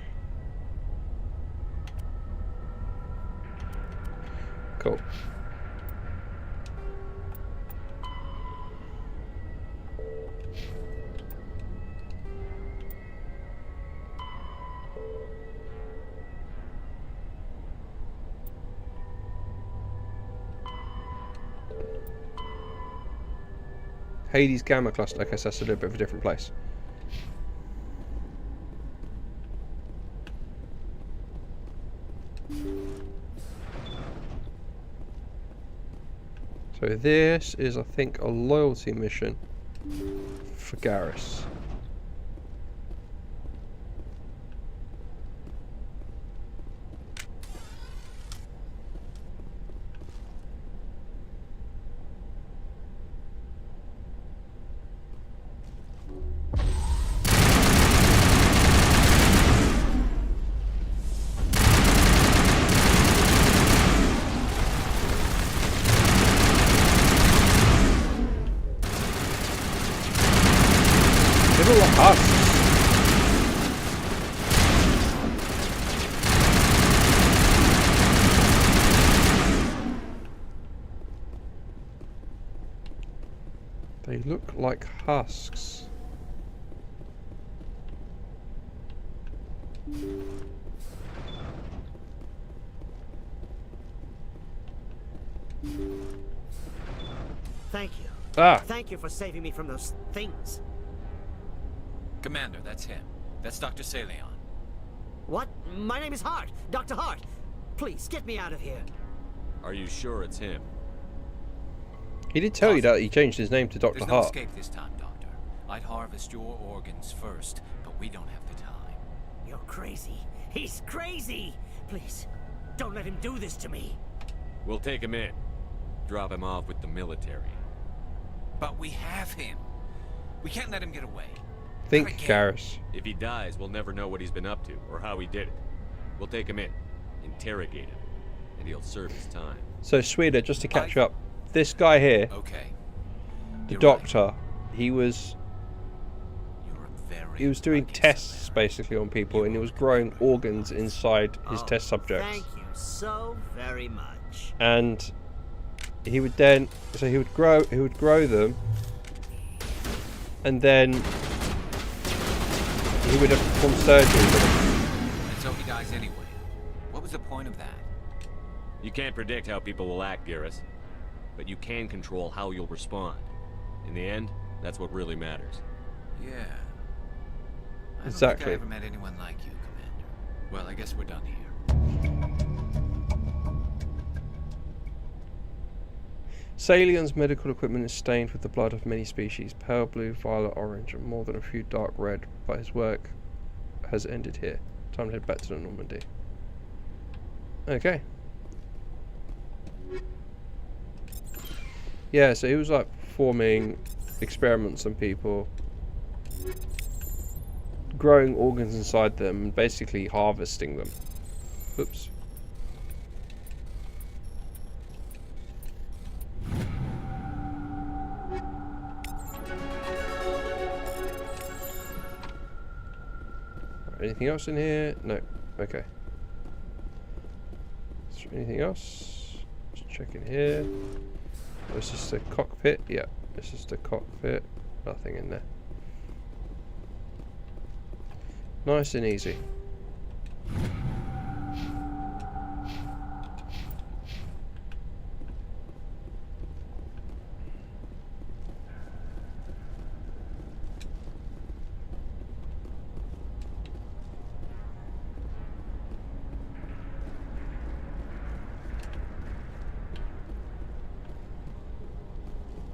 Cool. Hades Gamma Cluster. Okay, so that's a little bit of a different place. So this is, I think, a loyalty mission for Garrus. They look like husks. Thank you. Ah. Thank you for saving me from those things. Commander, that's him. That's Dr. Saleon. What? My name is Hart. Dr. Hart. Please, get me out of here. Are you sure it's him? He did tell you that he changed his name to Dr. There's Hart. no escape this time, Doctor. I'd harvest your organs first, but we don't have the time. You're crazy. He's crazy. Please, don't let him do this to me. We'll take him in. Drop him off with the military. But we have him. We can't let him get away. Think, Garrus. If he dies, we'll never know what he's been up to or how he did it. We'll take him in, interrogate him, and he'll serve his time. So, Sweden, just to catch you up, this guy here, the doctor, he was doing tests basically on people, and he was growing organs inside his test subjects. Thank you so very much. And he would then, so he would grow them, and then he would have performed surgery. And so he dies anyway. What was the point of that? You can't predict how people will act, Garrus, but you can control how you'll respond. In the end, that's what really matters. Yeah. I don't Exactly. think I ever met anyone like you, Commander. Well, I guess we're done here. Saleon's medical equipment is stained with the blood of many species, pale blue, violet, orange, and more than a few dark red, but his work has ended here. Time to head back to the Normandy. Okay. Yeah, so he was like performing experiments on people, growing organs inside them, and basically harvesting them. Oops. Anything else in here? No. Okay. Is there anything else? Let's check in here. This is the cockpit. Yeah, this is the cockpit. Nothing in there. Nice and easy.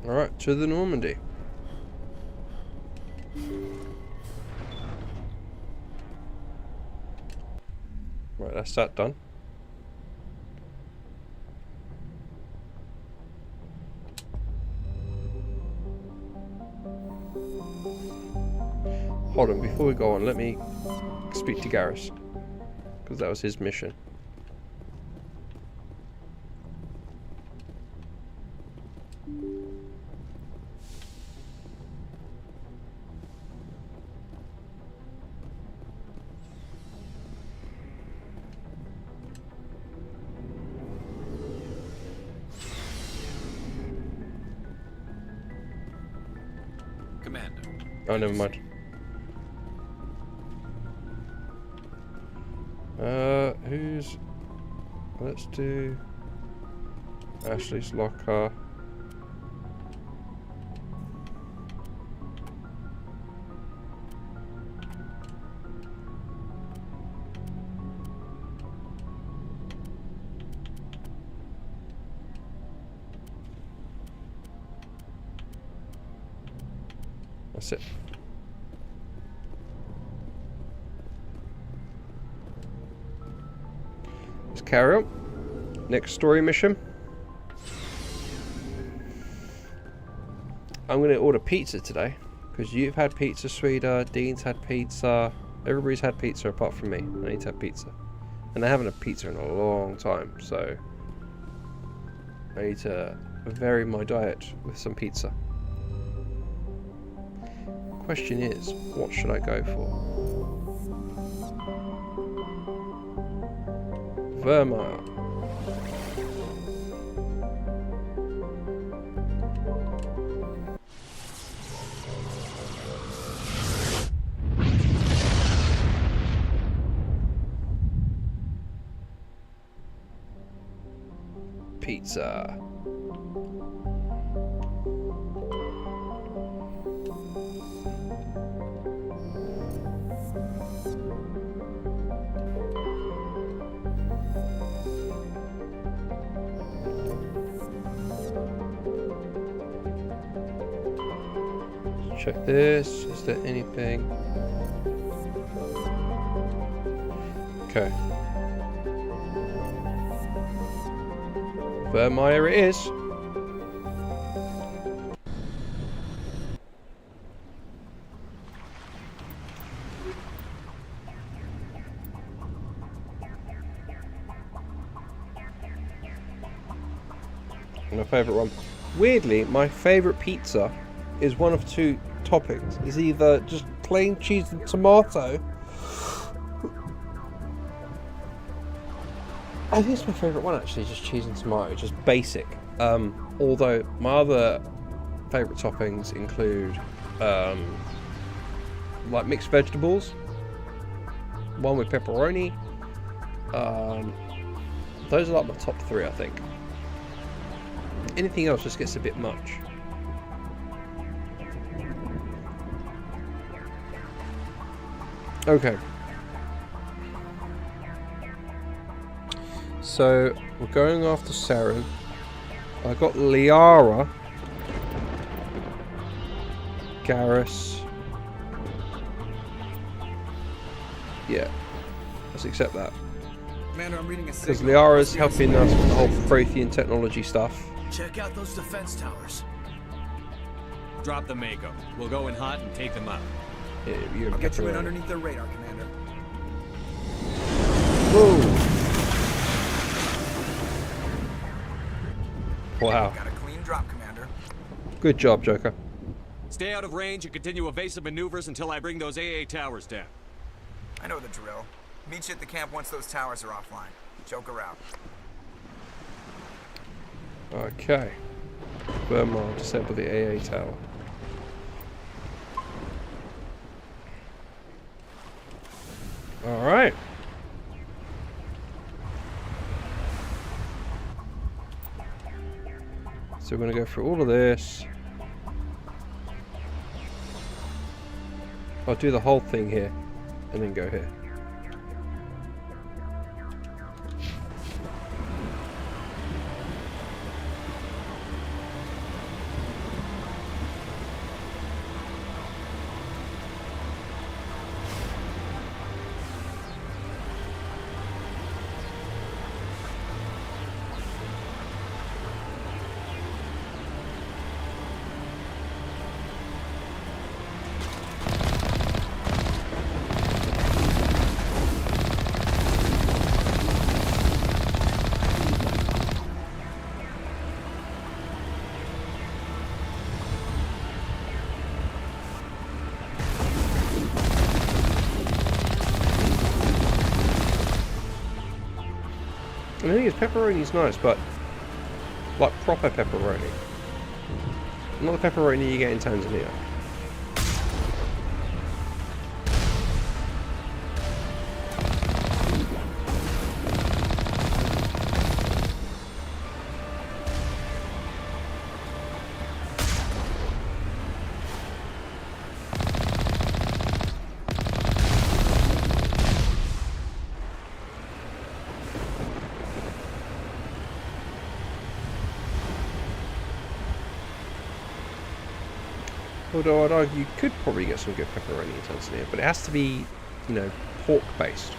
Alright, to the Normandy. Right, that's that done. Hold on, before we go on, let me speak to Garrus, because that was his mission. Commander. Oh, never mind. Who's... Let's do... Ashley's locker. That's it. Let's carry on. Next story mission. I'm going to order pizza today, because you've had pizza, Sweden, Dean's had pizza, everybody's had pizza apart from me. I need to have pizza. And I haven't had pizza in a long time, so I need to vary my diet with some pizza. Question is, what should I go for? Vermeer. Pizza. Check this. Is there anything? Okay. Vermeer it is. My favourite one. Weirdly, my favourite pizza is one of two toppings. It's either just plain cheese and tomato. I think it's my favourite one actually, just cheese and tomato, just basic. Although my other favourite toppings include like mixed vegetables, one with pepperoni. Those are like my top three, I think. Anything else just gets a bit much. Okay. So we're going after Saren. I got Liara, Garrus. Yeah, let's accept that. Commander, I'm reading a Because signal. Liara's helping us with the whole Prothean technology stuff. Check out those defense towers. Drop the Mako. We'll go in hot and take them out. Yeah, you're I'll get you in underneath their radar, Commander. Whoa! Wow. Got a clean drop, Commander. Good job, Joker. Stay out of range and continue evasive maneuvers until I bring those AA towers down. I know the drill. Meet you at the camp once those towers are offline. Joker out. Okay. Vermont, disable the AA tower. Alright. So we're going to go through all of this. I'll do the whole thing here and then go here. And the thing is, pepperoni's nice, but like proper pepperoni. Not the pepperoni you get in Tanzania. Although I'd argue you could probably get some good pepperoni in Tanzania, but it has to be, you know, pork based.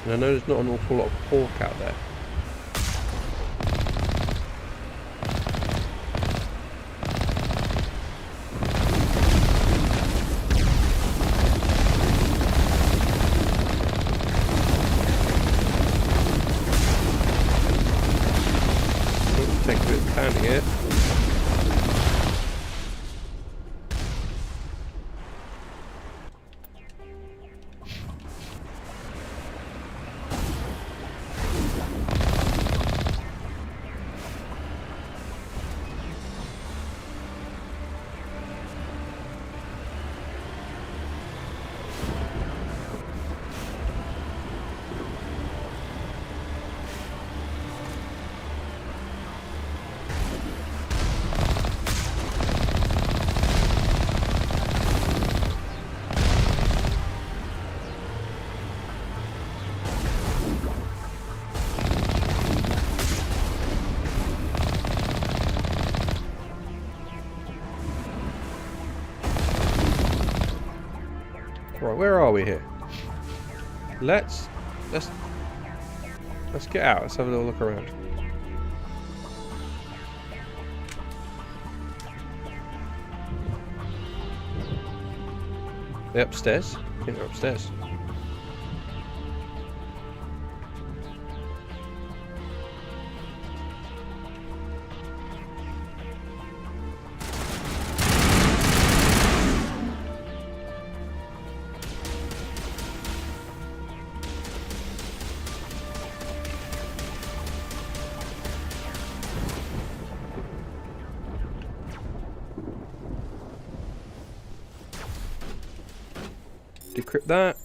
And I know there's not an awful lot of pork out there. Take a bit of pounding here. Right, where are we here? Let's get out. Let's have a little look around. They're upstairs? I think they're upstairs. Decrypt that.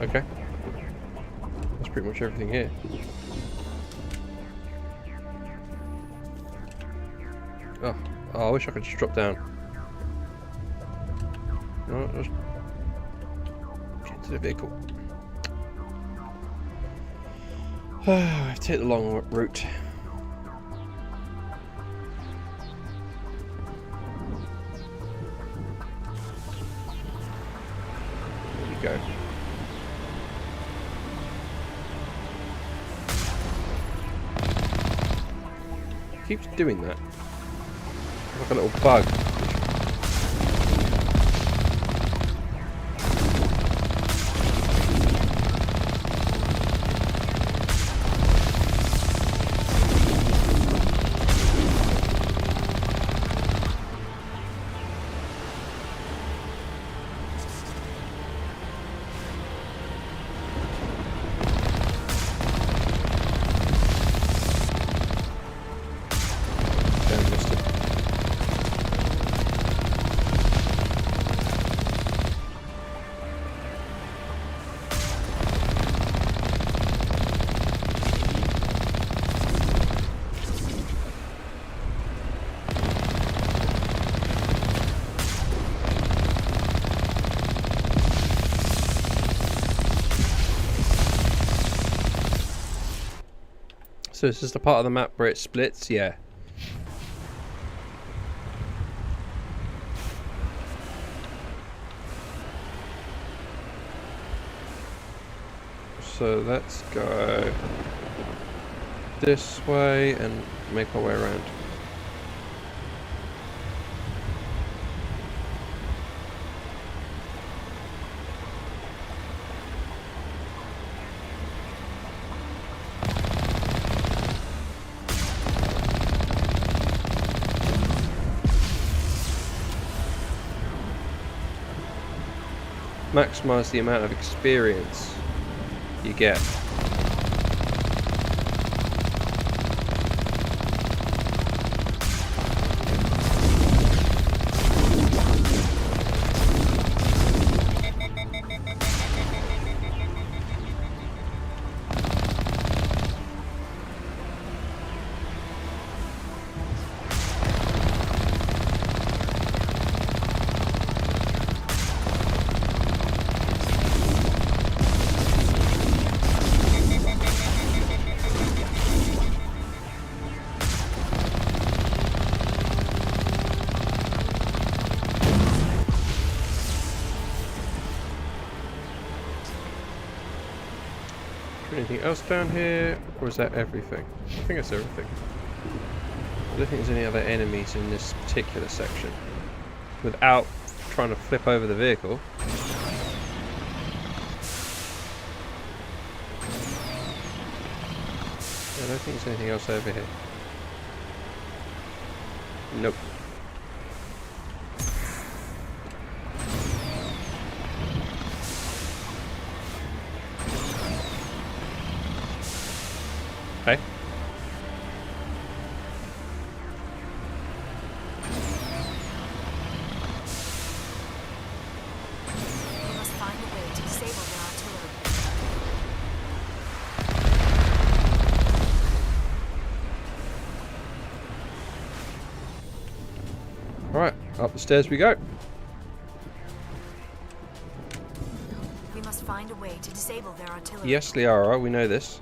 Okay. That's pretty much everything here. Oh, I wish I could just drop down. No, just get into the vehicle. I've taken the long route. There we go. Keeps doing that. Like a little bug. So this is the part of the map where it splits, yeah. So let's go this way and make our way around. Maximize the amount of experience you get. Anything else down here, or is that everything? I think that's everything. I don't think there's any other enemies in this particular section. Without trying to flip over the vehicle. I don't think there's anything else over here. Nope. Hey. We must find a way to disable their artillery. Alright, up the stairs we go. We must find a way to disable their artillery. Yes, Liara, we know this.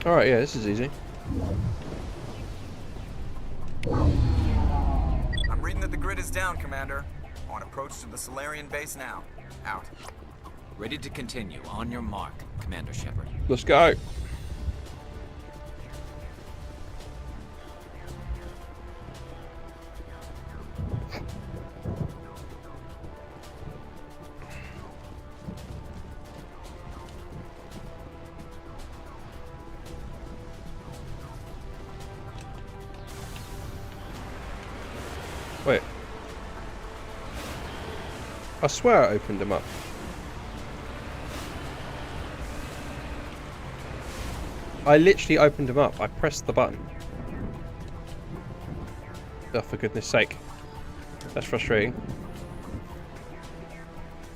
Alright, yeah, this is easy. I'm reading that the grid is down, Commander. On approach to the Solarian base now. Out. Ready to continue. On your mark, Commander Shepard. Let's go. Wait. I swear I opened them up. I literally opened them up. I pressed the button. Oh, for goodness sake. That's frustrating.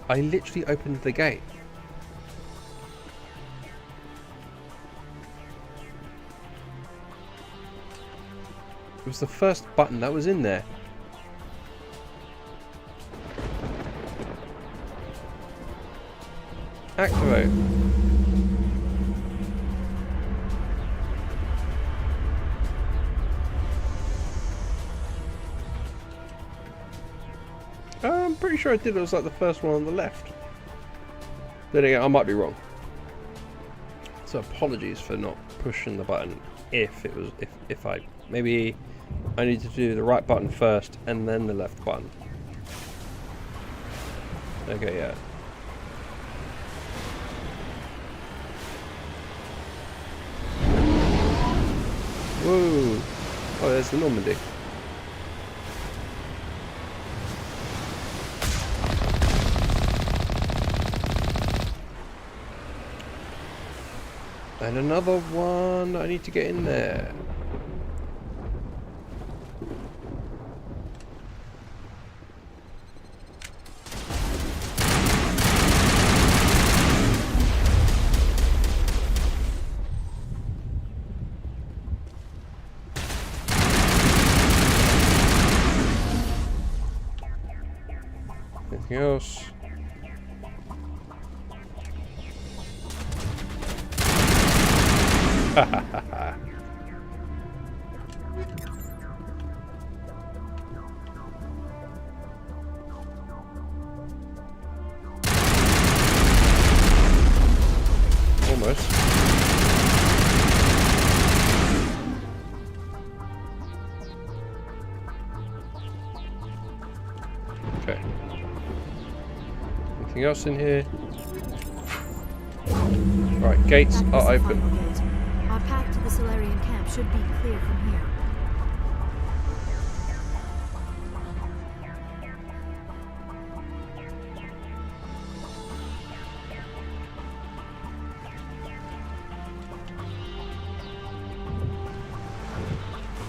I literally opened the gate. It was the first button that was in there. Activate. I'm pretty sure I did. It was like the first one on the left. Then again, I might be wrong. So apologies for not pushing the button. If I maybe I need to do the right button first and then the left button. Okay, yeah. Whoa! Oh, there's the Normandy. And another one. I need to get in there. Anything else? Ha ha ha ha. Almost. Okay. Anything else in here? Right, gates are open. Our path to the Solarian camp should be clear from here.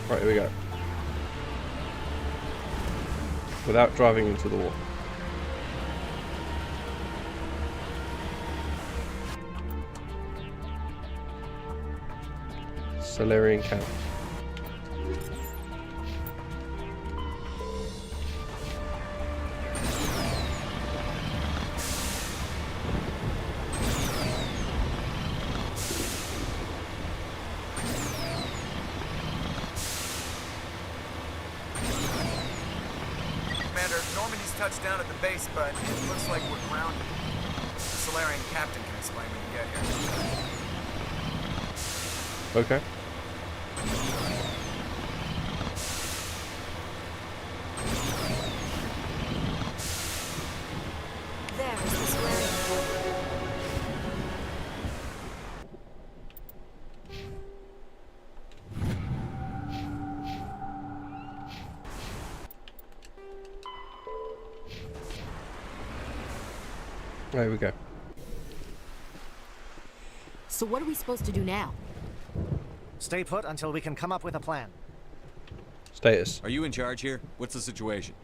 Right, here we go. Without driving into the wall. Solarian camp. Commander, Normandy's touched down at the base, but it looks like we're grounded. The Solarian captain can explain when we get here. Okay. There is the Solarian. There we go. So what are we supposed to do now? Stay put until we can come up with a plan. Status. Are you in charge here? What's the situation?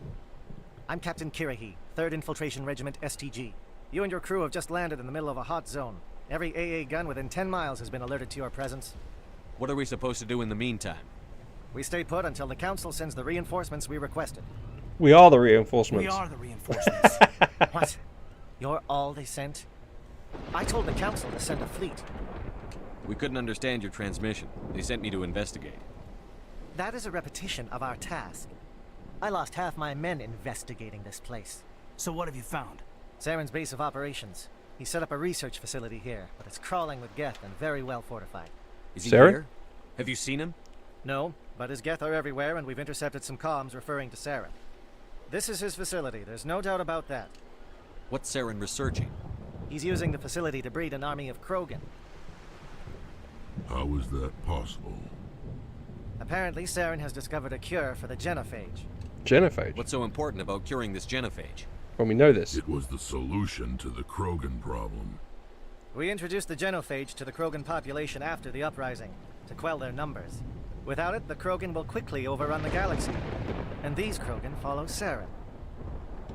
I'm Captain Kirahi, 3rd Infiltration Regiment STG. You and your crew have just landed in the middle of a hot zone. Every AA gun within 10 miles has been alerted to your presence. What are we supposed to do in the meantime? We stay put until the Council sends the reinforcements we requested. We are the reinforcements. We are the reinforcements. What? You're all they sent? I told the Council to send a fleet. We couldn't understand your transmission. They sent me to investigate. That is a repetition of our task. I lost half my men investigating this place. So what have you found? Saren's base of operations. He set up a research facility here, but it's crawling with Geth and very well fortified. Is he Saren? here? Have you seen him? No, but his Geth are everywhere, and we've intercepted some comms referring to Saren. This is his facility, there's no doubt about that. What's Saren researching? He's using the facility to breed an army of Krogan. How is that possible? Apparently, Saren has discovered a cure for the genophage. Genophage? What's so important about curing this genophage? Well, we know this. It was the solution to the Krogan problem. We introduced the genophage to the Krogan population after the uprising, to quell their numbers. Without it, the Krogan will quickly overrun the galaxy. And these Krogan follow Saren.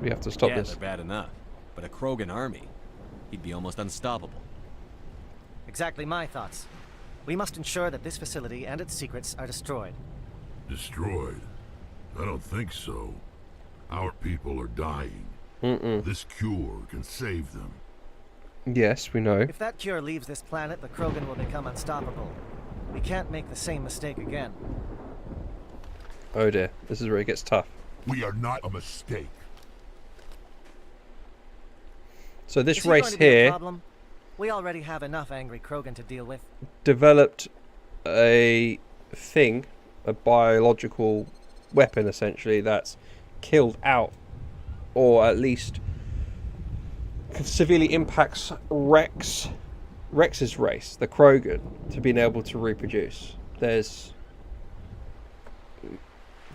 We have to stop yeah, this. They're bad enough. But a Krogan army, he'd be almost unstoppable. Exactly my thoughts. We must ensure that this facility and its secrets are destroyed. Destroyed? I don't think so. Our people are dying. This cure can save them. Yes, we know. If that cure leaves this planet, the Krogan will become unstoppable. We can't make the same mistake again. Oh dear, this is where it gets tough. We are not a mistake. So this Is he race going to be a here problem? We already have enough angry Krogan to deal with. developed a thing, a biological weapon essentially, that's killed out, or at least severely impacts Rex's race, the Krogan, to being able to reproduce. There's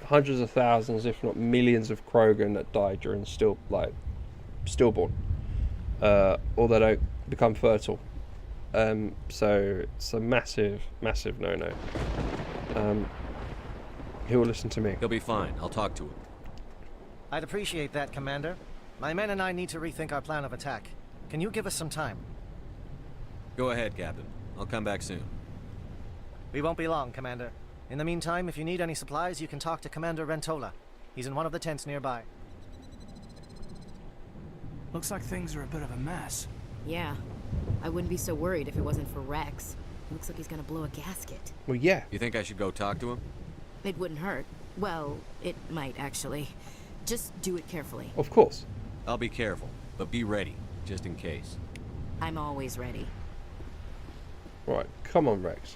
hundreds of thousands, if not millions, of Krogan that die during stillborn, or they don't become fertile. So it's a massive no-no. He will listen to me. He'll be fine. I'll talk to him. I'd appreciate that, Commander. My men and I need to rethink our plan of attack. Can you give us some time? Go ahead, Captain. I'll come back soon. We won't be long, Commander. In the meantime, if you need any supplies, you can talk to Commander Rentola. He's in one of the tents nearby. Looks like things are a bit of a mess. Yeah. I wouldn't be so worried if it wasn't for Rex. Looks like he's gonna blow a gasket. Well, yeah. You think I should go talk to him? It wouldn't hurt. Well, it might actually. Just do it carefully. Of course. I'll be careful, but be ready, just in case. I'm always ready. Right, come on, Rex.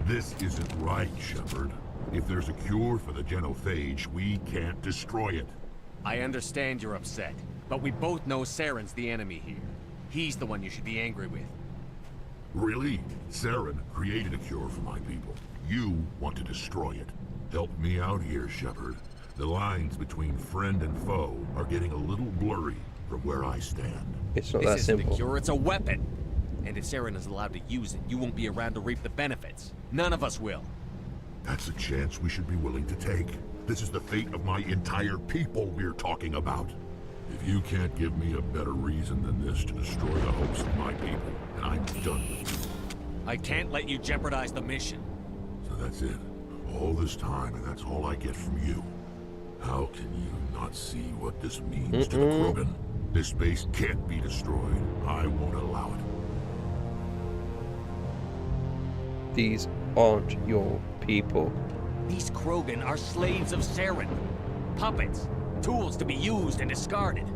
This isn't right, Shepard. If there's a cure for the genophage, we can't destroy it. I understand you're upset, but we both know Saren's the enemy here. He's the one you should be angry with. Really? Saren created a cure for my people. You want to destroy it. Help me out here, Shepard. The lines between friend and foe are getting a little blurry from where I stand. It's not This that isn't simple. a cure, it's a weapon. And if Saren is allowed to use it, you won't be around to reap the benefits. None of us will. That's a chance we should be willing to take. This is the fate of my entire people we're talking about. If you can't give me a better reason than this to destroy the hopes of my people, then I'm done with you. I can't let you jeopardize the mission. So that's it. All this time, and that's all I get from you. How can you not see what this means to the Krogan? This base can't be destroyed. I won't allow it. These aren't your people. These Krogan are slaves of Saren. Puppets. Tools to be used and discarded.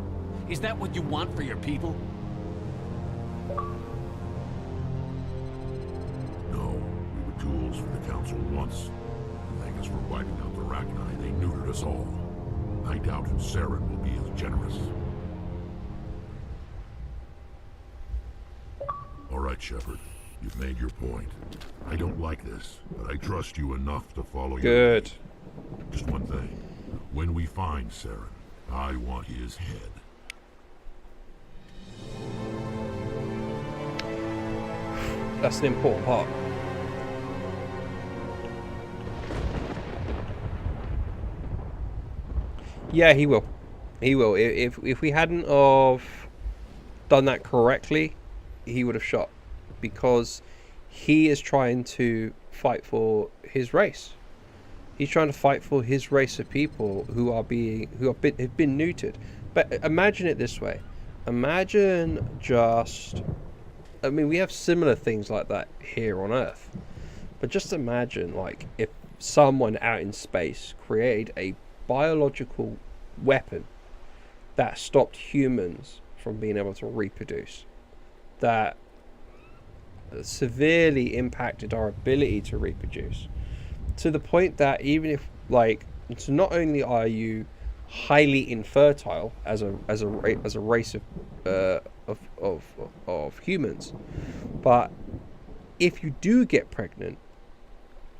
Is that what you want for your people? No, we were tools for the Council once. Thank us for wiping out the Rachni. They neutered us all. I doubt Saren will be as generous. All right, Shepard. You've made your point. I don't like this, but I trust you enough to follow your Good. lead. Just one thing. When we find Saren, I want his head. That's an important part. Yeah, he will. He will. If we hadn't of done that correctly, he would have shot, because he is trying to fight for his race. He's trying to fight for his race of people who have been neutered. But imagine it this way. Imagine just, I mean, we have similar things like that here on Earth. But just imagine, like, if someone out in space created a biological weapon that stopped humans from being able to reproduce, that severely impacted our ability to reproduce, to the point that even if, like, so not only are you highly infertile as a race of humans, but if you do get pregnant,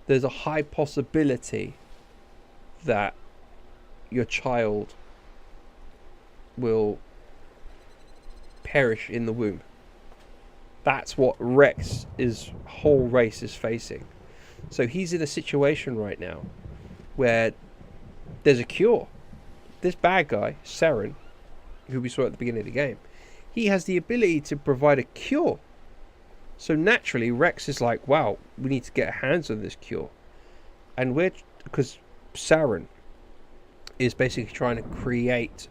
there's a high possibility that your child will perish in the womb. That's what Rex's whole race is facing. So he's in a situation right now where there's a cure. This bad guy, Saren, who we saw at the beginning of the game, he has the ability to provide a cure. So naturally, Rex is like, wow, we need to get our hands on this cure. And because Saren is basically trying to create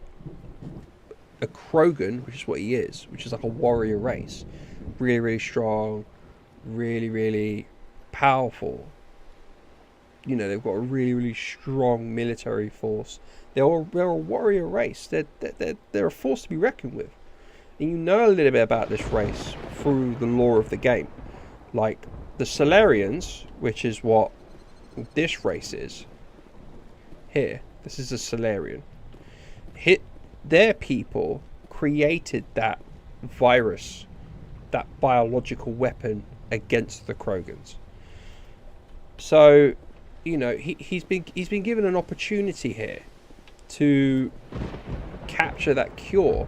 a Krogan, which is what he is, which is like a warrior race. Really, really strong, really, really powerful. You know, they've got a really, really strong military force. They're a warrior race. They're a force to be reckoned with. And you know a little bit about this race through the lore of the game. Like the Solarians, which is what this race is. Here, this is a Solarian. Their people created that virus, that biological weapon against the Krogans. So, you know, he's been given an opportunity here to capture that cure,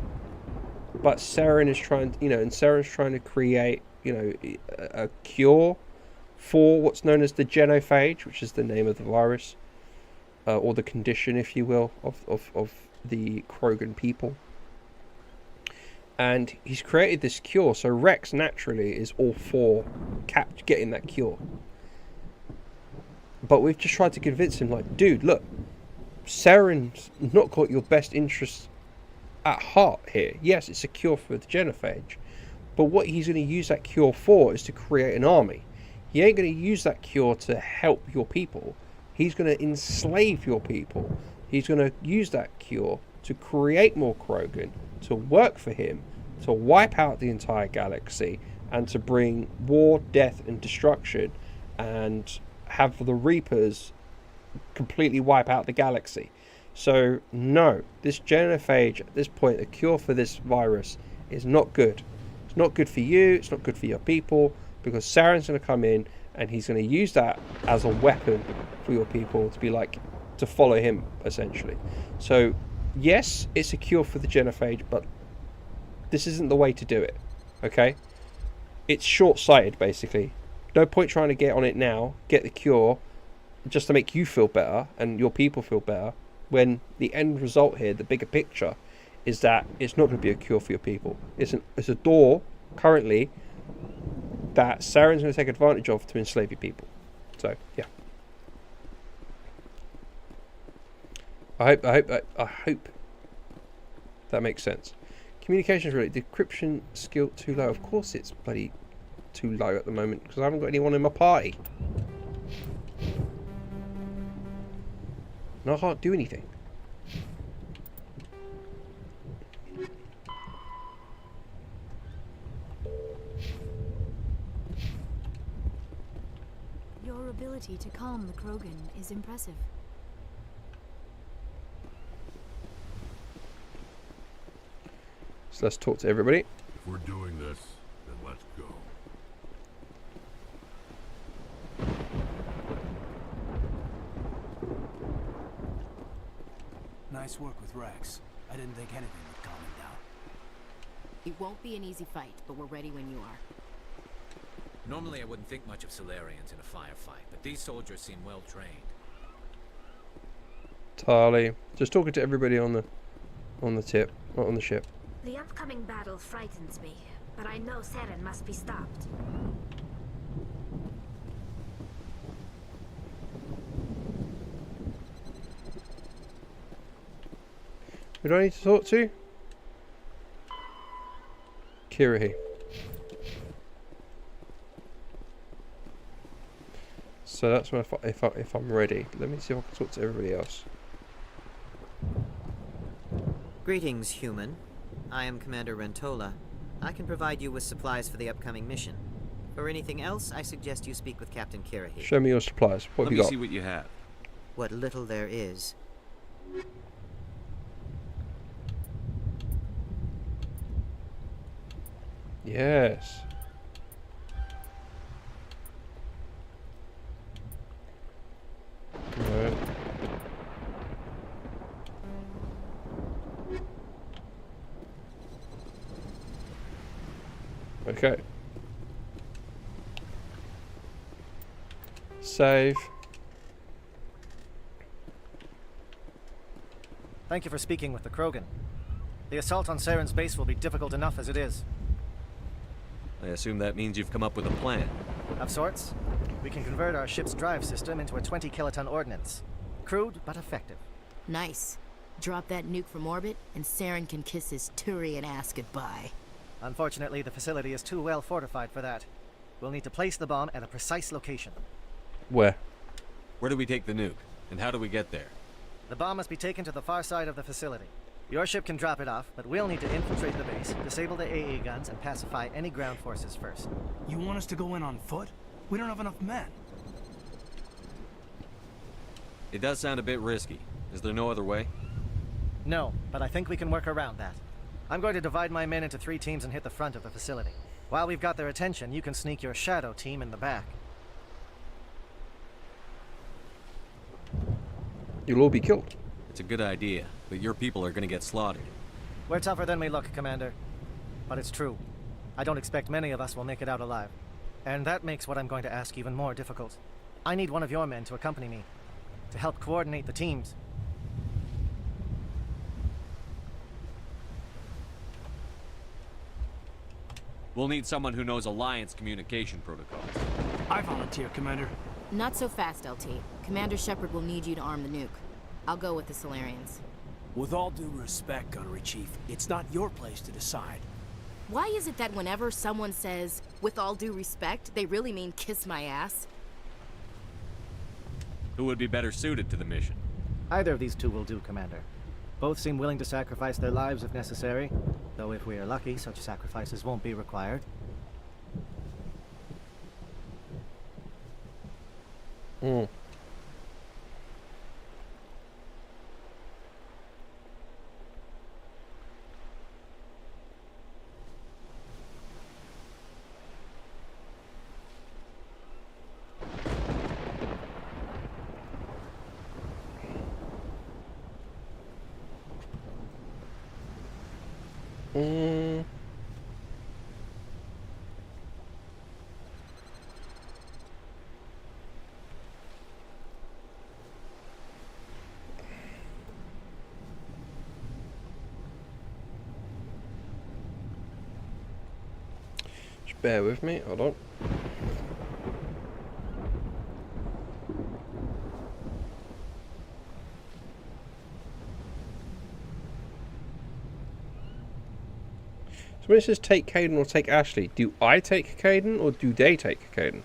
but Saren is trying, you know, and Saren's trying to create, you know, a cure for what's known as the genophage, which is the name of the virus, or the condition, if you will, of the Krogan people. And he's created this cure, so Rex naturally is all for getting that cure. But we've just tried to convince him, like, dude, look, Saren's not got your best interests at heart here. Yes, it's a cure for the genophage, but what he's going to use that cure for is to create an army. He ain't going to use that cure to help your people. He's going to enslave your people. He's going to use that cure to create more Krogan, to work for him, to wipe out the entire galaxy, and to bring war, death, and destruction, and have the Reapers completely wipe out the galaxy. So, no, this genophage, at this point, a cure for this virus is not good. It's not good for you, it's not good for your people, because Saren's going to come in, and he's going to use that as a weapon for your people to be like, to follow him, essentially. So, yes, it's a cure for the genophage, but this isn't the way to do it, okay? It's short-sighted, basically. No point trying to get on it now, get the cure, just to make you feel better and your people feel better, when the end result here, the bigger picture, is that it's not going to be a cure for your people. It's a door currently that Saren's going to take advantage of to enslave your people. So yeah, I hope that makes sense. Communications really, decryption skill too low. Of course it's bloody too low at the moment because I haven't got anyone in my party. And I can't do anything. Your ability to calm the Krogan is impressive. So let's talk to everybody. If we're doing this, then let's go. Nice work with Rex. I didn't think anything would calm him down. It won't be an easy fight, but we're ready when you are. Normally I wouldn't think much of Solarians in a firefight, but these soldiers seem well trained. Tali, just talking to everybody on the tip, not on the ship. The upcoming battle frightens me, but I know Saren must be stopped. Who do I need to talk to? Kirahi. So that's when if I'm ready. Let me see if I can talk to everybody else. Greetings, human. I am Commander Rentola. I can provide you with supplies for the upcoming mission. For anything else, I suggest you speak with Captain Kirahi. Show me your supplies. What have you got? Let me see what you have. What little there is. Yes. Right. Okay. Save. Thank you for speaking with the Krogan. The assault on Saren's base will be difficult enough as it is. I assume that means you've come up with a plan. Of sorts. We can convert our ship's drive system into a 20-kiloton ordnance. Crude, but effective. Nice. Drop that nuke from orbit, and Saren can kiss his Turian ass goodbye. Unfortunately, the facility is too well fortified for that. We'll need to place the bomb at a precise location. Where? Where do we take the nuke? And how do we get there? The bomb must be taken to the far side of the facility. Your ship can drop it off, but we'll need to infiltrate the base, disable the AA guns, and pacify any ground forces first. You want us to go in on foot? We don't have enough men. It does sound a bit risky. Is there no other way? No, but I think we can work around that. I'm going to divide my men into 3 teams and hit the front of the facility. While we've got their attention, you can sneak your shadow team in the back. You'll all be killed. It's a good idea, but your people are going to get slaughtered. We're tougher than we look, Commander. But it's true. I don't expect many of us will make it out alive. And that makes what I'm going to ask even more difficult. I need one of your men to accompany me, to help coordinate the teams. We'll need someone who knows Alliance communication protocols. I volunteer, Commander. Not so fast, LT. Commander Shepard will need you to arm the nuke. I'll go with the Solarians. With all due respect, Gunnery Chief, it's not your place to decide. Why is it that whenever someone says, with all due respect, they really mean kiss my ass? Who would be better suited to the mission? Either of these two will do, Commander. Both seem willing to sacrifice their lives if necessary, though if we are lucky, such sacrifices won't be required. Hmm. Bear with me, hold on. So when it says take Caden or take Ashley, do I take Caden or do they take Caden?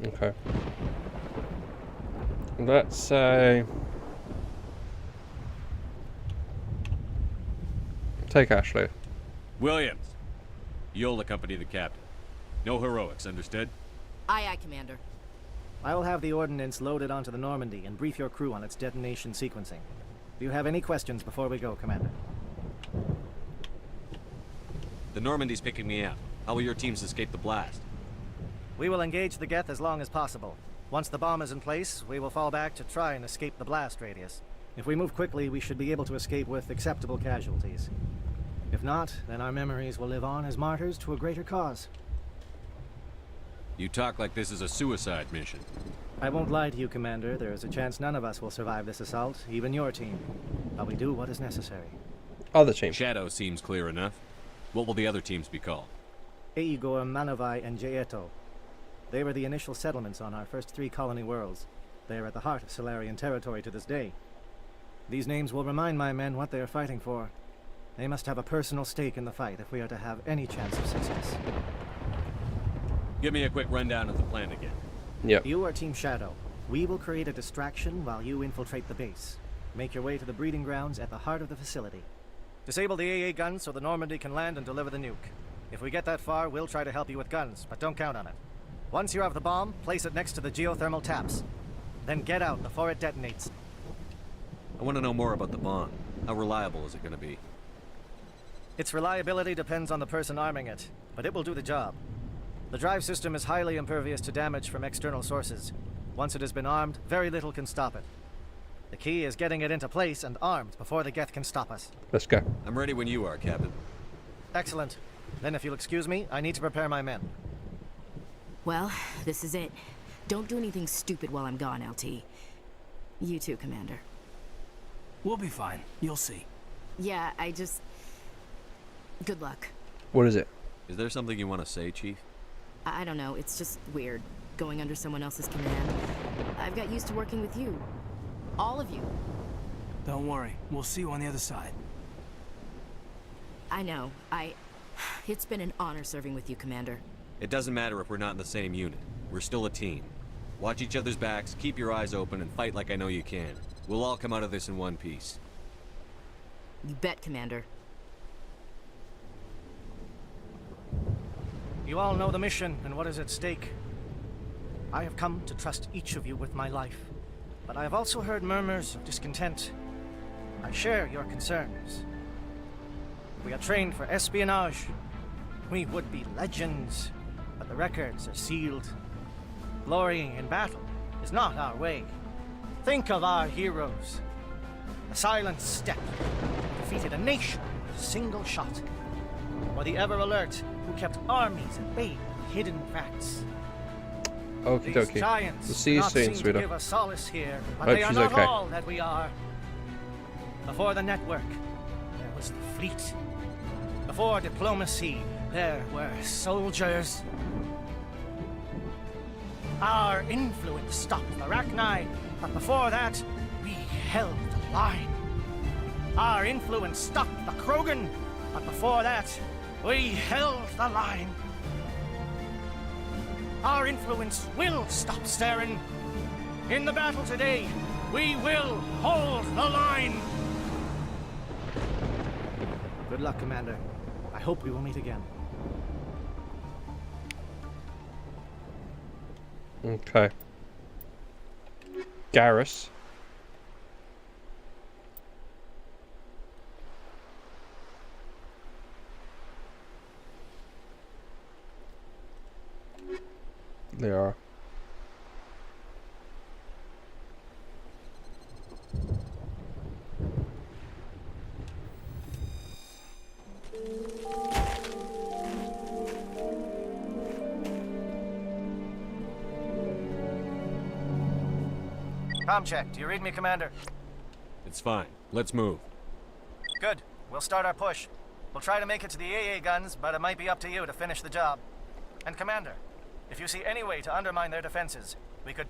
Okay. Let's say take Ashley. Williams, you'll accompany the captain. No heroics, understood? Aye, aye, Commander. I will have the ordnance loaded onto the Normandy and brief your crew on its detonation sequencing. Do you have any questions before we go, Commander? The Normandy's picking me up. How will your teams escape the blast? We will engage the Geth as long as possible. Once the bomb is in place, we will fall back to try and escape the blast radius. If we move quickly, we should be able to escape with acceptable casualties. If not, then our memories will live on as martyrs to a greater cause. You talk like this is a suicide mission. I won't lie to you, Commander. There is a chance none of us will survive this assault, even your team. But we do what is necessary. Other team. Shadow seems clear enough. What will the other teams be called? Eigor, Manavai, and Jaeto. They were the initial settlements on our first 3 colony worlds. They are at the heart of Solarian territory to this day. These names will remind my men what they are fighting for. They must have a personal stake in the fight if we are to have any chance of success. Give me a quick rundown of the plan again. Yep. You are Team Shadow. We will create a distraction while you infiltrate the base. Make your way to the breeding grounds at the heart of the facility. Disable the AA guns so the Normandy can land and deliver the nuke. If we get that far, we'll try to help you with guns, but don't count on it. Once you have the bomb, place it next to the geothermal taps. Then get out before it detonates. I want to know more about the bomb. How reliable is it going to be? Its reliability depends on the person arming it, but it will do the job. The drive system is highly impervious to damage from external sources. Once it has been armed, very little can stop it. The key is getting it into place and armed before the Geth can stop us. Let's go. I'm ready when you are, Captain. Excellent. Then if you'll excuse me, I need to prepare my men. Well, this is it. Don't do anything stupid while I'm gone, LT. You too, Commander. We'll be fine. You'll see. Yeah, good luck. What is it? Is there something you want to say, Chief? I don't know. It's just weird, going under someone else's command. I've got used to working with you. All of you. Don't worry. We'll see you on the other side. I know. It's been an honor serving with you, Commander. It doesn't matter if we're not in the same unit. We're still a team. Watch each other's backs, keep your eyes open, and fight like I know you can. We'll all come out of this in one piece. You bet, Commander. You all know the mission and what is at stake. I have come to trust each of you with my life, but I have also heard murmurs of discontent. I share your concerns. We are trained for espionage. We would be legends, but the records are sealed. Glorying in battle is not our way. Think of our heroes. A silent step defeated a nation with a single shot. Or the ever-alert who kept armies at bay with hidden facts. Okie These dokie. giants We'll see you not soon, seem to sweetheart. give us solace here, but Hope they are she's not okay. all that we are. Before the network, there was the fleet. before diplomacy, there were soldiers. Our influence stopped the Arachni, but before that, we held the line. Our influence stopped the Krogan, but before that, we held the line. Our influence will stop Saren. In the battle today, we will hold the line. Good luck, Commander. I hope we will meet again. Okay. Garrus. They are. Comm check. Do you read me, Commander? It's fine. Let's move. Good. We'll start our push. We'll try to make it to the AA guns, but it might be up to you to finish the job. And Commander, if you see any way to undermine their defenses, we could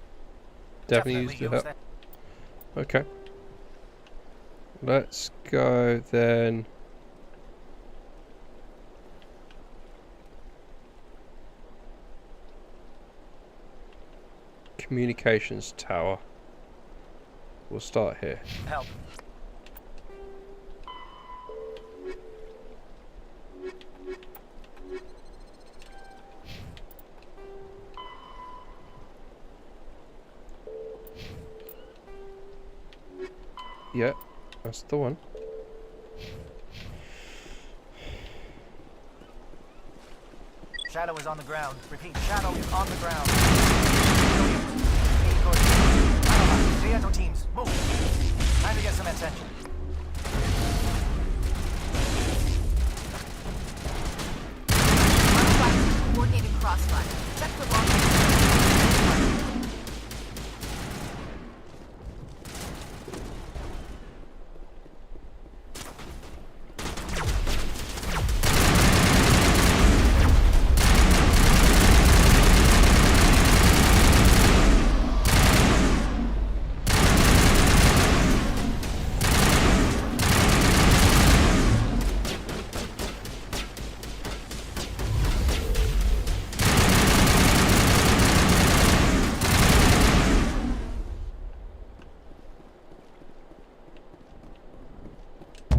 Definitely use that. Okay. Let's go then. Communications tower. We'll start here. Help. Yeah, that's the one. Shadow is on the ground. Repeat, Shadow is on the ground. Prieto teams, move. Time to get some attention. Coordinated crossfire. Check for long.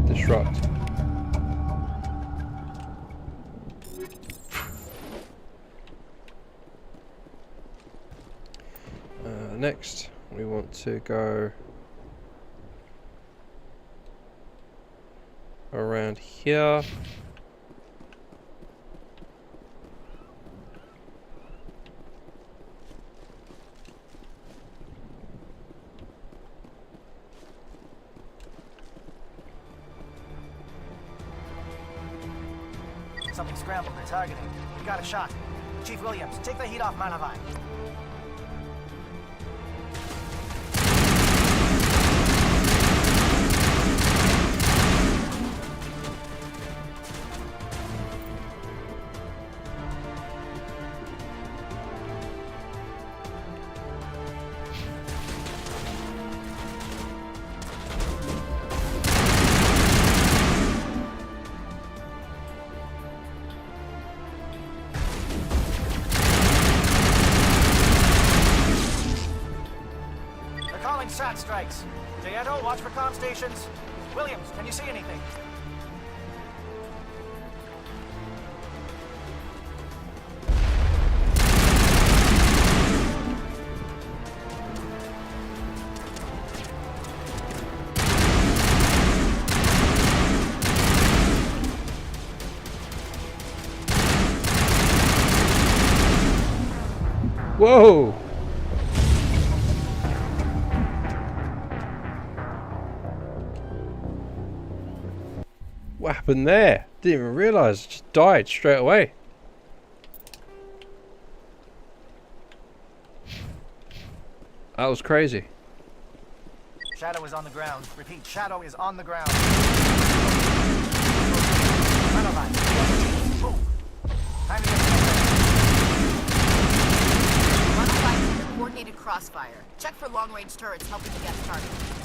Disrupt. Next, we want to go around here. Something scrambled. They're targeting. We got a shot. Chief Williams, take the heat off Manavai. SAT strikes. Dieto, watch for comm stations. Williams, can you see anything? Whoa! What happened there? Didn't even realise. Just died straight away. That was crazy. Shadow is on the ground. Repeat, Shadow is on the ground. line. Move. Time to get One flight under coordinated crossfire. Check for long-range turrets helping to get started.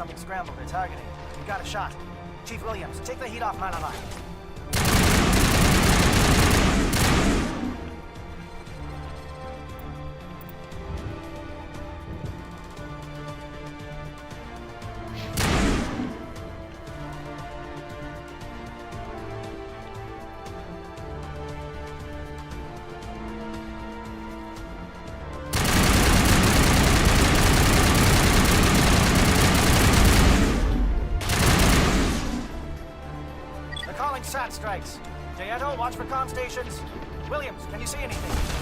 something scrambled. They're targeting. We got a shot. Chief Williams, take the heat off Manama. SAT strikes. Jayeto, watch for comm stations. Williams, can you see anything?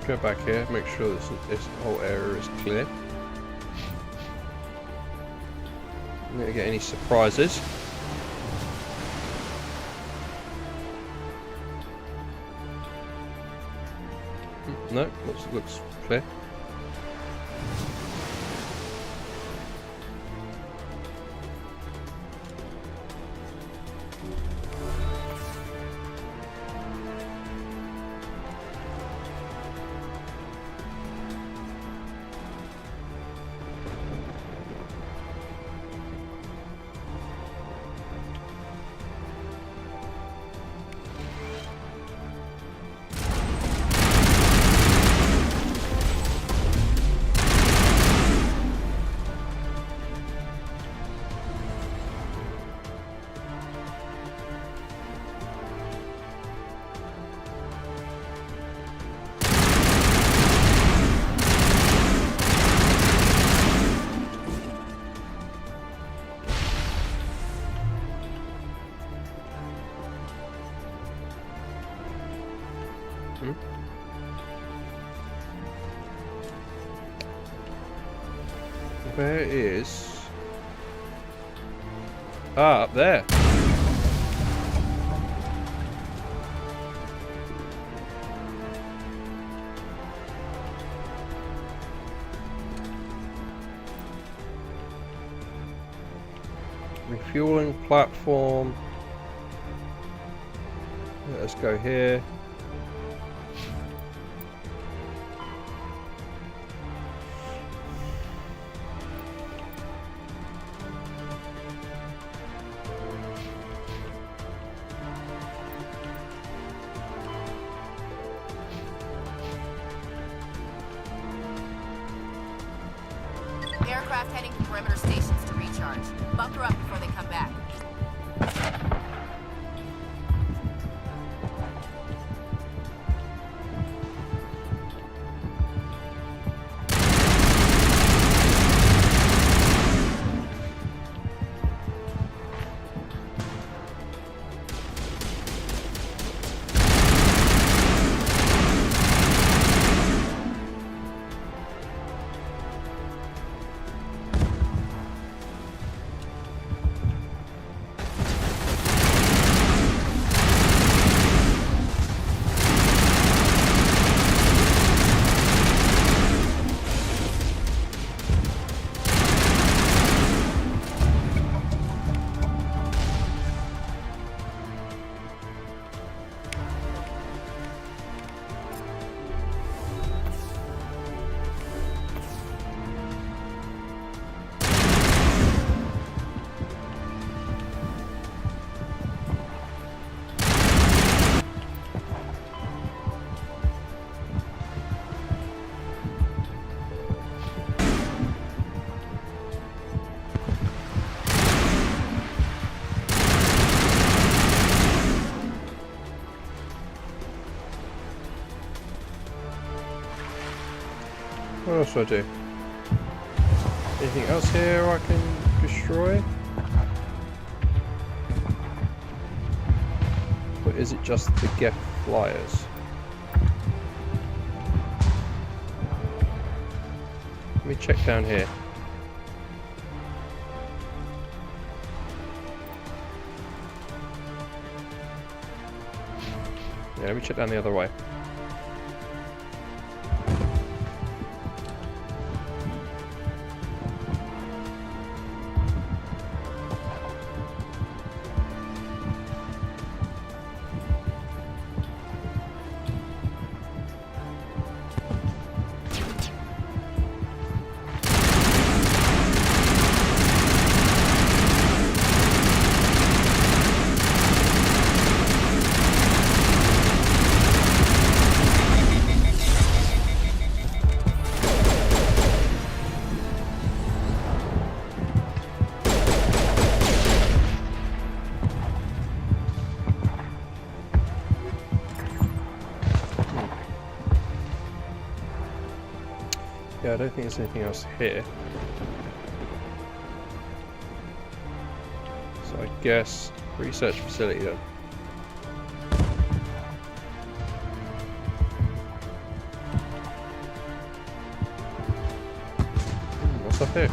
Go back here, make sure this whole area is clear. I'm not gonna get any surprises. No, looks clear. Where is... Ah, up there. Refueling platform. Let's go here. Aircraft heading to perimeter stations to recharge. Bunker up before they come back. What else do I do? Anything else here I can destroy? Or is it just the Geth flyers? Let me check down here. Yeah, let me check down the other way. Yeah, I don't think there's anything else here. So I guess research facility then. What's up here?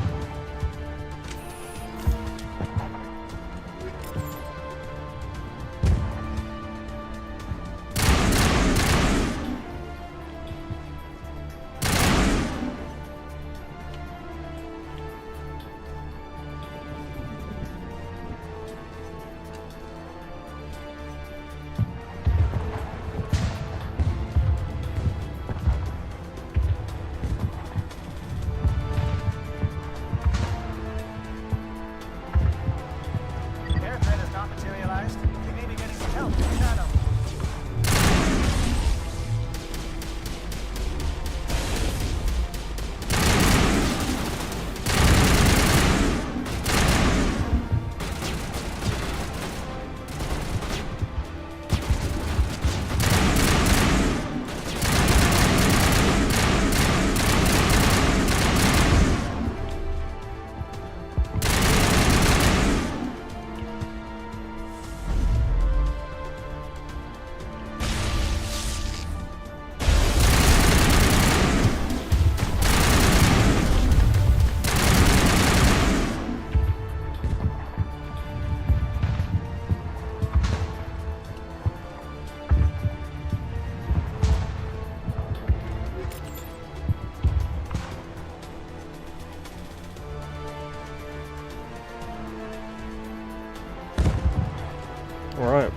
Alright.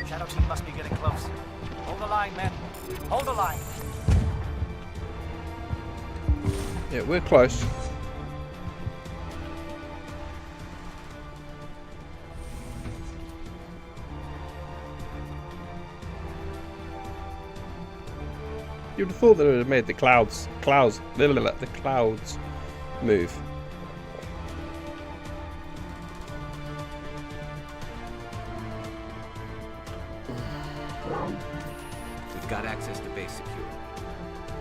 Shadow team must be getting close. Hold the line, men. Hold the line. Yeah, we're close. You'd have thought that it would have made the clouds move. We've got access to base security.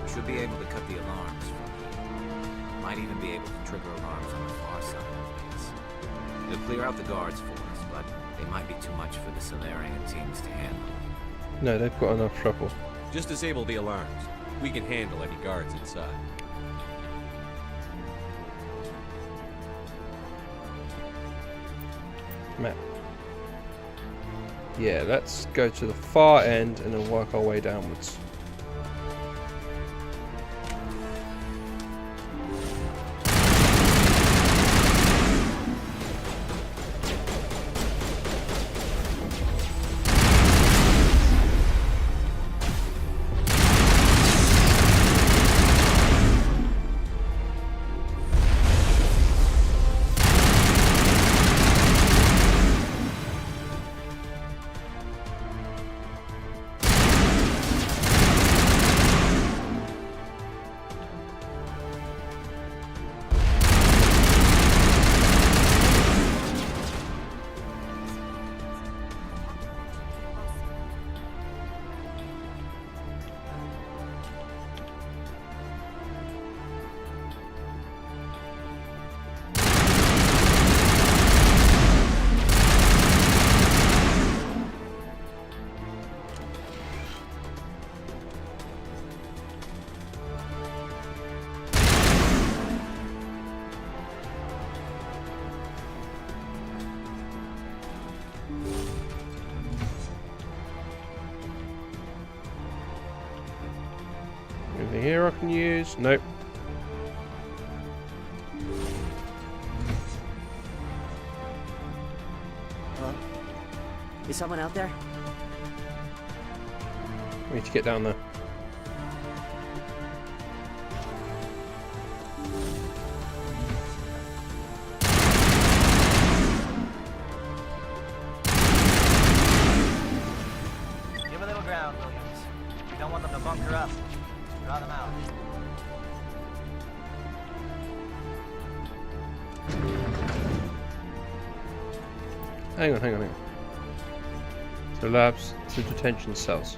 We should be able to cut the alarms from here. Might even be able to trigger alarms on the far side of the base. It'll clear out the guards for us, but they might be too much for the Solarian teams to handle. No, they've got enough trouble. Just disable the alarms. We can handle any guards inside. Map. Yeah, let's go to the far end and then work our way downwards. here I can use? Nope. Hello? Is someone out there? We need to get down there. Give a little ground, Williams. You don't want them to bunker up. Draw them out. Hang on. So labs to detention cells.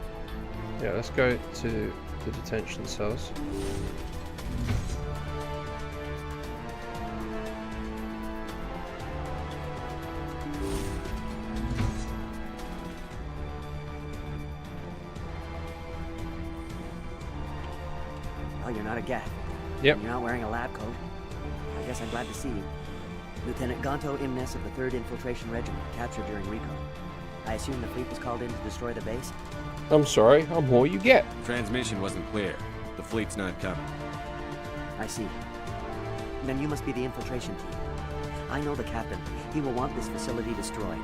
Yeah, let's go to the detention cells. Oh, you're not a Gath. Yep. And you're not wearing a lab coat. I guess I'm glad to see you. Lieutenant Gonto Imnes of the 3rd Infiltration Regiment, captured during recon. I assume the fleet was called in to destroy the base? I'm sorry, I'm all you get. Transmission wasn't clear. The fleet's not coming. I see. Then you must be the infiltration team. I know the captain. He will want this facility destroyed.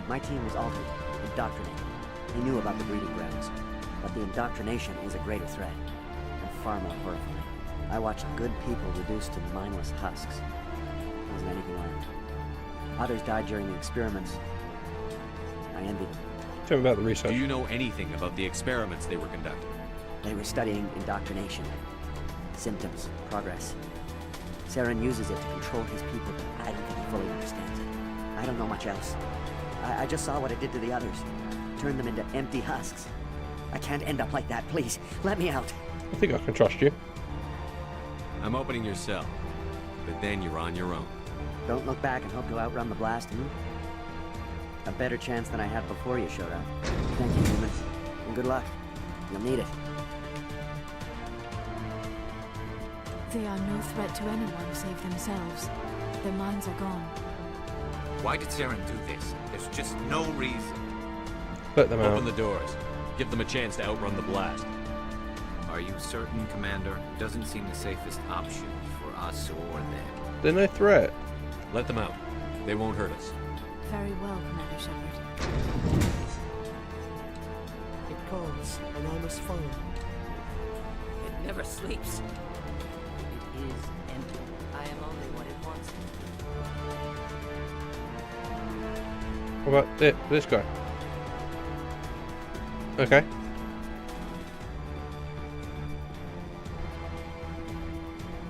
My team was altered, indoctrinated. He knew about the breeding grounds. But the indoctrination is a greater threat, and far more horrifying. I watched good people reduced to mindless husks. There wasn't anything left. Others died during the experiments. I envied them. Tell me about the research. Do you know anything about the experiments they were conducting? They were studying indoctrination. Symptoms, progress. Saren uses it to control his people, but I don't think he fully understands it. I don't know much else. I just saw what it did to the others. Turned them into empty husks. I can't end up like that, please. Let me out. I think I can trust you. I'm opening your cell, but then you're on your own. Don't look back and hope to outrun the blast, A better chance than I had before you showed up. Thank you, human. And good luck. You'll need it. They are no threat to anyone save themselves. Their minds are gone. Why did Saren do this? There's just no reason. Let them out. Open the doors. Give them a chance to outrun the blast. Are you certain, Commander? Doesn't seem the safest option for us or them. They're no threat. Let them out. They won't hurt us. Very well, Commander Shepard. It calls, and I must follow. It never sleeps. It is empty. I am only what it wants to be. What about this guy? Okay.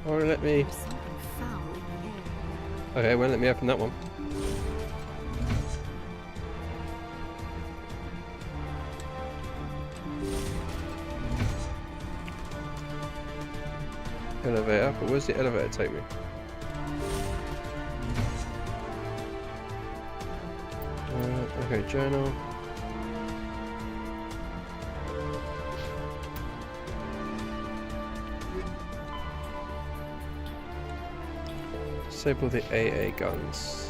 Or let me. Okay, well, let me open that one. Elevator, but where's the elevator take me? Okay, journal. Disable the AA guns.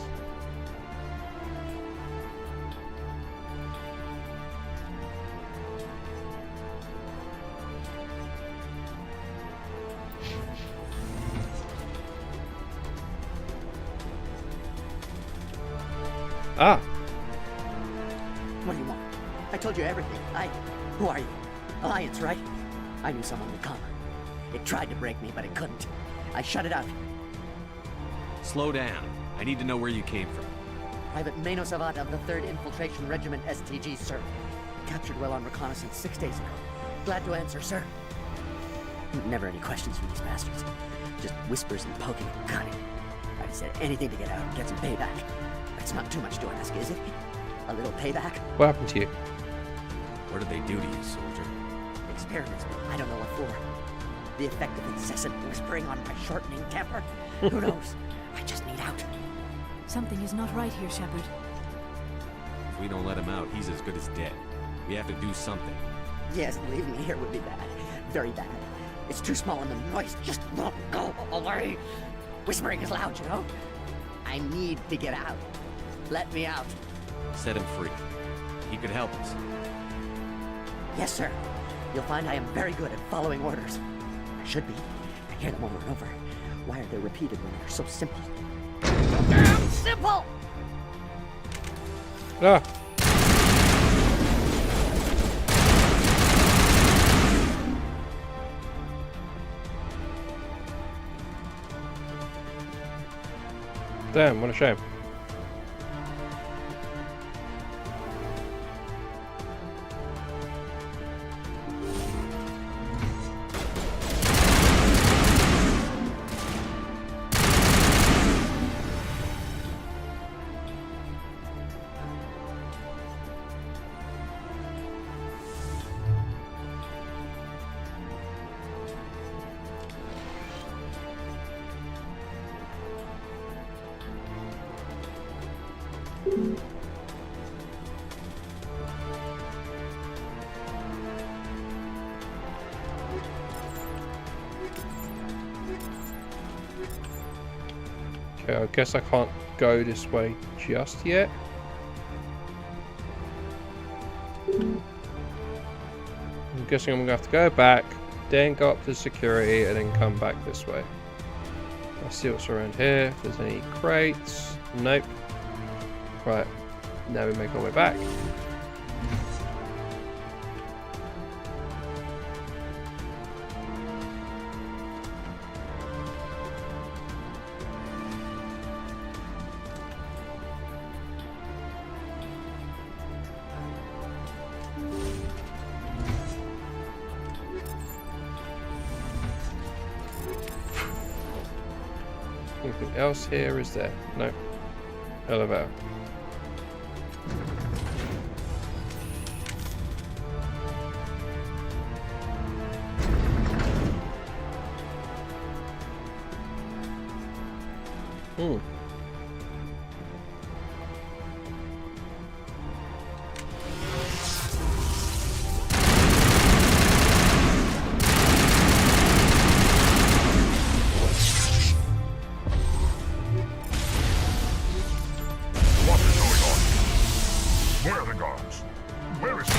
Ah! What do you want? I told you everything. Who are you? Alliance, right? I knew someone would come. It tried to break me, but it couldn't. I shut it out. Slow down. I need to know where you came from. Private Mano Savat of the 3rd Infiltration Regiment STG, sir. Captured while on reconnaissance 6 days ago. Glad to answer, sir. Never any questions from these bastards. Just whispers and poking and cutting. I said anything to get out and get some payback. That's not too much to ask, is it? A little payback? What happened to you? What did they do to you, soldier? Experiments, but I don't know what for. The effect of incessant whispering on my shortening temper? Who knows? I just need out. Something is not right here, Shepard. If we don't let him out, he's as good as dead. We have to do something. Yes, leaving me here would be bad. Very bad. It's too small and the noise just won't go away. Whispering is loud, you know? I need to get out. Let me out. Set him free. He could help us. Yes, sir. You'll find I am very good at following orders. I should be. I hear them over and over. Why are they repeated when they're so simple? Damn simple! Ah. Damn, what a shame. Okay, I guess I can't go this way just yet. I'm guessing I'm gonna have to go back, then go up to security, and then come back this way. Let's see what's around here. If there's any crates. Nope. Right. Now we make our way back. Anything else here, is there? No. Elevator. Where are the guards? Where is he?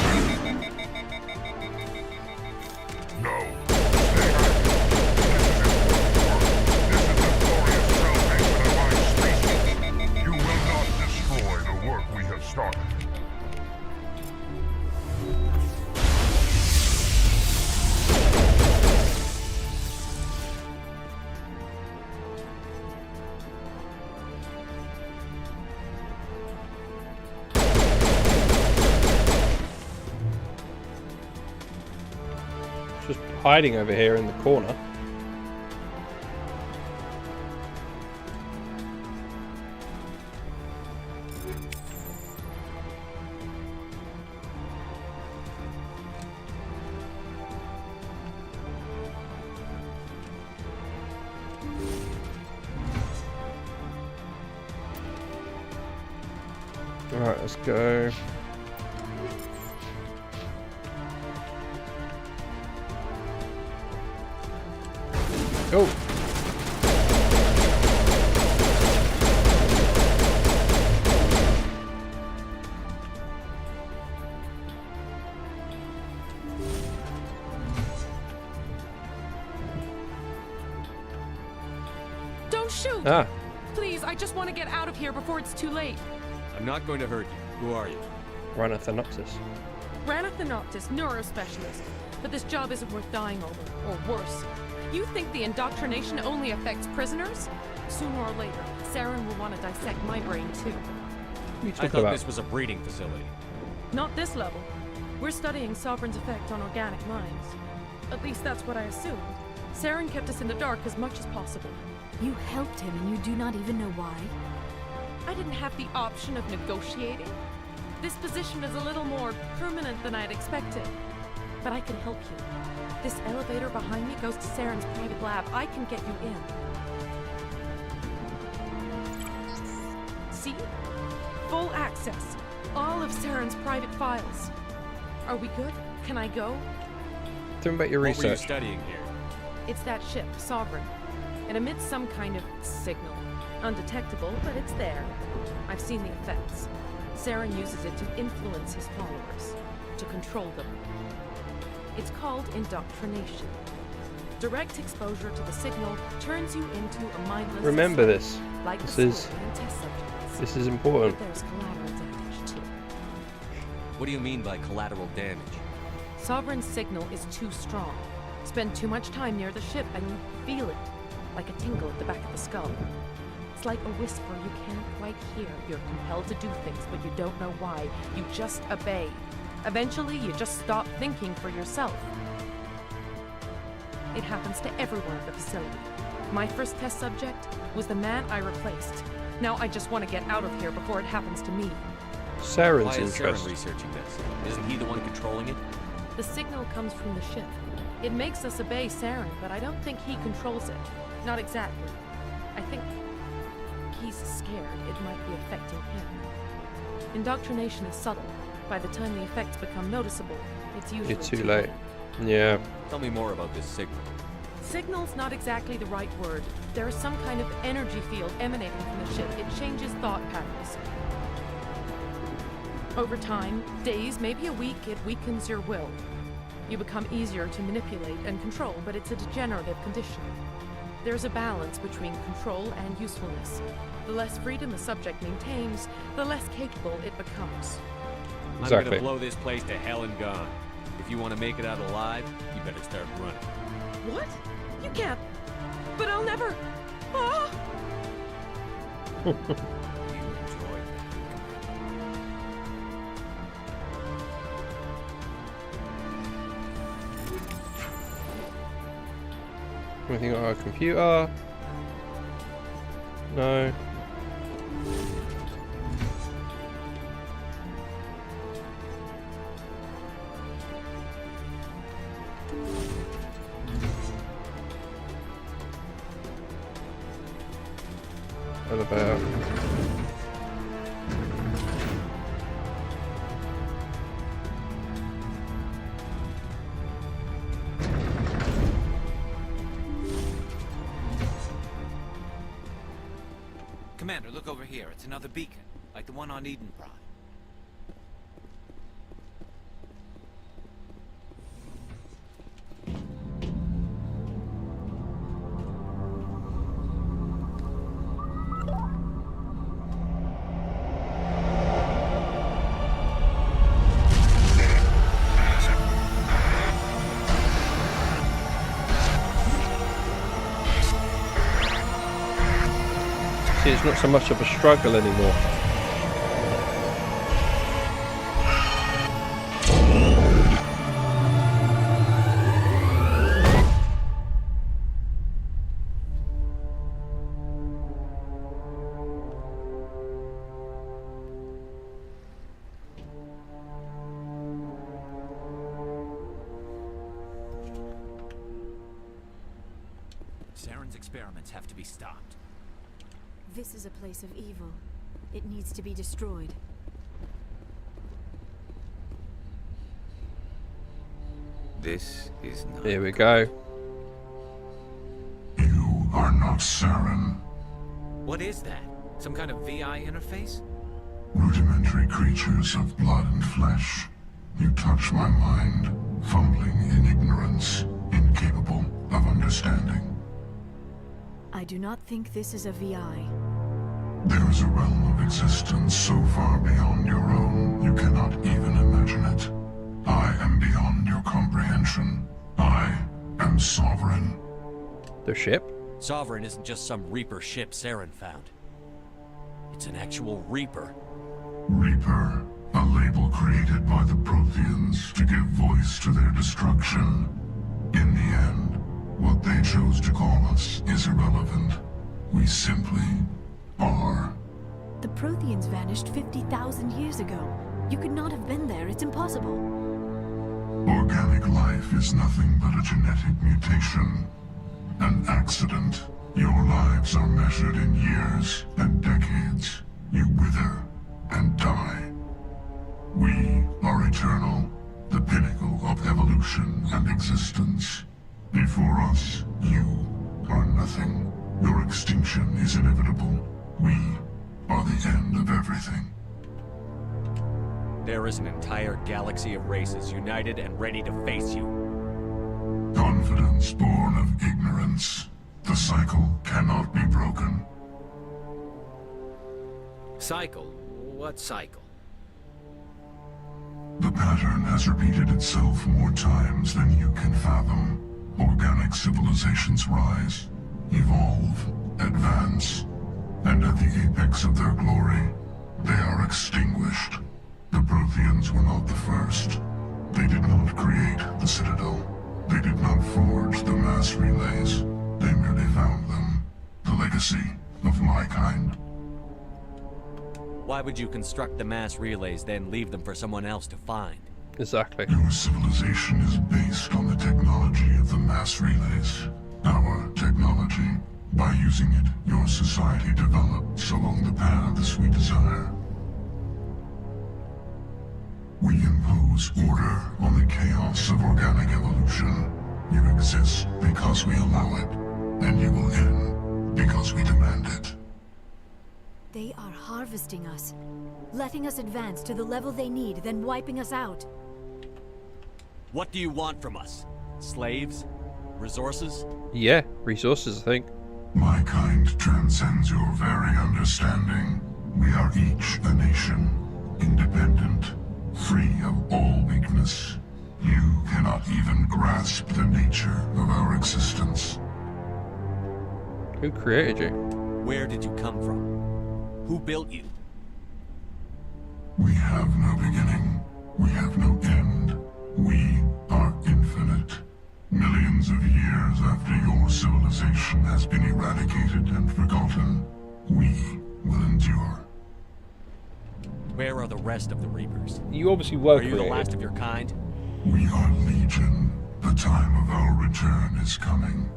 No. Stay back. This is the glorious salvation of my species. You will not destroy the work we have started. Just hiding over here in the corner. Alright, let's go. Oh. Don't shoot! Ah. Please, I just want to get out of here before it's too late. I'm not going to hurt you. Who are you? Ranathanopsis. Ranathanopsis, neurospecialist. But this job isn't worth dying over, or worse. You think the indoctrination only affects prisoners? Sooner or later, Saren will want to dissect my brain too. I thought this was a breeding facility. Not this level. We're studying Sovereign's effect on organic minds. At least that's what I assumed. Saren kept us in the dark as much as possible. You helped him and you do not even know why? I didn't have the option of negotiating. This position is a little more permanent than I'd expected. But I can help you. This elevator behind me goes to Saren's private lab. I can get you in. See? Full access. All of Saren's private files. Are we good? Can I go? Tell me about your research. What were you studying here? It's that ship, Sovereign. It emits some kind of signal. Undetectable, but it's there. I've seen the effects. Saren uses it to influence his followers. To control them. It's called indoctrination. Direct exposure to the signal turns you into a mindless Remember this. assassin, like This the is Sovereign and test subjects. this is important. But there's collateral damage too. What do you mean by collateral damage? Sovereign's signal is too strong. Spend too much time near the ship and you feel it, like a tingle at the back of the skull. It's like a whisper you can't quite hear. You're compelled to do things, but you don't know why. You just obey. Eventually, you just stop thinking for yourself. It happens to everyone at the facility. My first test subject was the man I replaced. Now I just want to get out of here before it happens to me. Saren's Why is Saren interest. researching this? Isn't he the one controlling it? The signal comes from the ship. It makes us obey Saren, but I don't think he controls it. Not exactly. I think he's scared it might be affecting him. Indoctrination is subtle. By the time the effects become noticeable, it's usually You're too late. Yeah. Tell me more about this signal. Signal's not exactly the right word. There is some kind of energy field emanating from the ship. It changes thought patterns. Over time, days, maybe a week, it weakens your will. You become easier to manipulate and control, but it's a degenerative condition. There's a balance between control and usefulness. The less freedom the subject maintains, the less capable it becomes. Exactly. I'm gonna blow this place to hell and gone. If you want to make it out alive, you better start running. What? You can't. But I'll never. Ah! You enjoy Anything on our computer? No. Elevator. Commander, look over here. It's another beacon, like the one on Eden Prime. See, it's not so much of a struggle anymore. Saren's experiments have to be stopped. This is a place of evil. It needs to be destroyed. This is not... Here we go. You are not Saren. What is that? Some kind of VI interface? Rudimentary creatures of blood and flesh. You touch my mind, fumbling in ignorance, incapable of understanding. I do not think this is a VI. There is a realm of existence so far beyond your own, you cannot even imagine it. I am beyond your comprehension. I am sovereign. The ship? Sovereign isn't just some Reaper ship Saren found. It's an actual Reaper. Reaper, a label created by the Protheans to give voice to their destruction. In the end, what they chose to call us is irrelevant. We simply are. The Protheans vanished 50,000 years ago. You could not have been there. It's impossible. Organic life is nothing but a genetic mutation. An accident. Your lives are measured in years and decades. You wither and die. We are eternal, the pinnacle of evolution and existence. Before us, you are nothing. Your extinction is inevitable. We are the end of everything. There is an entire galaxy of races united and ready to face you. On confidence born of ignorance. The cycle cannot be broken. Cycle? What cycle? The pattern has repeated itself more times than you can fathom. Organic civilizations rise, evolve, advance, and at the apex of their glory, they are extinguished. The Protheans were not the first. They did not create the Citadel. They did not forge the mass relays. They merely found them. The legacy of my kind. Why would you construct the mass relays, then leave them for someone else to find? Exactly. Your civilization is based on the technology of the mass relays. Our technology. By using it, your society develops along the paths we desire. We impose order on the chaos of organic evolution. You exist because we allow it, and you will end because we demand it. They are harvesting us, letting us advance to the level they need, then wiping us out. What do you want from us? Slaves? Resources? Yeah, resources, I think. My kind transcends your very understanding. We are each a nation, independent, free of all weakness. You cannot even grasp the nature of our existence. Who created you? Where did you come from? Who built you? We have no beginning. We have no end. We are infinite. Millions of years after your civilization has been eradicated and forgotten, we will endure. Where are the rest of the Reapers? You obviously were Are you the last of your kind? We are legion. The time of our return is coming.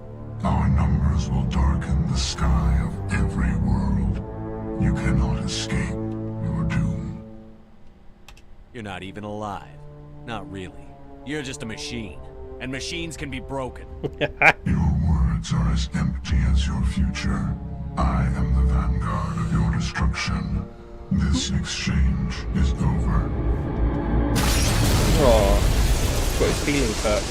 Our numbers will darken the sky of every world. You cannot escape your doom. You're not even alive. Not really. You're just a machine. And machines can be broken. Your words are as empty as your future. I am the vanguard of your destruction. This exchange is over. Oh, got his healing perk.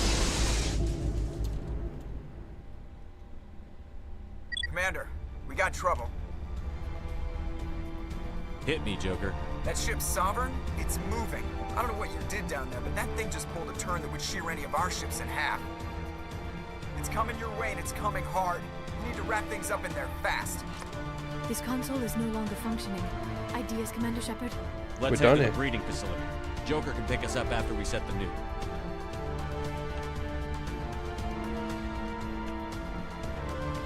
Commander, we got trouble. Hit me, Joker. That ship's Sovereign? It's moving. I don't know what you did down there, but that thing just pulled a turn that would shear any of our ships in half. It's coming your way and it's coming hard. You need to wrap things up in there fast. This console is no longer functioning. Ideas, Commander Shepard? Let's head to the breeding facility. Joker can pick us up after we set the nuke.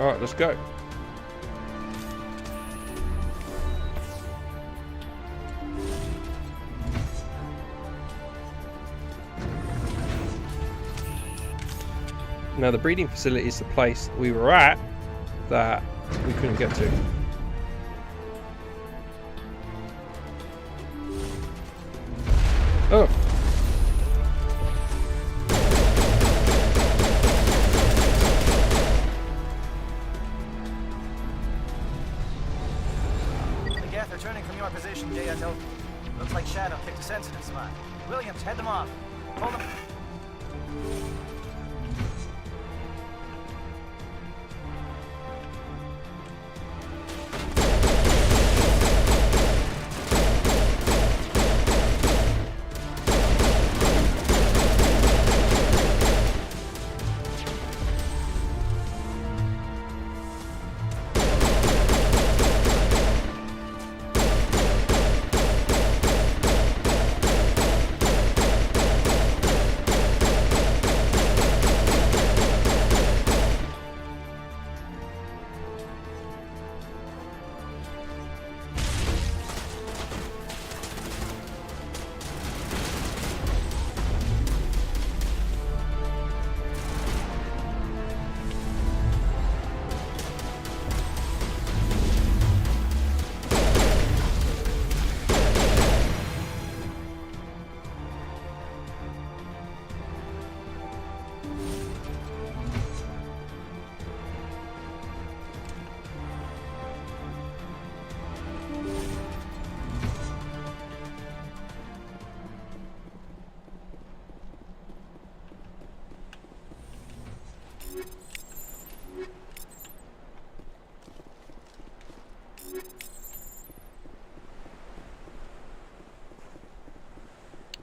Alright, let's go. Now the breeding facility is the place we were at that we couldn't get to. Oh. The Geth are turning from your position, J.S.O. Looks like Shadow picked a sensitive spot. Williams, head them off. Hold them.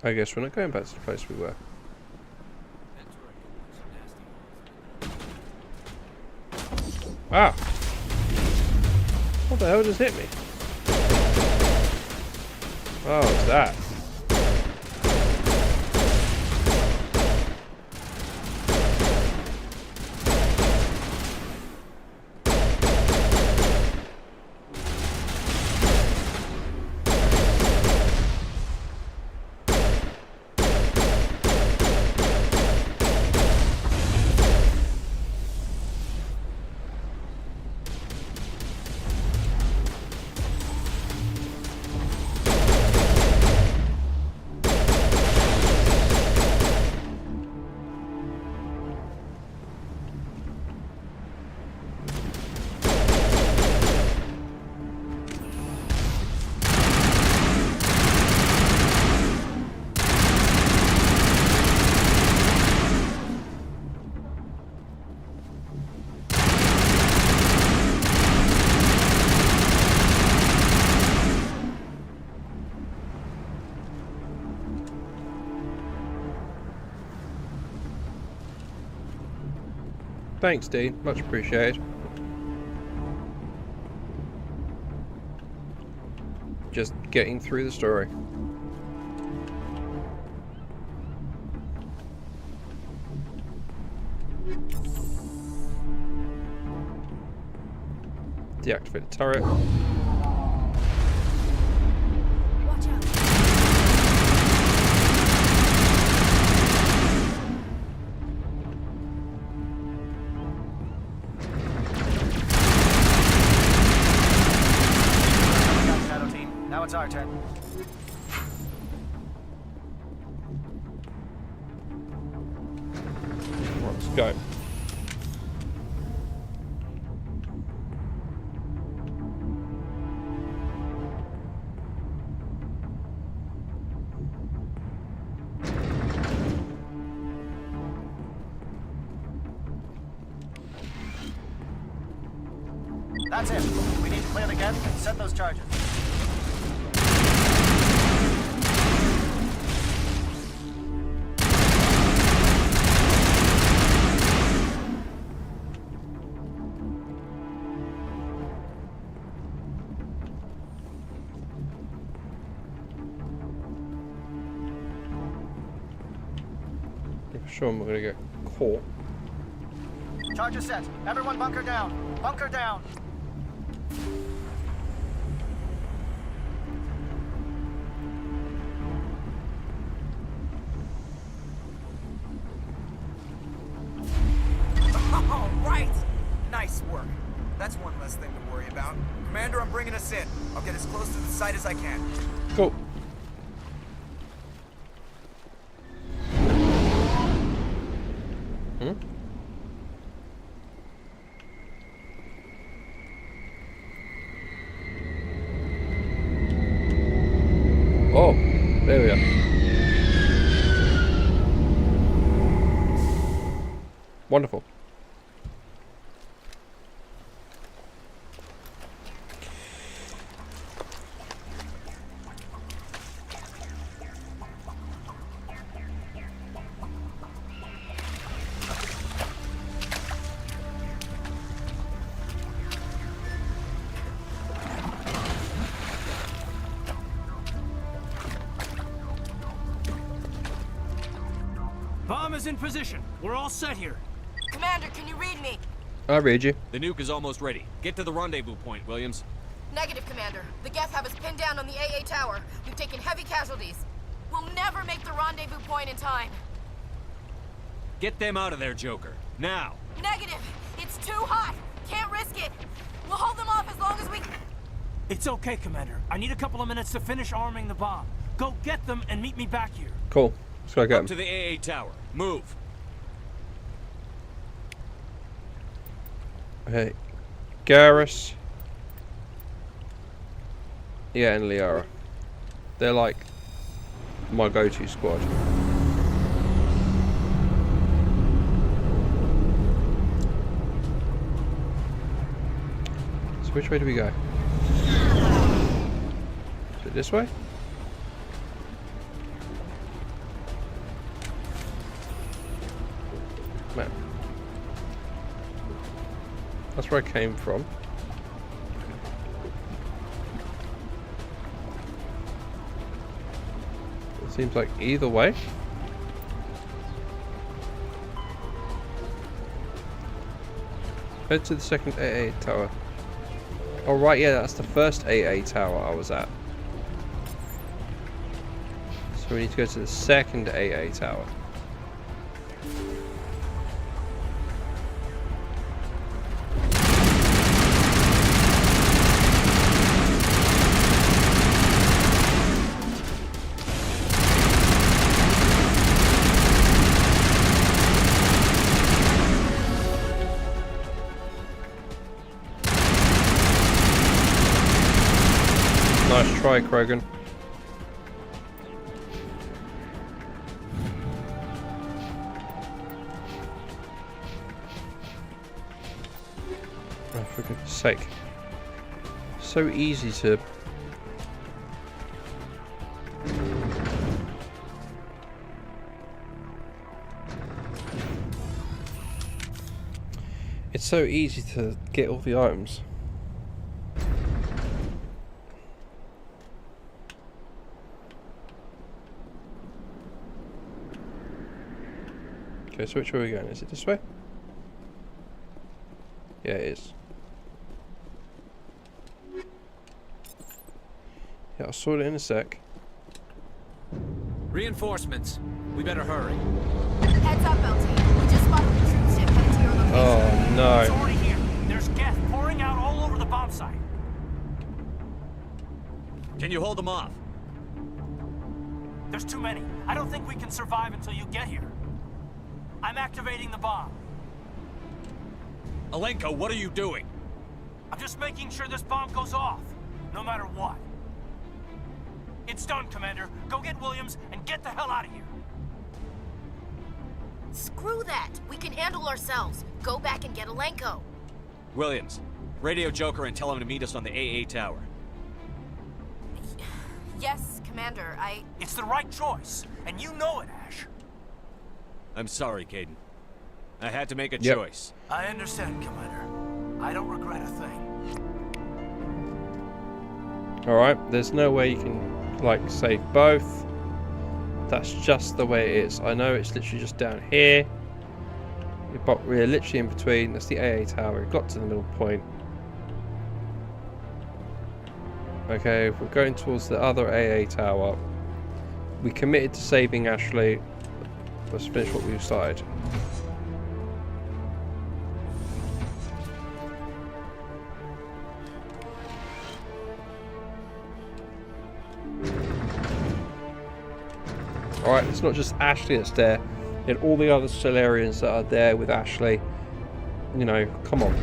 I guess we're not going back to the place we were. Ah! What the hell just hit me? Oh, it's that. Thanks, Dean. Much appreciated. Just getting through the story. Deactivate the turret. Watch out. Shadow team, now it's our turn. Let's go. That's it. We need to clear the gate and set those charges. I'm sure I'm gonna get caught. Charges set. Everyone bunker down. Bunker down. All right! Nice work. That's one less thing to worry about. Commander, I'm bringing us in. I'll get as close to the site as I can. Cool. Oh, there we are. Wonderful. Bomb is in position. We're all set here. Commander, can you read me? I read you. The nuke is almost ready. Get to the rendezvous point, Williams. Negative, Commander. The Geth have us pinned down on the AA tower. We've taken heavy casualties. We'll never make the rendezvous point in time. Get them out of there, Joker. Now! Negative! It's too hot! Can't risk it! We'll hold them off as long as we... It's okay, Commander. I need a couple of minutes to finish arming the bomb. Go get them and meet me back here. Cool. Let's go get Up him. to the AA tower. Move. Okay. Garrus. Yeah, and Liara. They're like my go-to squad. So which way do we go? Is it this way? Man. That's where I came from. It seems like either way. Head to the second AA tower. Oh right, yeah, that's the first AA tower I was at. So we need to go to the second AA tower. Nice try, Krogan. Oh, for goodness sake. So easy to... It's so easy to get all the items. Okay, so which way are we going? Is it this way? Yeah, it is. Yeah, I'll sort it in a sec. Reinforcements. We better hurry. Heads up, LT. We just spotted the troop ship headed to your location. Oh, no. It's already here. There's gas pouring out all over the bomb site. Can you hold them off? There's too many. I don't think we can survive until you get here. I'm activating the bomb. Alenko, what are you doing? I'm just making sure this bomb goes off, no matter what. It's done, Commander. Go get Williams and get the hell out of here. Screw that. We can handle ourselves. Go back and get Alenko. Williams, radio Joker and tell him to meet us on the AA tower. Yes, Commander, It's the right choice, and you know it, Ash. I'm sorry, Caden. I had to make a choice. I understand, Commander. I don't regret a thing. Alright, there's no way you can, like, save both. That's just the way it is. I know it's literally just down here. But we're literally in between. That's the AA tower. We've got to the middle point. Okay, if we're going towards the other AA tower, we committed to saving Ashley. Let's finish what we've started. Alright, it's not just Ashley that's there. And all the other Solarians that are there with Ashley. You know, come on.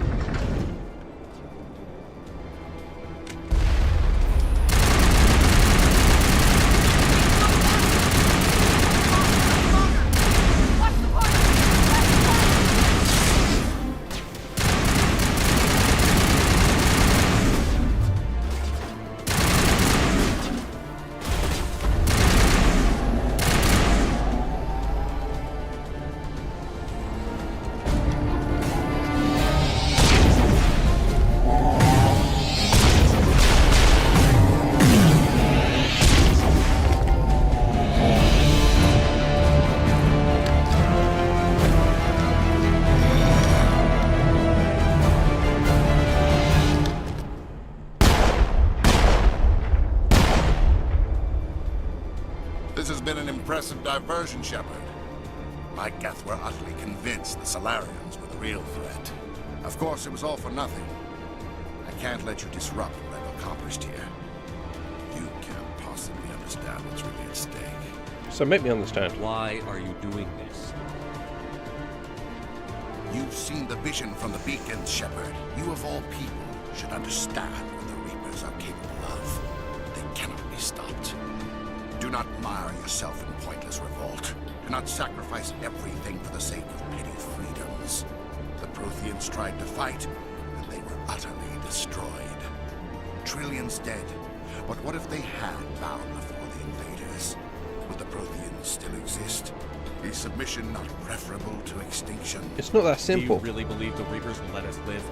This has been an impressive diversion, Shepard. My Geth were utterly convinced the Solarians were the real threat. Of course, it was all for nothing. I can't let you disrupt what I've accomplished here. You can't possibly understand what's really at stake. So make me understand. Why are you doing this? You've seen the vision from the beacons, Shepard. You of all people should understand what the Reapers are capable of. They cannot be stopped. Do not mire yourself in pointless revolt. Do not sacrifice everything for the sake of petty freedoms. The Protheans tried to fight, and they were utterly destroyed. trillions dead. But what if they had bowed before the invaders? Would the Protheans still exist? Is submission not preferable to extinction? It's not that simple. Do you really believe the Reapers will let us live?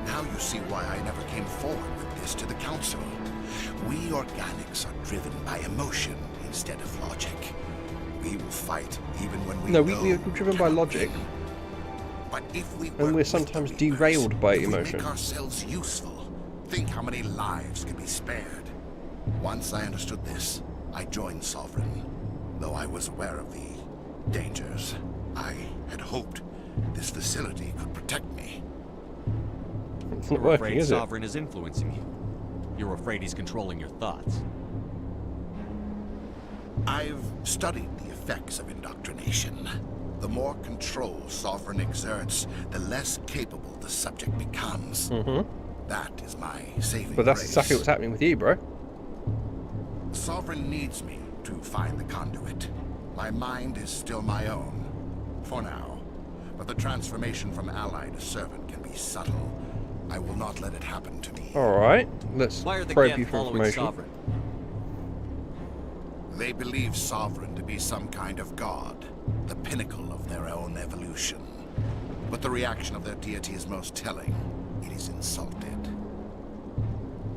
Now you see why I never came forward with this to the Council. We organics are driven by emotion instead of logic. We will fight even when we we're driven by logic. But if we and we're sometimes derailed by emotion. Make ourselves useful. Think how many lives could be spared. Once I understood this, I joined Sovereign. Though I was aware of the dangers, I had hoped this facility could protect me. It's not You're working, afraid is it? Sovereign is influencing you. You're afraid he's controlling your thoughts. I've studied the effects of indoctrination. The more control Sovereign exerts, the less capable the subject becomes. That is my saving But that's grace. exactly what's happening with you, bro. Sovereign needs me to find the conduit. My mind is still my own, for now. But the transformation from ally to servant can be subtle. I will not let it happen to me. Alright, let's Why are the probe Geth you for following information. Sovereign? They believe Sovereign to be some kind of god, the pinnacle of their own evolution. But the reaction of their deity is most telling. It is insulted.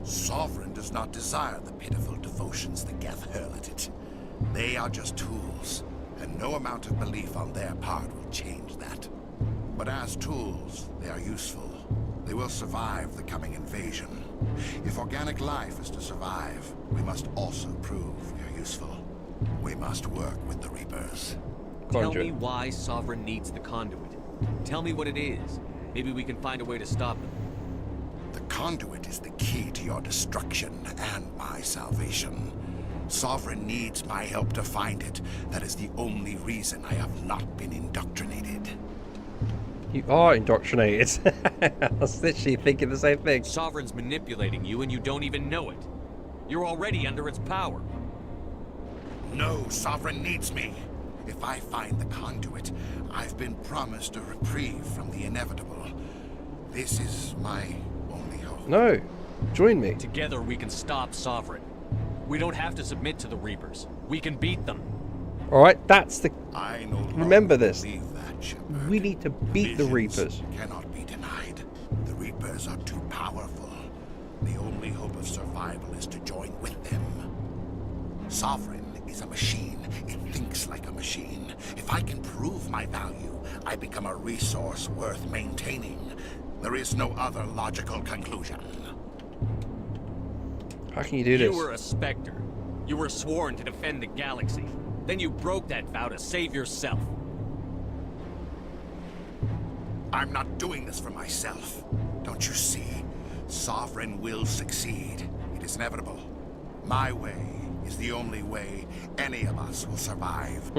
Sovereign does not desire the pitiful devotions the Geth hurl at it. They are just tools, and no amount of belief on their part will change that. But as tools, they are useful. They will survive the coming invasion. If organic life is to survive, we must also prove we are useful. We must work with the Reapers. Tell me why Sovereign needs the conduit. Tell me what it is. Maybe we can find a way to stop them. The conduit is the key to your destruction and my salvation. Sovereign needs my help to find it. That is the only reason I have not been indoctrinated. You are indoctrinated. I was literally thinking the same thing. Sovereign's manipulating you and you don't even know it. You're already under its power. No, Sovereign needs me. If I find the conduit, I've been promised a reprieve from the inevitable. This is my only hope. No, join me. Together we can stop Sovereign. We don't have to submit to the Reapers. We can beat them. Alright, that's the... I no longer remember this. believe that, Shepard. We need to beat the Reapers. Cannot be denied. The Reapers are too powerful. The only hope of survival is to join with them. Sovereign is a machine. It thinks like a machine. If I can prove my value, I become a resource worth maintaining. There is no other logical conclusion. How can you do this? You were a Spectre. You were sworn to defend the galaxy. Then you broke that vow to save yourself. I'm not doing this for myself. Don't you see? Sovereign will succeed. It is inevitable. My way is the only way any of us will survive.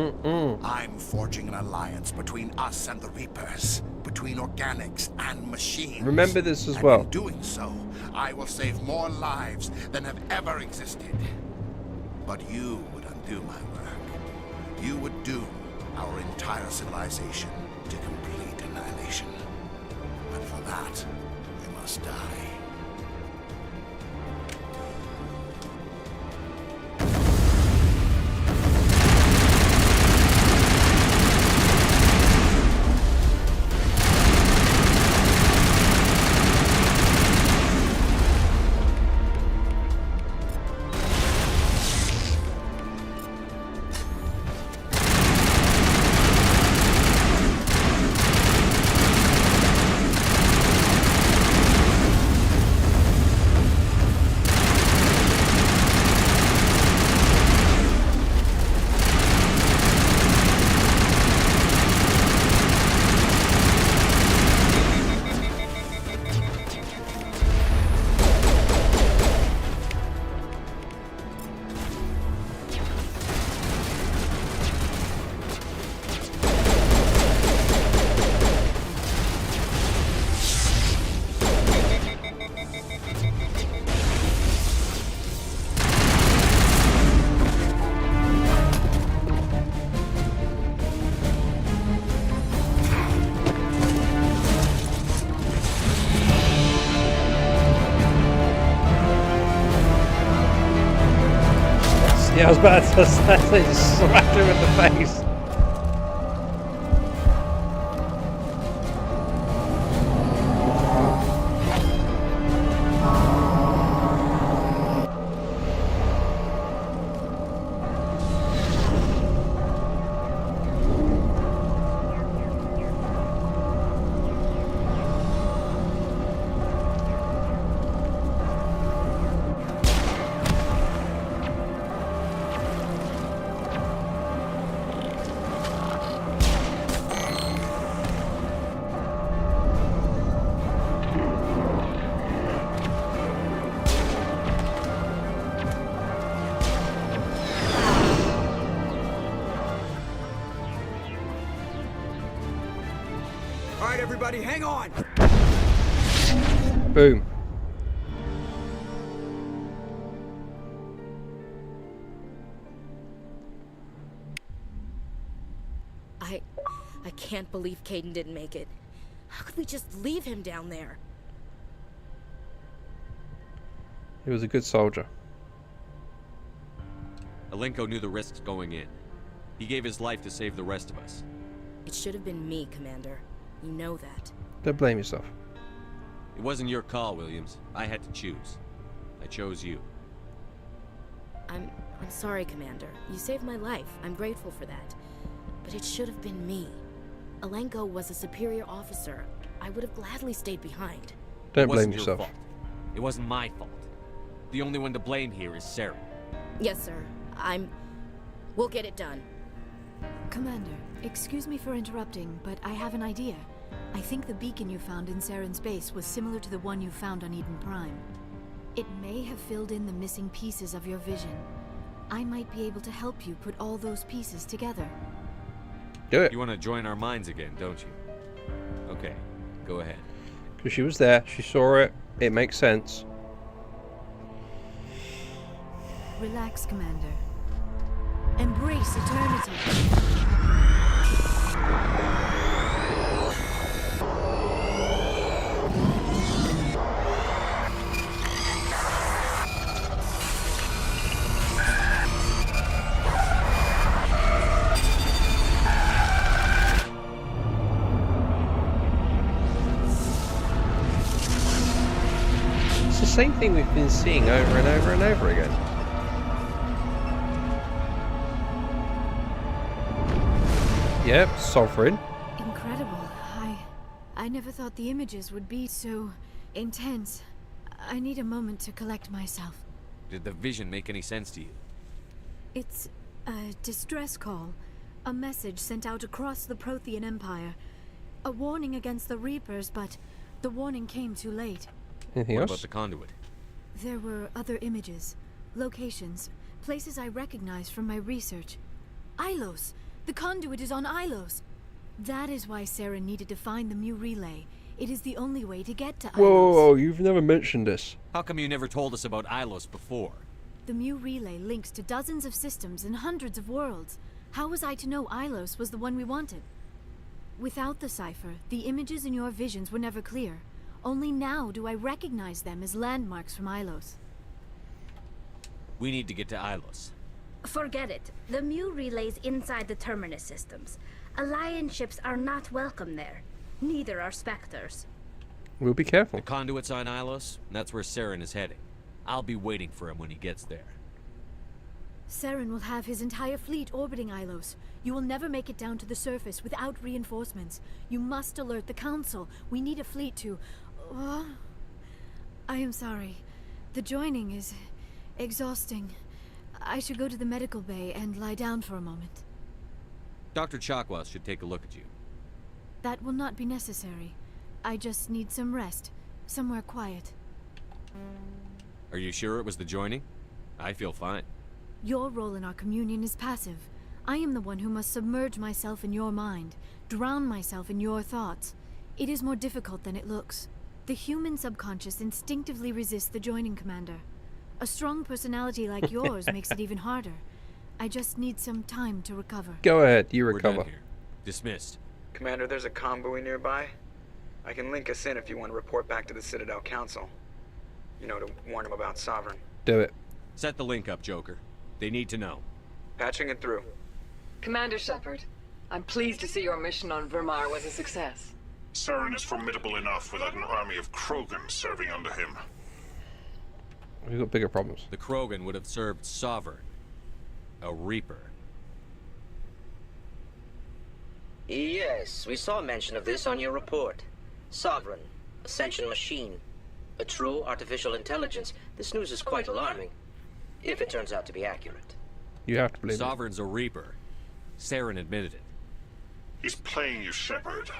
I'm forging an alliance between us and the Reapers, between organics and machines. Remember this as and well. In doing so, I will save more lives than have ever existed. But you would undo my work. You would doom our entire civilization to complete annihilation. But for that, you must die. Yeah, I was about to say, just smacked him in the face. All right, everybody, hang on. Boom. I can't believe Caden didn't make it. How could we just leave him down there? He was a good soldier. Alenko knew the risks going in. He gave his life to save the rest of us. It should have been me, Commander. You know that. Don't blame yourself. It wasn't your call, Williams. I had to choose. I chose you. I'm sorry, Commander. You saved my life. I'm grateful for that. But it should have been me. Alenko was a superior officer. I would have gladly stayed behind. Don't blame yourself. Fault. It wasn't my fault. The only one to blame here is Saren. Yes, sir. We'll get it done. Commander, excuse me for interrupting, but I have an idea. I think the beacon you found in Saren's base was similar to the one you found on Eden Prime. It may have filled in the missing pieces of your vision. I might be able to help you put all those pieces together. Do it. You want to join our minds again, don't you? Okay, go ahead. Because she was there, she saw it, it makes sense. Relax, Commander. Embrace eternity. It's the same thing we've been seeing over and over and over again. Yep, sovereign. Incredible. I never thought the images would be so intense. I need a moment to collect myself. Did the vision make any sense to you? It's a distress call. A message sent out across the Prothean Empire. A warning against the Reapers, but the warning came too late. Anything What else? about the conduit? There were other images, locations, places I recognized from my research. Ilos! The conduit is on Ilos! That is why Saren needed to find the Mu relay. It is the only way to get to Ilos. Whoa, you've never mentioned this. How come you never told us about Ilos before? The Mu relay links to dozens of systems and hundreds of worlds. How was I to know Ilos was the one we wanted? Without the cipher, the images in your visions were never clear. Only now do I recognize them as landmarks from Ilos. We need to get to Ilos. Forget it. The Mu relay's inside the Terminus systems. Alliance ships are not welcome there. Neither are Spectres. We'll be careful. The conduit's on Ilos, and that's where Saren is heading. I'll be waiting for him when he gets there. Saren will have his entire fleet orbiting Ilos. You will never make it down to the surface without reinforcements. You must alert the Council. We need a fleet to... I am sorry. The joining is exhausting. I should go to the medical bay and lie down for a moment. Dr. Chakwas should take a look at you. That will not be necessary. I just need some rest. Somewhere quiet. Are you sure it was the joining? I feel fine. Your role in our communion is passive. I am the one who must submerge myself in your mind, drown myself in your thoughts. It is more difficult than it looks. The human subconscious instinctively resists the joining, Commander. A strong personality like yours makes it even harder. I just need some time to recover. Go ahead, you We're recover. done here. Dismissed. Commander, there's a convoy nearby. I can link us in if you want to report back to the Citadel Council. You know, to warn them about Sovereign. Do it. Set the link up, Joker. They need to know. Patching it through. Commander Shepard, I'm pleased to see your mission on Vermeer was a success. Saren is formidable enough without an army of Krogan serving under him. We've got bigger problems. The Krogan would have served Sovereign, a Reaper. Yes, we saw mention of this on your report. Sovereign, Ascension machine, a true artificial intelligence. This news is quite alarming, if it turns out to be accurate. You have to believe Sovereign's a Reaper. Saren admitted it. He's playing you, Shepard.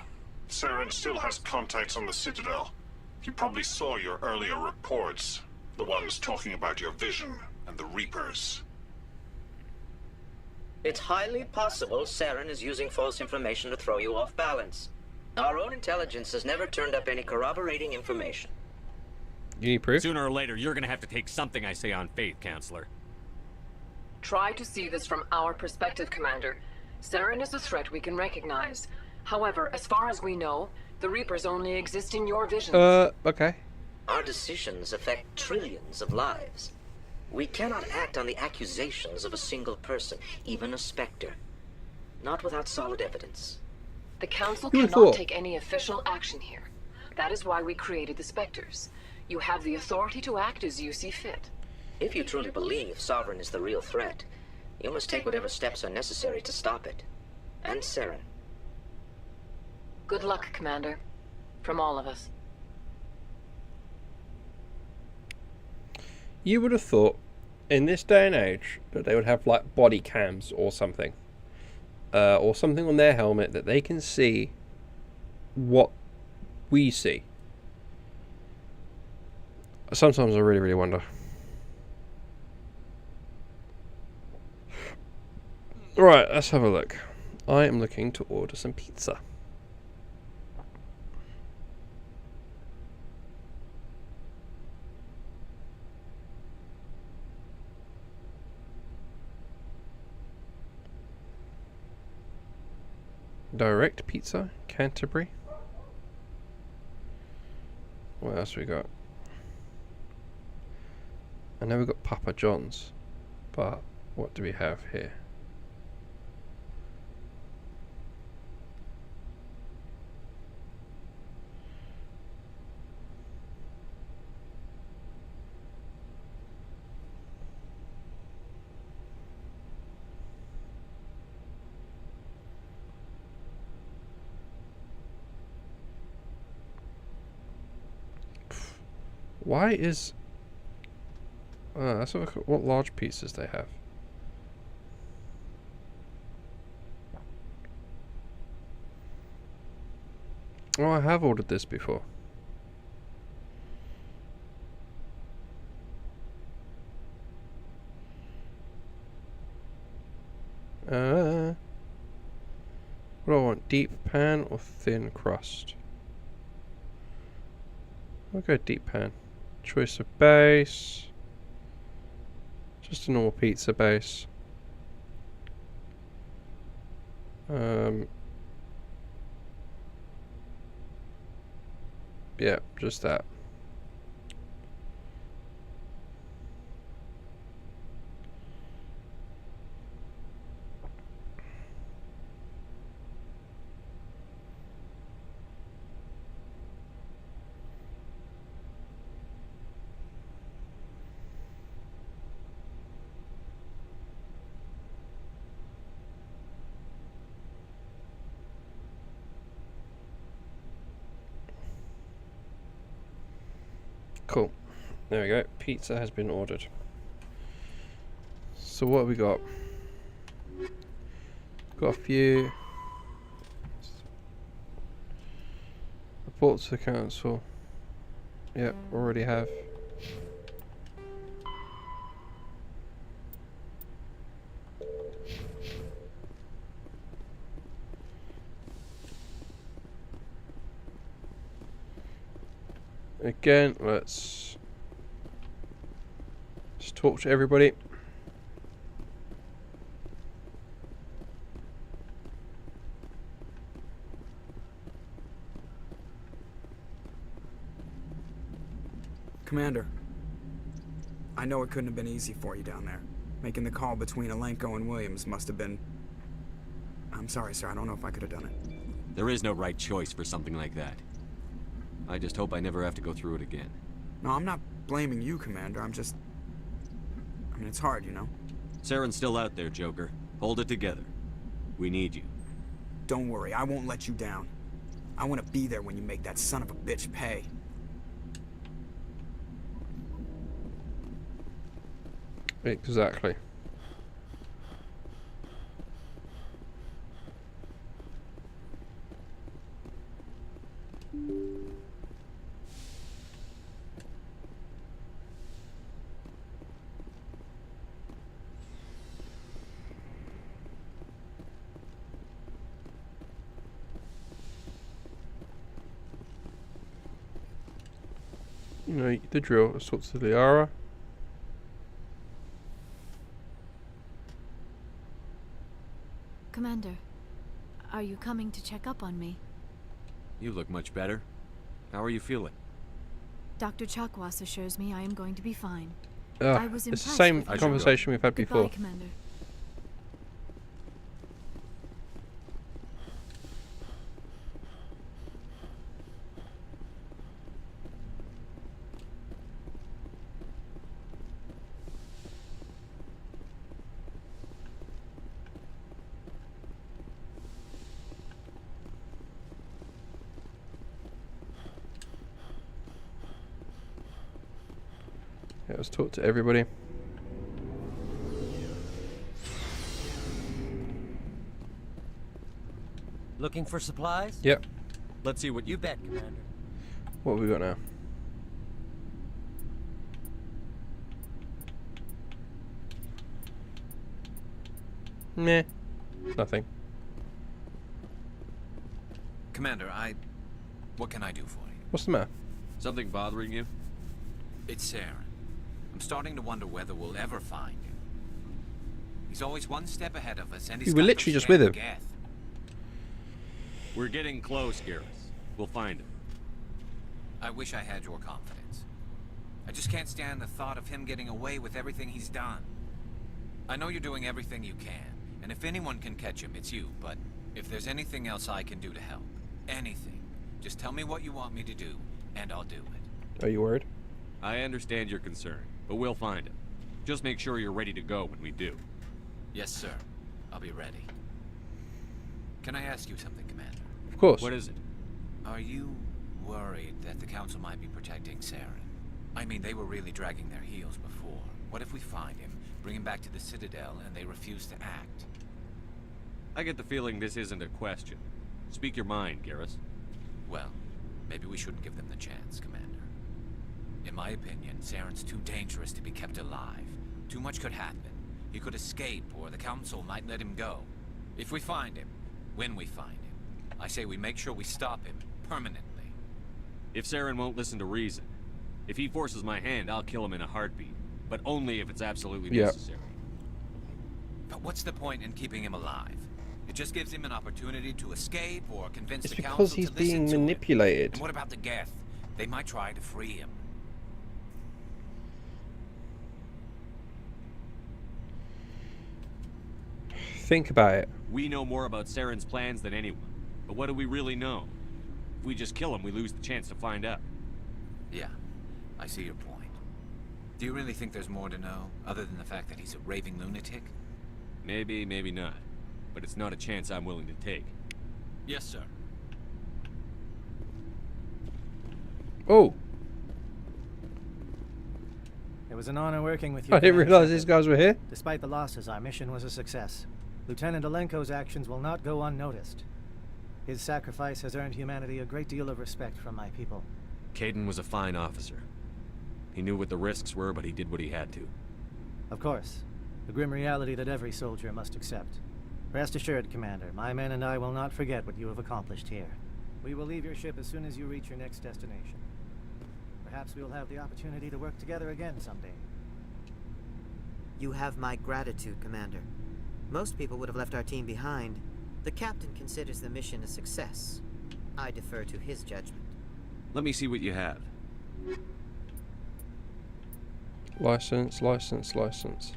Saren still has contacts on the Citadel. He probably saw your earlier reports. The ones talking about your vision and the Reapers. It's highly possible Saren is using false information to throw you off balance. Our own intelligence has never turned up any corroborating information. You need proof? Sooner or later, you're gonna have to take something I say on faith, Counselor. Try to see this from our perspective, Commander. Saren is a threat we can recognize. However, as far as we know, the Reapers only exist in your vision. Okay. Our decisions affect trillions of lives. We cannot act on the accusations of a single person, even a Spectre. Not without solid evidence. The Council You cannot thought- take any official action here. That is why we created the Spectres. You have the authority to act as you see fit. If you truly believe Sovereign is the real threat, you must take whatever steps are necessary to stop it. And Saren. Good luck, Commander. From all of us. You would have thought, in this day and age, that they would have like body cams or something. Or something on their helmet that they can see what we see. Sometimes I really, really wonder. Right, let's have a look. I am looking to order some pizza. Direct pizza, Canterbury. What else we got? I know we got Papa John's, but what do we have here? Why is... let's have a look at what large pieces they have. Oh, I have ordered this before. What do I want? Deep pan or thin crust? I'll go deep pan. Choice of base. Just a normal pizza base. Yeah, just that. Cool. There we go. Pizza has been ordered. So what have we got? Got a few. Reports to the council. Yep, already have. Again, let's just talk to everybody. Commander, I know it couldn't have been easy for you down there. Making the call between Alenko and Williams must have been... I'm sorry, sir. I don't know if I could have done it. There is no right choice for something like that. I just hope I never have to go through it again. No, I'm not blaming you, Commander. I'm just... I mean, it's hard, you know? Saren's still out there, Joker. Hold it together. We need you. Don't worry, I won't let you down. I want to be there when you make that son of a bitch pay. Exactly. You know the drill. Let's talk to Liara. Commander, are you coming to check up on me? You look much better. How are you feeling? Dr. Chakwas assures me I am going to be fine. It's the same conversation we've had before. Goodbye, Commander. Yeah, let's talk to everybody. Looking for supplies? Yep. Let's see what you bet, Commander. What have we got now? Meh. Nothing. Commander, what can I do for you? What's the matter? Something bothering you? It's Saren. I'm starting to wonder whether we'll ever find him. He's always one step ahead of us, and he's We were literally just with him. We're getting close, Garrus. We'll find him. I wish I had your confidence. I just can't stand the thought of him getting away with everything he's done. I know you're doing everything you can, and if anyone can catch him, it's you, but if there's anything else I can do to help, anything, just tell me what you want me to do, and I'll do it. Are you worried? I understand your concern, but we'll find him. Just make sure you're ready to go when we do. Yes, sir. I'll be ready. Can I ask you something, Commander? Of course. What is it? Are you worried that the Council might be protecting Saren? I mean, they were really dragging their heels before. What if we find him, bring him back to the Citadel, and they refuse to act? I get the feeling this isn't a question. Speak your mind, Garrus. Well, maybe we shouldn't give them the chance, Commander. In my opinion, Saren's too dangerous to be kept alive. Too much could happen. He could escape, or the Council might let him go. If we find him, when we find him, I say we make sure we stop him, permanently. If Saren won't listen to reason, if he forces my hand, I'll kill him in a heartbeat. But only if it's absolutely necessary. But what's the point in keeping him alive? It just gives him an opportunity to escape or convince It's the because Council he's to listen being to him. manipulated. And what about the Geth? They might try to free him. Think about it. We know more about Saren's plans than anyone. But what do we really know? If we just kill him, we lose the chance to find out. Yeah, I see your point. Do you really think there's more to know, other than the fact that he's a raving lunatic? Maybe, maybe not. But it's not a chance I'm willing to take. Yes, sir. Oh. It was an honor working with you. I didn't Commander realize Shepard. these guys were here. Despite the losses, our mission was a success. Lieutenant Alenko's actions will not go unnoticed. His sacrifice has earned humanity a great deal of respect from my people. Caden was a fine officer. He knew what the risks were, but he did what he had to. Of course. The grim reality that every soldier must accept. Rest assured, Commander, my men and I will not forget what you have accomplished here. We will leave your ship as soon as you reach your next destination. Perhaps we will have the opportunity to work together again someday. You have my gratitude, Commander. Most people would have left our team behind. The captain considers the mission a success. I defer to his judgment. Let me see what you have. License, license, license.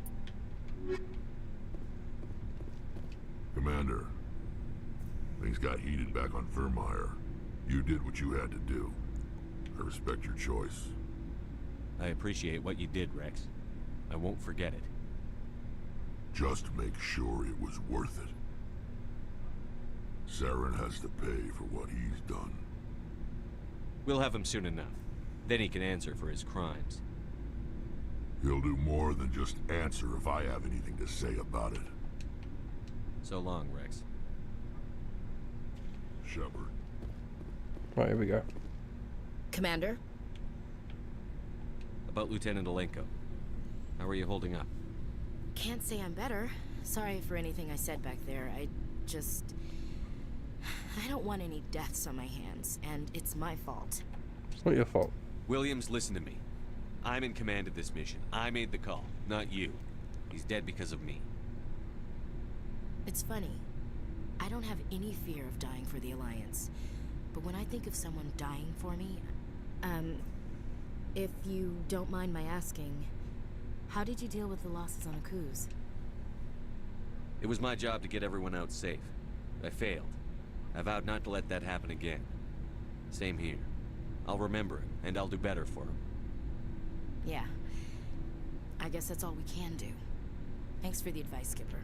Commander, things got heated back on Vermeer. You did what you had to do. I respect your choice. I appreciate what you did, Rex. I won't forget it. Just make sure it was worth it. Saren has to pay for what he's done. We'll have him soon enough. Then he can answer for his crimes. He'll do more than just answer if I have anything to say about it. So long, Rex. Shepard. Right, here we go. Commander? About Lieutenant Alenko. How are you holding up? Can't say I'm better. Sorry for anything I said back there. I don't want any deaths on my hands, and it's my fault. It's not your fault. Williams, listen to me. I'm in command of this mission. I made the call, not you. He's dead because of me. It's funny. I don't have any fear of dying for the Alliance. But when I think of someone dying for me, if you don't mind my asking, how did you deal with the losses on Akuz? It was my job to get everyone out safe. I failed. I vowed not to let that happen again. Same here. I'll remember it, and I'll do better for him. Yeah. I guess that's all we can do. Thanks for the advice, Skipper.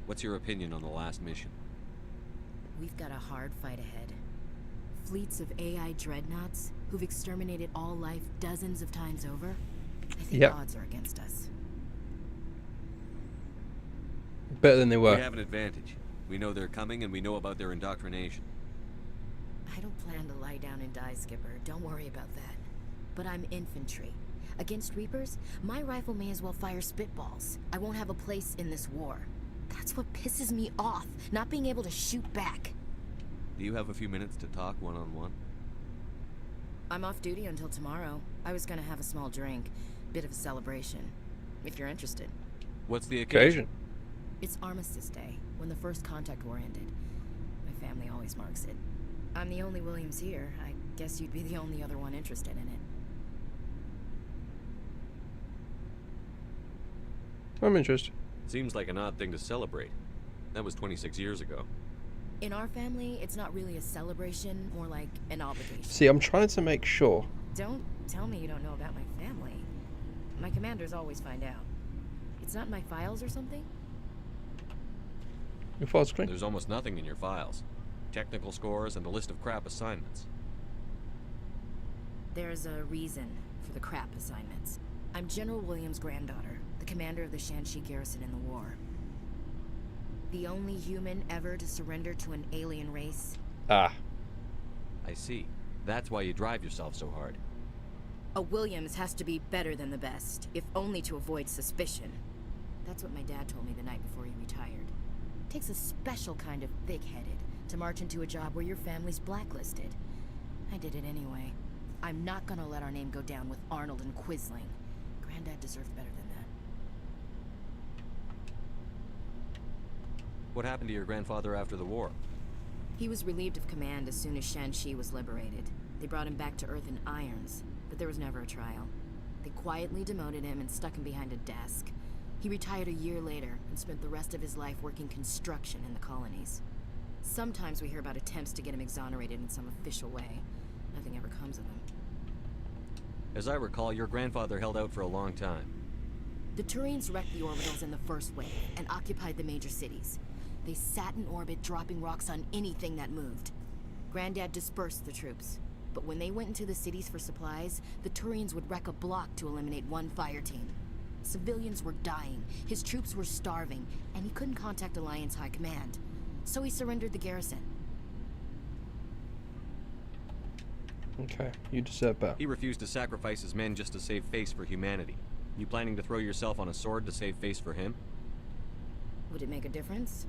What's your opinion on the last mission? We've got a hard fight ahead. Fleets of AI dreadnoughts who've exterminated all life dozens of times over. I think odds are against us. Better than they were. We have an advantage. We know they're coming, and we know about their indoctrination. I don't plan to lie down and die, Skipper. Don't worry about that. But I'm infantry. Against Reapers, my rifle may as well fire spitballs. I won't have a place in this war. That's what pisses me off, not being able to shoot back. Do you have a few minutes to talk one-on-one? I'm off duty until tomorrow. I was gonna have a small drink. Bit of a celebration. If you're interested. What's the occasion? It's Armistice Day, when the first contact war ended. My family always marks it. I'm the only Williams here. I guess you'd be the only other one interested in it. I'm interested. Seems like an odd thing to celebrate. That was 26 years ago. In our family, it's not really a celebration, more like an obligation. See, I'm trying to make sure. Don't tell me you don't know about my family. My commanders always find out. It's not in my files or something? Your file's clean. There's almost nothing in your files. Technical scores and a list of crap assignments. There's a reason for the crap assignments. I'm General Williams' granddaughter, the commander of the Shanxi garrison in the war. The only human ever to surrender to an alien race. Ah. I see. That's why you drive yourself so hard. A Williams has to be better than the best, if only to avoid suspicion. That's what my dad told me the night before he retired. It takes a special kind of thick-headed to march into a job where your family's blacklisted. I did it anyway. I'm not gonna let our name go down with Arnold and Quisling. Granddad deserved better than that. What happened to your grandfather after the war? He was relieved of command as soon as Shanxi was liberated. They brought him back to Earth in irons, but there was never a trial. They quietly demoted him and stuck him behind a desk. He retired a year later and spent the rest of his life working construction in the colonies. Sometimes we hear about attempts to get him exonerated in some official way. Nothing ever comes of them. As I recall, your grandfather held out for a long time. The Turians wrecked the orbitals in the first wave and occupied the major cities. They sat in orbit, dropping rocks on anything that moved. Granddad dispersed the troops, but when they went into the cities for supplies, the Turians would wreck a block to eliminate one fire team. Civilians were dying, his troops were starving, and he couldn't contact Alliance High Command. So he surrendered the garrison. Okay, you deserve better. He refused to sacrifice his men just to save face for humanity. You planning to throw yourself on a sword to save face for him? Would it make a difference?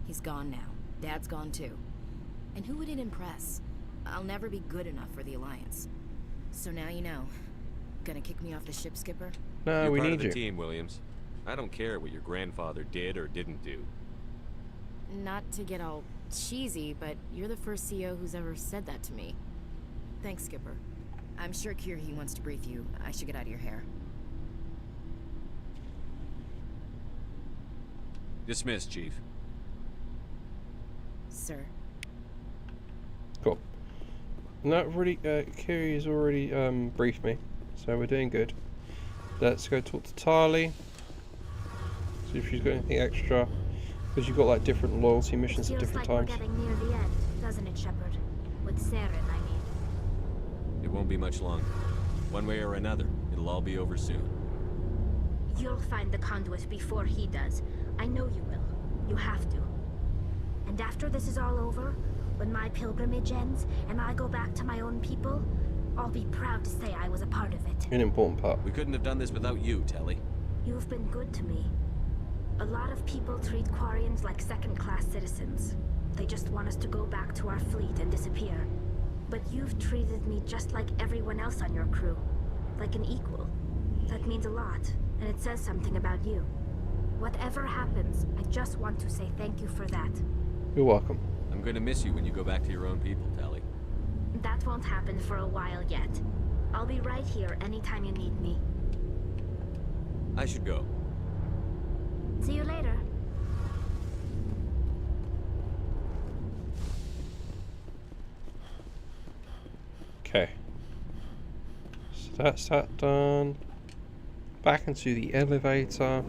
He's gone now. Dad's gone too. And who would it impress? I'll never be good enough for the Alliance. So now you know. Gonna kick me off the ship, Skipper? No, You're we part need of the you. team, Williams. I don't care what your grandfather did or didn't do. Not to get all cheesy, but you're the first CO who's ever said that to me. Thanks, Skipper. I'm sure Kirhi wants to brief you. I should get out of your hair. Dismissed, Chief. Sir. Cool. No, really, Kiri's already briefed me, so we're doing good. Let's go talk to Tali. See if she's got anything extra, because you've got like different loyalty missions at different times. Feels like we're getting near the end, doesn't it, Shepard? With Saren, I mean. It won't be much longer. One way or another, it'll all be over soon. You'll find the conduit before he does. I know you will. You have to. And after this is all over, when my pilgrimage ends and I go back to my own people, I'll be proud to say I was a part of it. An important part. We couldn't have done this without you, Telly. You've been good to me. A lot of people treat Quarians like second-class citizens. They just want us to go back to our fleet and disappear. But you've treated me just like everyone else on your crew. Like an equal. That means a lot, and it says something about you. Whatever happens, I just want to say thank you for that. You're welcome. I'm going to miss you when you go back to your own people, Telly. That won't happen for a while yet. I'll be right here anytime you need me. I should go. See you later. Okay. So that's that done. Back into the elevator.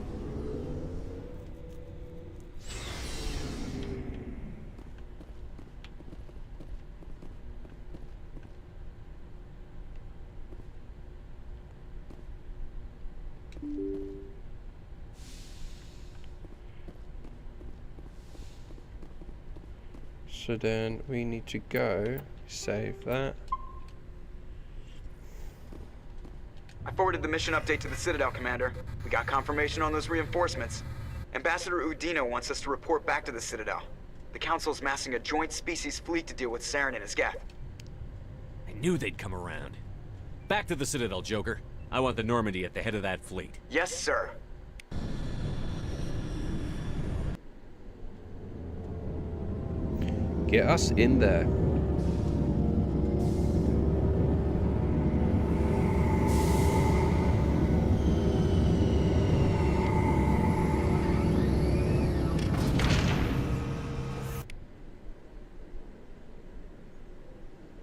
So then we need to go save that. I forwarded the mission update to the Citadel, Commander. We got confirmation on those reinforcements. Ambassador Udina wants us to report back to the Citadel. The Council's massing a joint species fleet to deal with Saren and his Geth. I knew they'd come around. Back to the Citadel, Joker. I want the Normandy at the head of that fleet. Yes, sir. Get us in there.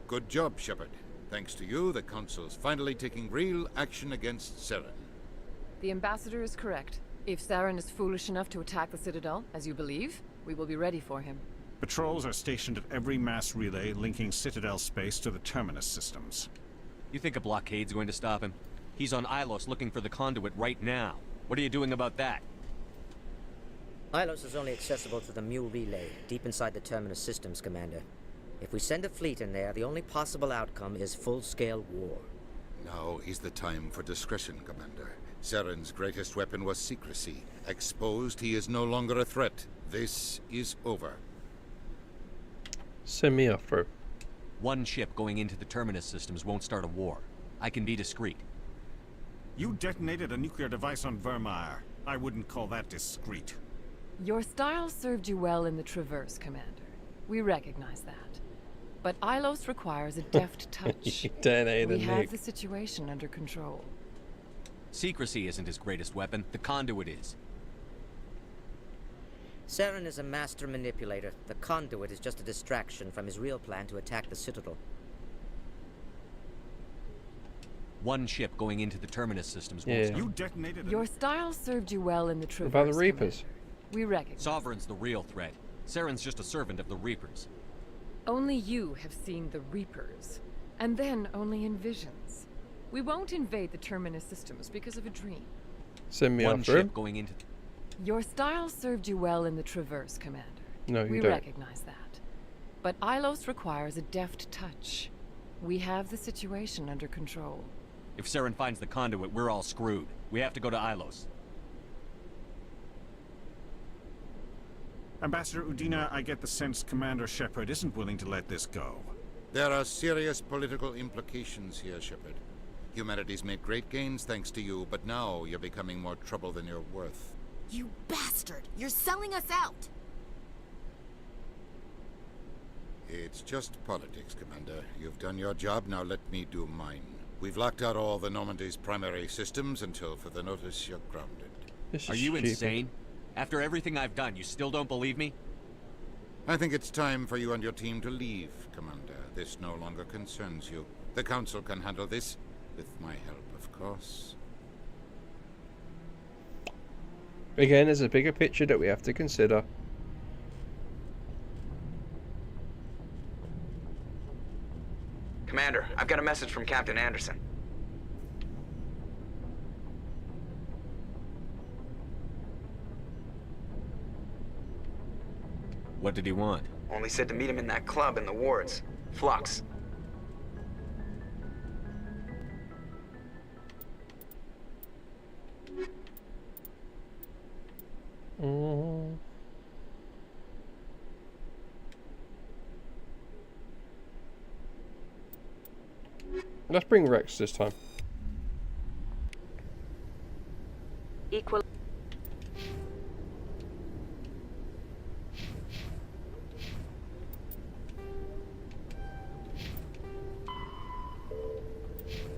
Good job, Shepard. Thanks to you, the Council's finally taking real action against Saren. The Ambassador is correct. If Saren is foolish enough to attack the Citadel, as you believe, we will be ready for him. Patrols are stationed at every mass relay linking Citadel space to the Terminus systems. You think a blockade's going to stop him? He's on Ilos looking for the conduit right now. What are you doing about that? Ilos is only accessible to the Mule relay, deep inside the Terminus systems, Commander. If we send a fleet in there, the only possible outcome is full-scale war. Now is the time for discretion, Commander. Saren's greatest weapon was secrecy. Exposed, he is no longer a threat. This is over. Send me off, bro. One ship going into the Terminus systems won't start a war. I can be discreet. You detonated a nuclear device on Vermeer. I wouldn't call that discreet. Your style served you well in the Traverse, Commander. We recognize that. But Ilos requires a deft touch. We have the situation under control. Secrecy isn't his greatest weapon. The conduit is. Saren is a master manipulator. The conduit is just a distraction from his real plan to attack the Citadel. One ship going into the Terminus systems. Yeah. You detonated. Your style served you well in the Traverse. What about the Reapers? Commander. We recognize. Sovereign's the real threat. Saren's just a servant of the Reapers. Only you have seen the Reapers, and then only in visions. We won't invade the Terminus systems because of a dream. Send me One off, ship going into. Your style served you well in the Traverse, Commander. No, you we don't. recognize that. But Ilos requires a deft touch. We have the situation under control. If Saren finds the conduit, we're all screwed. We have to go to Ilos. Ambassador Udina, I get the sense Commander Shepard isn't willing to let this go. There are serious political implications here, Shepard. Humanity's made great gains thanks to you, but now you're becoming more trouble than you're worth. You bastard! You're selling us out! It's just politics, Commander. You've done your job, now let me do mine. We've locked out all the Normandy's primary systems until further notice you're grounded. Are you insane? After everything I've done, you still don't believe me? I think it's time for you and your team to leave, Commander. This no longer concerns you. The Council can handle this, with my help, of course. Again, there's a bigger picture that we have to consider. Commander, I've got a message from Captain Anderson. What did he want? Only said to meet him in that club in the wards. Flux. Let's bring Rex this time. Equal.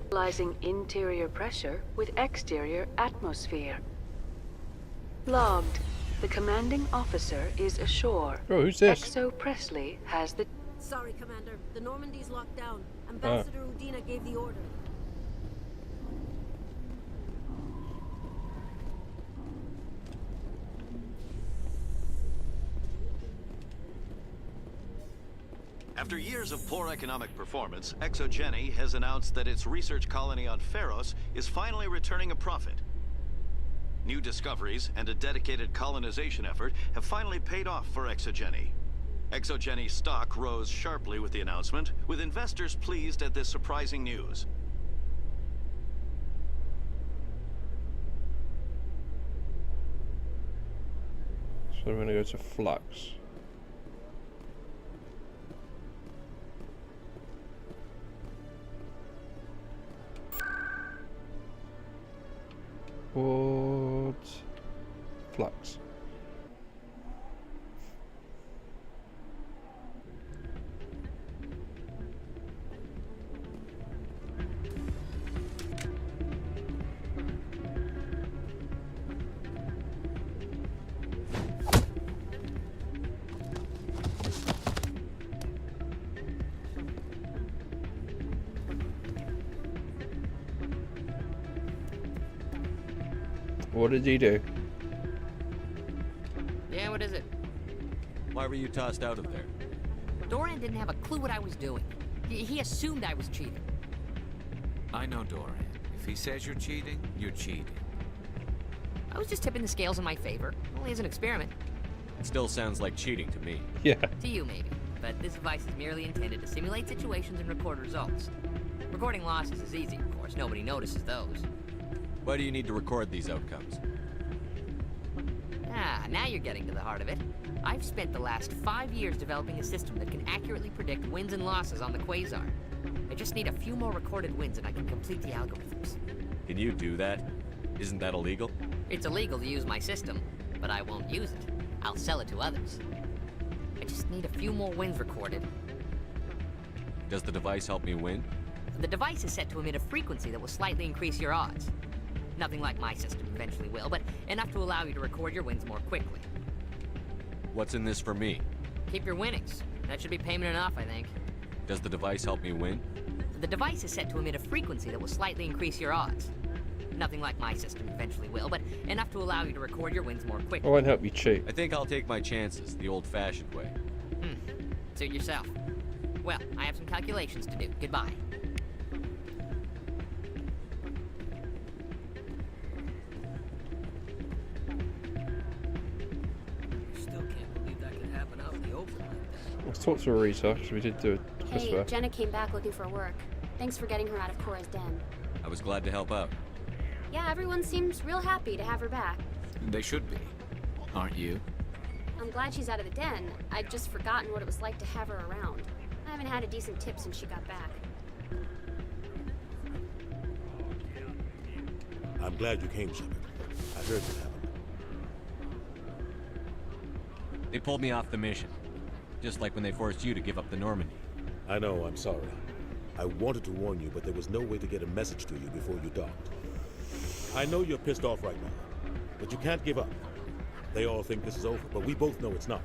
Equalizing interior pressure with exterior atmosphere. Logged. The commanding officer is ashore. Oh, who's this? Exo Presley has the... Sorry, Commander. The Normandy's locked down. Ambassador Udina gave the order. After years of poor economic performance, ExoGeni has announced that its research colony on Pharos is finally returning a profit. New discoveries and a dedicated colonization effort have finally paid off for ExoGeni. ExoGeni stock rose sharply with the announcement, with investors pleased at this surprising news. So we're going to go to Flux. What? Flux. What did he do? Yeah, what is it? Why were you tossed out of there? Doran didn't have a clue what I was doing. He assumed I was cheating. I know Doran. If he says you're cheating, you're cheating. I was just tipping the scales in my favor. Only as an experiment. It still sounds like cheating to me. Yeah. To you, maybe. But this device is merely intended to simulate situations and record results. Recording losses is easy, of course. Nobody notices those. Why do you need to record these outcomes? Ah, now you're getting to the heart of it. I've spent the last 5 years developing a system that can accurately predict wins and losses on the Quasar. I just need a few more recorded wins and I can complete the algorithms. Can you do that? Isn't that illegal? It's illegal to use my system, but I won't use it. I'll sell it to others. I just need a few more wins recorded. Does the device help me win? The device is set to emit a frequency that will slightly increase your odds. Nothing like my system eventually will, but enough to allow you to record your wins more quickly. What's in this for me? Keep your winnings. That should be payment enough, I think. Does the device help me win? The device is set to emit a frequency that will slightly increase your odds. Nothing like my system eventually will, but enough to allow you to record your wins more quickly. I won't help you cheat. I think I'll take my chances, the old-fashioned way. Suit yourself. Well, I have some calculations to do. Goodbye. Let's talk to Arita, because we did do a Hey, whisper. Jenna came back looking for work. Thanks for getting her out of Cora's den. I was glad to help out. Yeah, everyone seems real happy to have her back. They should be. Aren't you? I'm glad she's out of the den. I'd just forgotten what it was like to have her around. I haven't had a decent tip since she got back. I'm glad you came, Shepard. I heard what happened. They pulled me off the mission. Just like when they forced you to give up the Normandy. I know, I'm sorry. I wanted to warn you, but there was no way to get a message to you before you docked. I know you're pissed off right now, but you can't give up. They all think this is over, but we both know it's not.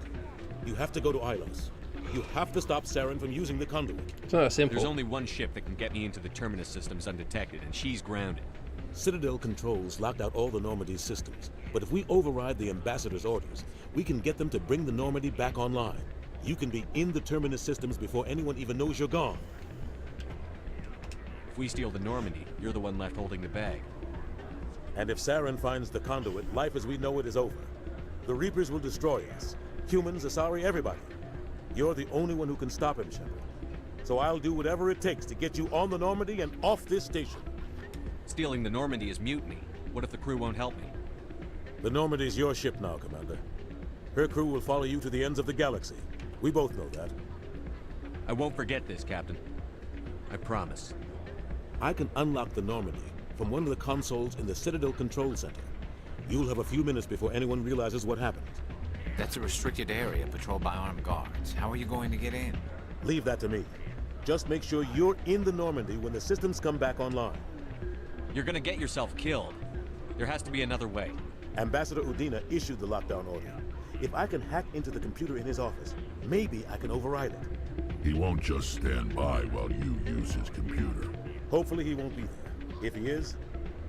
You have to go to Ilos. You have to stop Saren from using the conduit. It's not that simple. There's only one ship that can get me into the Terminus systems undetected, and she's grounded. Citadel controls locked out all the Normandy's systems, but if we override the Ambassador's orders, we can get them to bring the Normandy back online. You can be in the Terminus systems before anyone even knows you're gone. If we steal the Normandy, you're the one left holding the bag. And if Saren finds the conduit, life as we know it is over. The Reapers will destroy us. Humans, Asari, everybody. You're the only one who can stop him, Shepard. So I'll do whatever it takes to get you on the Normandy and off this station. Stealing the Normandy is mutiny. What if the crew won't help me? The Normandy's your ship now, Commander. Her crew will follow you to the ends of the galaxy. We both know that. I won't forget this, Captain. I promise. I can unlock the Normandy from one of the consoles in the Citadel Control Center. You'll have a few minutes before anyone realizes what happened. That's a restricted area patrolled by armed guards. How are you going to get in? Leave that to me. Just make sure you're in the Normandy when the systems come back online. You're gonna get yourself killed. There has to be another way. Ambassador Udina issued the lockdown order. If I can hack into the computer in his office, maybe I can override it. He won't just stand by while you use his computer. Hopefully he won't be there. If he is,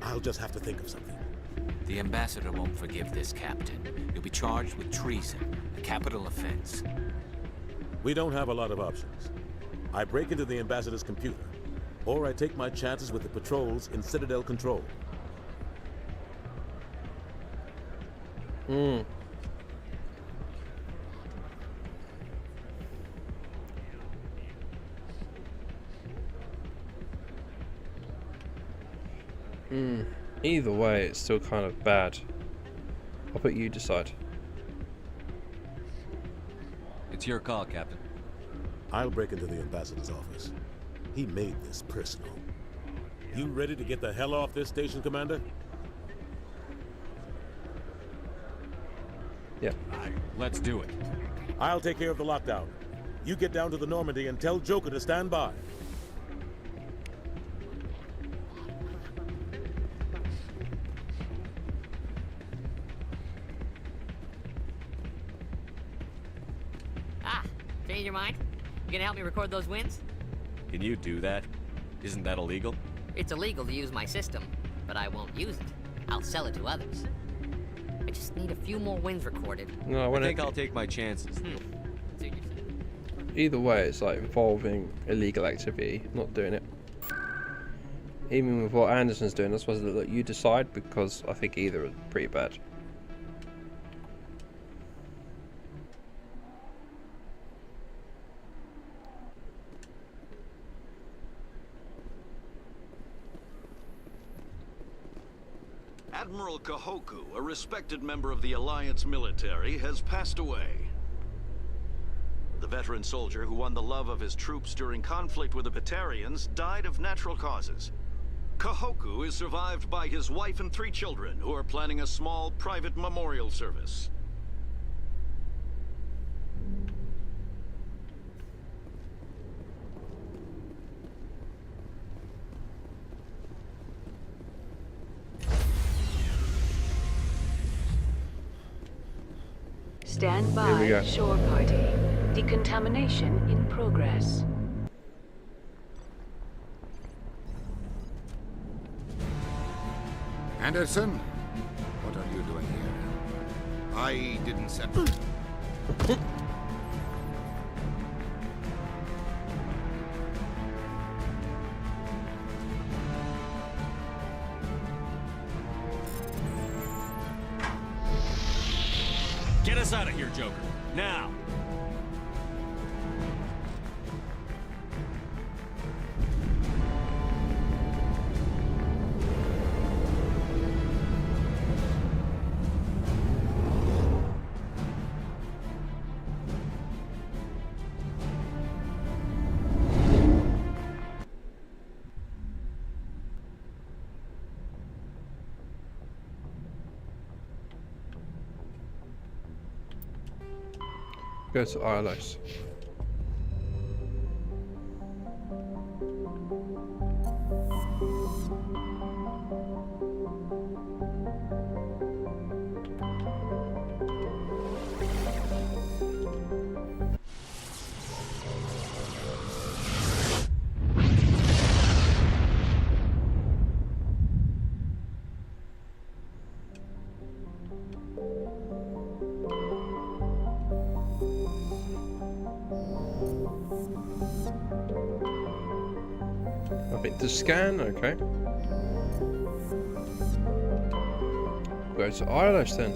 I'll just have to think of something. The Ambassador won't forgive this, Captain. You'll be charged with treason, a capital offense. We don't have a lot of options. I break into the Ambassador's computer, or I take my chances with the patrols in Citadel Control. Either way, it's still kind of bad. I'll put you decide. It's your call, Captain. I'll break into the Ambassador's office. He made this personal. You ready to get the hell off this station, Commander? Yeah. Let's do it. I'll take care of the lockdown. You get down to the Normandy and tell Joker to stand by. Change your mind? You gonna help me record those wins? Can you do that? Isn't that illegal? It's illegal to use my system, but I won't use it. I'll sell it to others. I just need a few more wins recorded. No, I think I'll take my chances. Either way, it's like involving illegal activity, not doing it. Even with what Anderson's doing, I suppose that you decide, because I think either are pretty bad. Admiral Kahoku, a respected member of the Alliance military, has passed away. The veteran soldier who won the love of his troops during conflict with the Batarians died of natural causes. Kahoku is survived by his wife and 3 children, who are planning a small private memorial service. Stand by, shore party. Decontamination in progress. Anderson, what are you doing here? I didn't set... Get us out of here, Joker. Now! Go to Ilos. to scan, okay. Go to ILS then.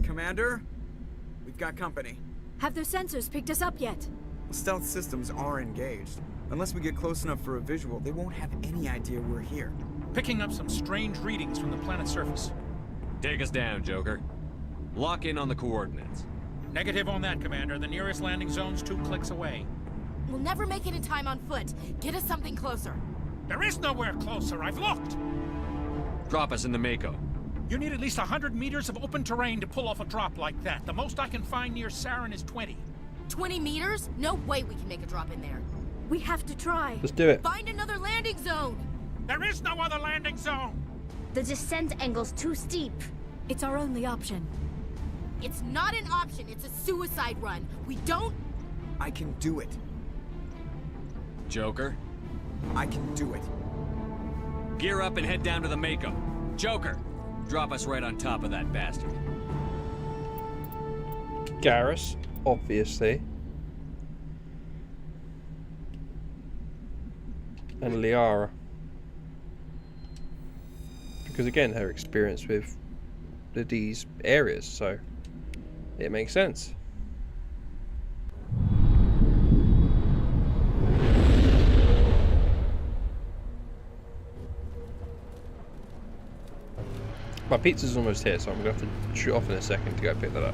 Commander? We've got company. Have their sensors picked us up yet? Stealth systems are engaged. Unless we get close enough for a visual, they won't have any idea we're here. Picking up some strange readings from the planet's surface. Take us down, Joker. Lock in on the coordinates. Negative on that, Commander. The nearest landing zone's 2 clicks away. We'll never make it in time on foot. Get us something closer. There is nowhere closer. I've looked. Drop us in the Mako. You need at least 100 meters of open terrain to pull off a drop like that. The most I can find near Saren is 20. 20 meters? No way we can make a drop in there. We have to try. Let's do it. Find another landing zone. There is no other landing zone. The descent angle's too steep. It's our only option. It's not an option. It's a suicide run. We don't... I can do it. Joker? I can do it. Gear up and head down to the Mako. Joker, drop us right on top of that bastard. Garrus, obviously. And Liara. Because again, her experience with these areas, so it makes sense. My pizza's almost here, so I'm going to have to shoot off in a second to go pick that up.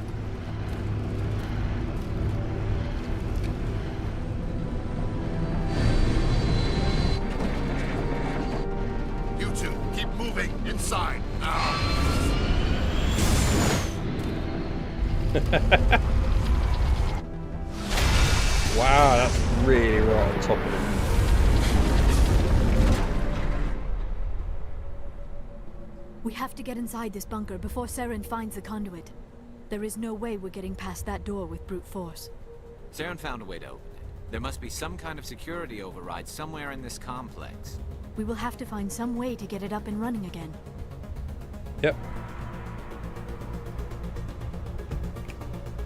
You two, keep moving inside now. Wow, that's really right on top of it. We have to get inside this bunker before Saren finds the conduit. There is no way we're getting past that door with brute force. Saren found a way to open it. There must be some kind of security override somewhere in this complex. We will have to find some way to get it up and running again. Yep.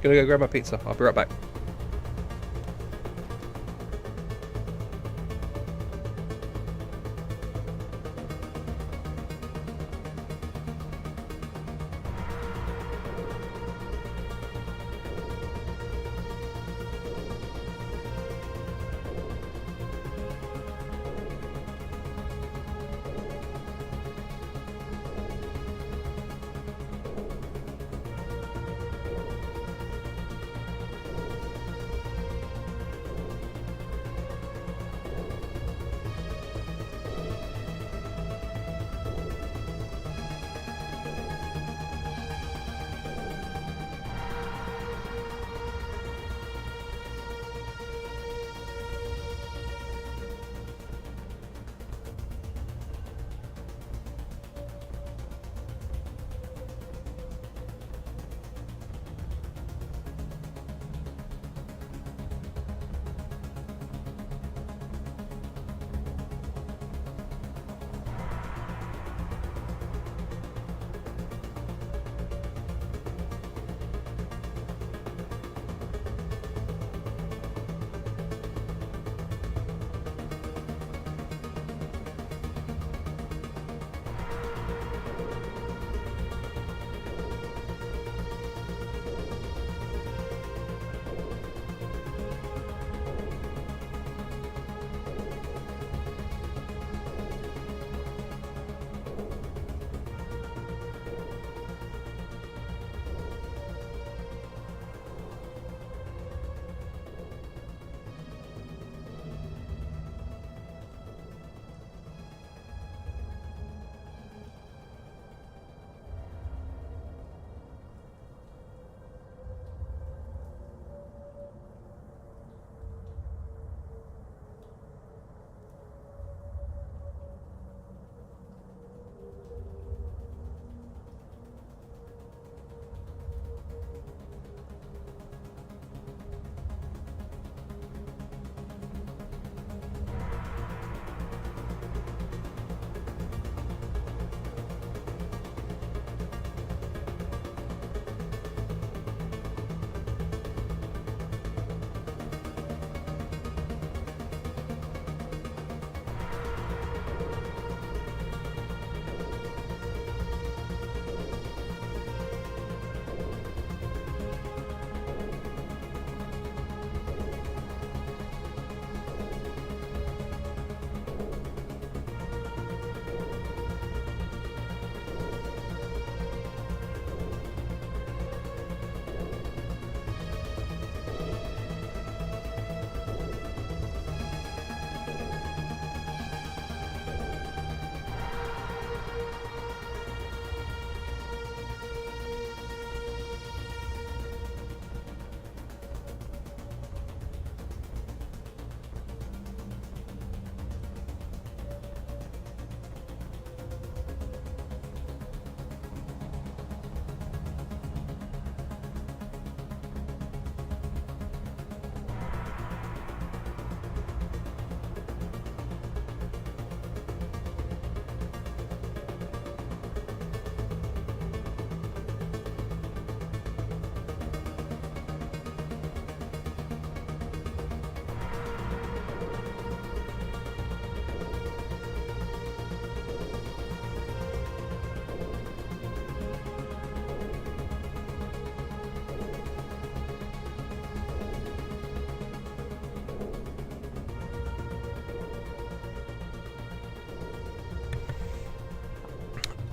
Gonna go grab my pizza. I'll be right back.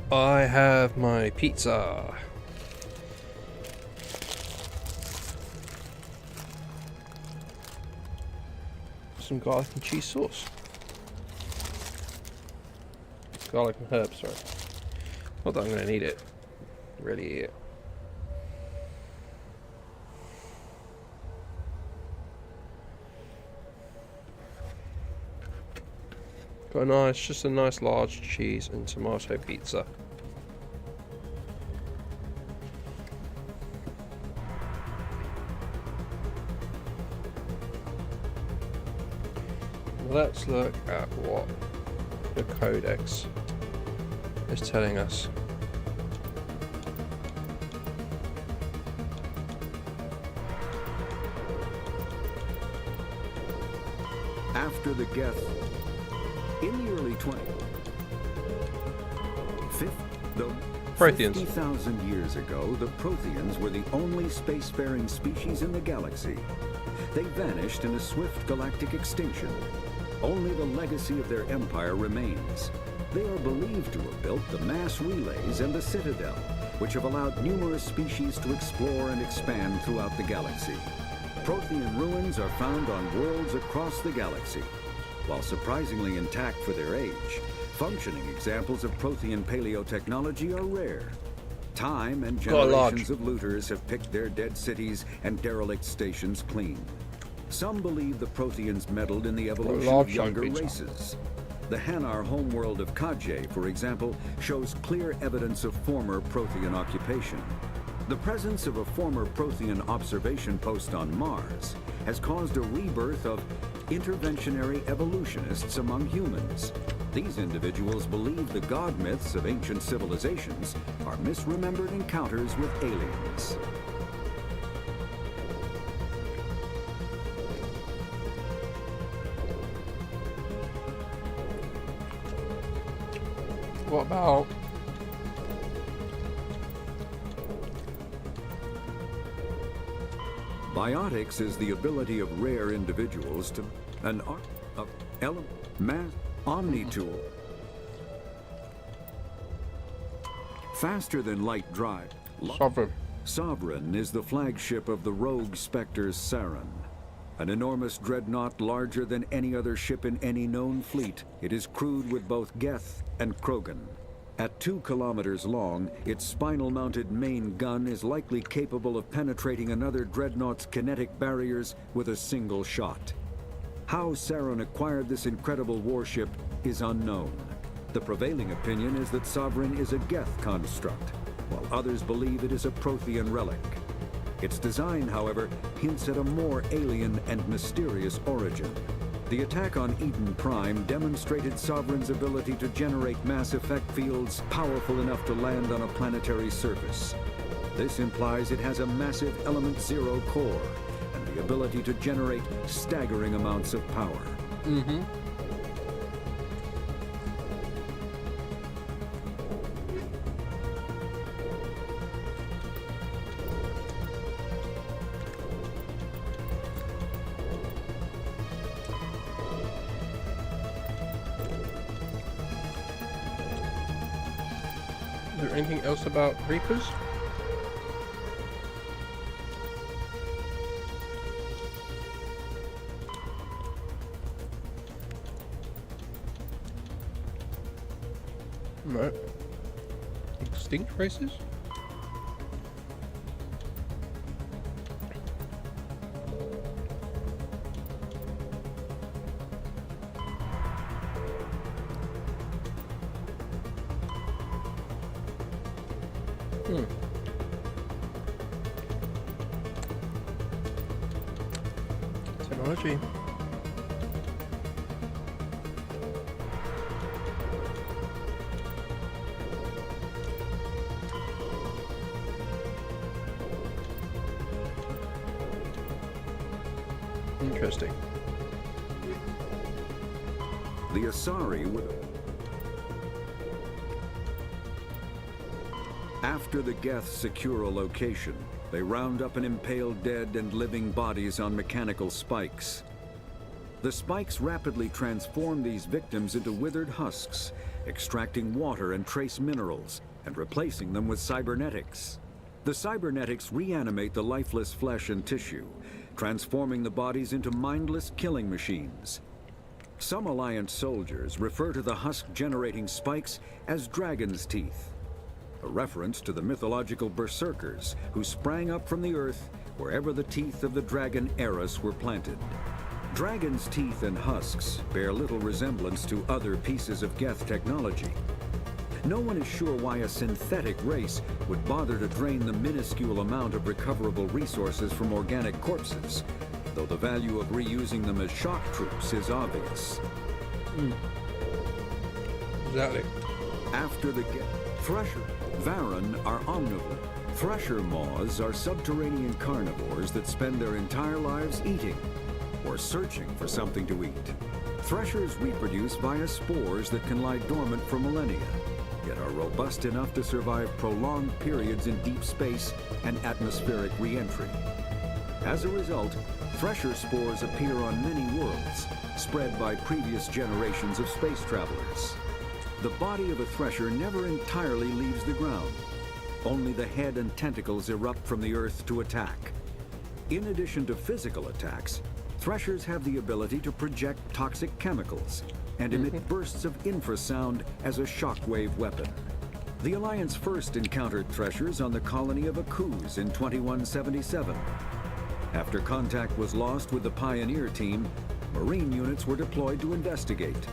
I have my pizza. Some garlic and cheese sauce. Garlic and herbs, sorry. Not that I'm going to need it. Really eat it. Got a nice, just a nice large cheese and tomato pizza. Let's look at what the codex is telling us. After the Geth, in the early 50,000 years ago, the Protheans were the only spacefaring species in the galaxy. They vanished in a swift galactic extinction. Only the legacy of their empire remains. They are believed to have built the mass relays and the Citadel, which have allowed numerous species to explore and expand throughout the galaxy. Prothean ruins are found on worlds across the galaxy. While surprisingly intact for their age, functioning examples of Prothean paleotechnology are rare. Time and generations of looters have picked their dead cities and derelict stations clean. Some believe the Protheans meddled in the evolution of younger races. The Hanar homeworld of Kajay, for example, shows clear evidence of former Prothean occupation. The presence of a former Prothean observation post on Mars has caused a rebirth of interventionary evolutionists among humans. These individuals believe the god myths of ancient civilizations are misremembered encounters with aliens. What about biotics is the ability of rare individuals to omni-tool. Faster than light drive. Sovereign is the flagship of the rogue Spectre Saren. An enormous dreadnought larger than any other ship in any known fleet, it is crewed with both Geth and Krogan. At 2 kilometers long, its spinal-mounted main gun is likely capable of penetrating another dreadnought's kinetic barriers with a single shot. How Saren acquired this incredible warship is unknown. The prevailing opinion is that Sovereign is a Geth construct, while others believe it is a Prothean relic. Its design, however, hints at a more alien and mysterious origin. The attack on Eden Prime demonstrated Sovereign's ability to generate mass effect fields powerful enough to land on a planetary surface. This implies it has a massive Element Zero core and the ability to generate staggering amounts of power. Is there anything else about Reapers? No. Extinct races? Technology. Interesting. The Asari would... After the Geth secure a location, they round up and impale dead and living bodies on mechanical spikes. The spikes rapidly transform these victims into withered husks, extracting water and trace minerals, and replacing them with cybernetics. The cybernetics reanimate the lifeless flesh and tissue, transforming the bodies into mindless killing machines. Some Alliance soldiers refer to the husk-generating spikes as dragon's teeth, a reference to the mythological berserkers who sprang up from the earth wherever the teeth of the dragon Eris were planted. Dragon's teeth and husks bear little resemblance to other pieces of Geth technology. No one is sure why a synthetic race would bother to drain the minuscule amount of recoverable resources from organic corpses, though the value of reusing them as shock troops is obvious. Exactly. After the Thresher, Varan are omnivore. Thresher moths are subterranean carnivores that spend their entire lives eating or searching for something to eat. Threshers reproduce via spores that can lie dormant for millennia, yet are robust enough to survive prolonged periods in deep space and atmospheric re-entry. As a result, thresher spores appear on many worlds, spread by previous generations of space travelers. The body of a thresher never entirely leaves the ground. Only the head and tentacles erupt from the earth to attack. In addition to physical attacks, threshers have the ability to project toxic chemicals and emit bursts of infrasound as a shockwave weapon. The Alliance first encountered threshers on the colony of Akuz in 2177. After contact was lost with the Pioneer team, Marine units were deployed to investigate.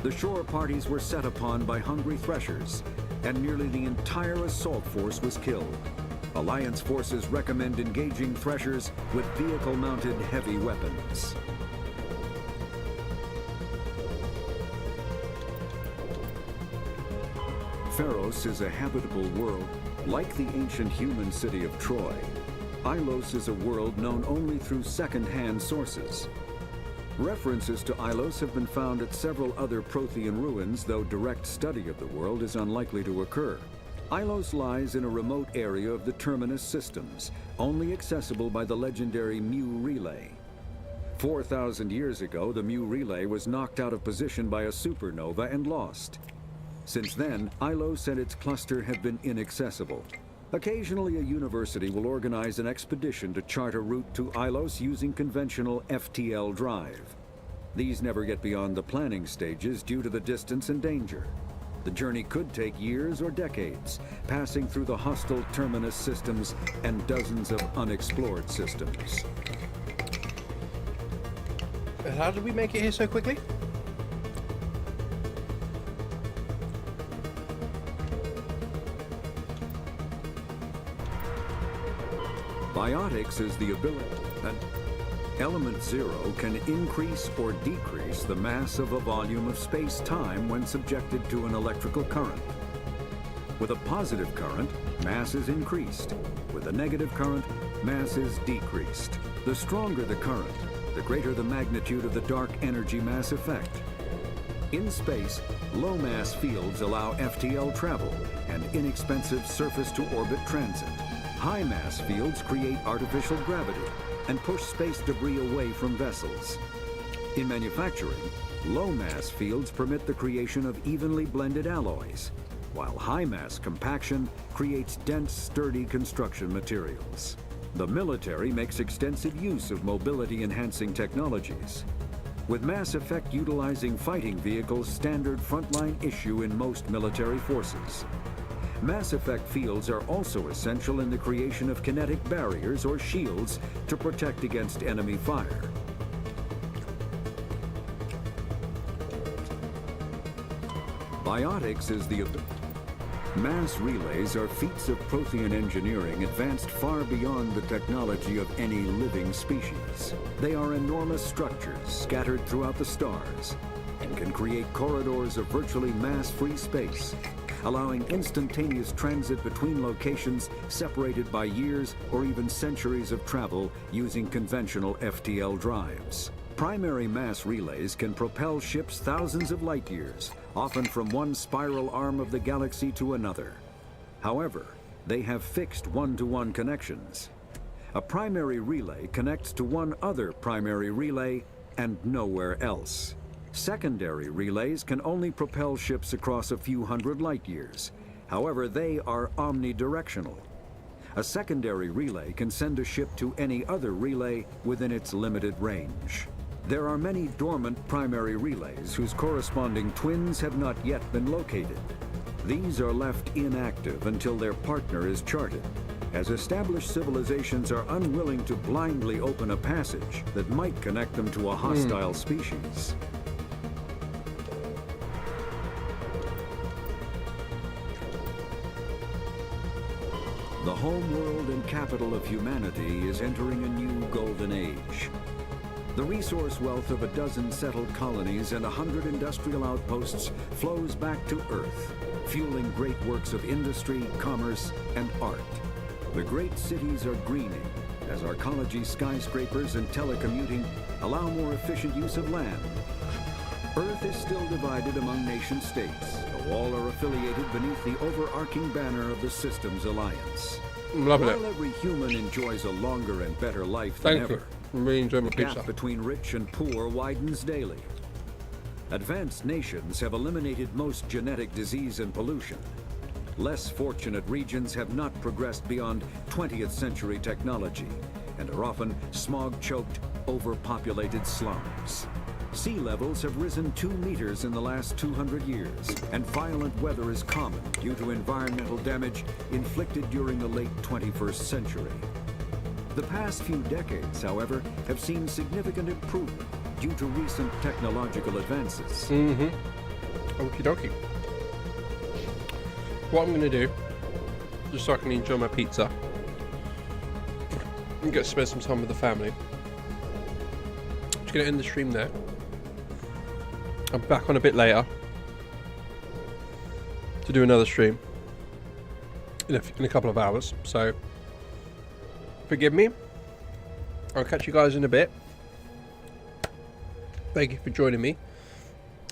The shore parties were set upon by hungry threshers, and nearly the entire assault force was killed. Alliance forces recommend engaging threshers with vehicle-mounted heavy weapons. Pharos is a habitable world, like the ancient human city of Troy. Ilos is a world known only through second-hand sources. References to Ilos have been found at several other Prothean ruins, though direct study of the world is unlikely to occur. Ilos lies in a remote area of the Terminus systems, only accessible by the legendary Mu Relay. 4,000 years ago, the Mu Relay was knocked out of position by a supernova and lost. Since then, Ilos and its cluster have been inaccessible. Occasionally, a university will organize an expedition to chart a route to Ilos using conventional FTL drive. These never get beyond the planning stages due to the distance and danger. The journey could take years or decades, passing through the hostile Terminus systems and dozens of unexplored systems. How did we make it here so quickly? Biotics is the ability that Element Zero can increase or decrease the mass of a volume of space-time when subjected to an electrical current. With a positive current, mass is increased. With a negative current, mass is decreased. The stronger the current, the greater the magnitude of the dark energy mass effect. In space, low-mass fields allow FTL travel and inexpensive surface-to-orbit transit. High-mass fields create artificial gravity and push space debris away from vessels. In manufacturing, low-mass fields permit the creation of evenly blended alloys, while high-mass compaction creates dense, sturdy construction materials. The military makes extensive use of mobility-enhancing technologies, with Mass Effect utilizing fighting vehicles standard frontline issue in most military forces. Mass Effect fields are also essential in the creation of kinetic barriers or shields to protect against enemy fire. Biotics is the mass relays are feats of Prothean engineering advanced far beyond the technology of any living species. They are enormous structures scattered throughout the stars and can create corridors of virtually mass-free space, allowing instantaneous transit between locations separated by years or even centuries of travel using conventional FTL drives. Primary mass relays can propel ships thousands of light years, often from one spiral arm of the galaxy to another. However, they have fixed one-to-one connections. A primary relay connects to one other primary relay and nowhere else. Secondary relays can only propel ships across a few hundred light years. However, they are omnidirectional. A secondary relay can send a ship to any other relay within its limited range. There are many dormant primary relays whose corresponding twins have not yet been located. These are left inactive until their partner is charted, as established civilizations are unwilling to blindly open a passage that might connect them to a hostile species. The home world and capital of humanity is entering a new golden age. The resource wealth of a dozen settled colonies and 100 industrial outposts flows back to Earth, fueling great works of industry, commerce, and art. The great cities are greening as arcology skyscrapers and telecommuting allow more efficient use of land. Earth is still divided among nation-states, though all are affiliated beneath the overarching banner of the Systems Alliance. Loving it. While every human enjoys a longer and better life than Thank you. ever, I'm really enjoying my the pizza. gap between rich and poor widens daily. Advanced nations have eliminated most genetic disease and pollution. Less fortunate regions have not progressed beyond 20th century technology and are often smog-choked, overpopulated slums. Sea levels have risen 2 meters in the last 200 years, and violent weather is common due to environmental damage inflicted during the late 21st century. The past few decades, however, have seen significant improvement due to recent technological advances. Okie dokie. What I'm going to do, just so I can enjoy my pizza and get to spend some time with the family, just going to end the stream there. I'm back on a bit later to do another stream in a couple of hours, so forgive me. I'll catch you guys in a bit. Thank you for joining me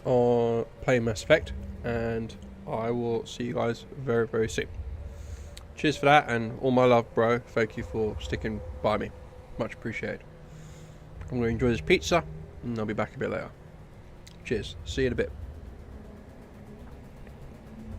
on playing Mass Effect, and I will see you guys very, very soon. Cheers for that, and all my love, bro. Thank you for sticking by me. Much appreciated. I'm going to enjoy this pizza, and I'll be back a bit later. Cheers. See you in a bit.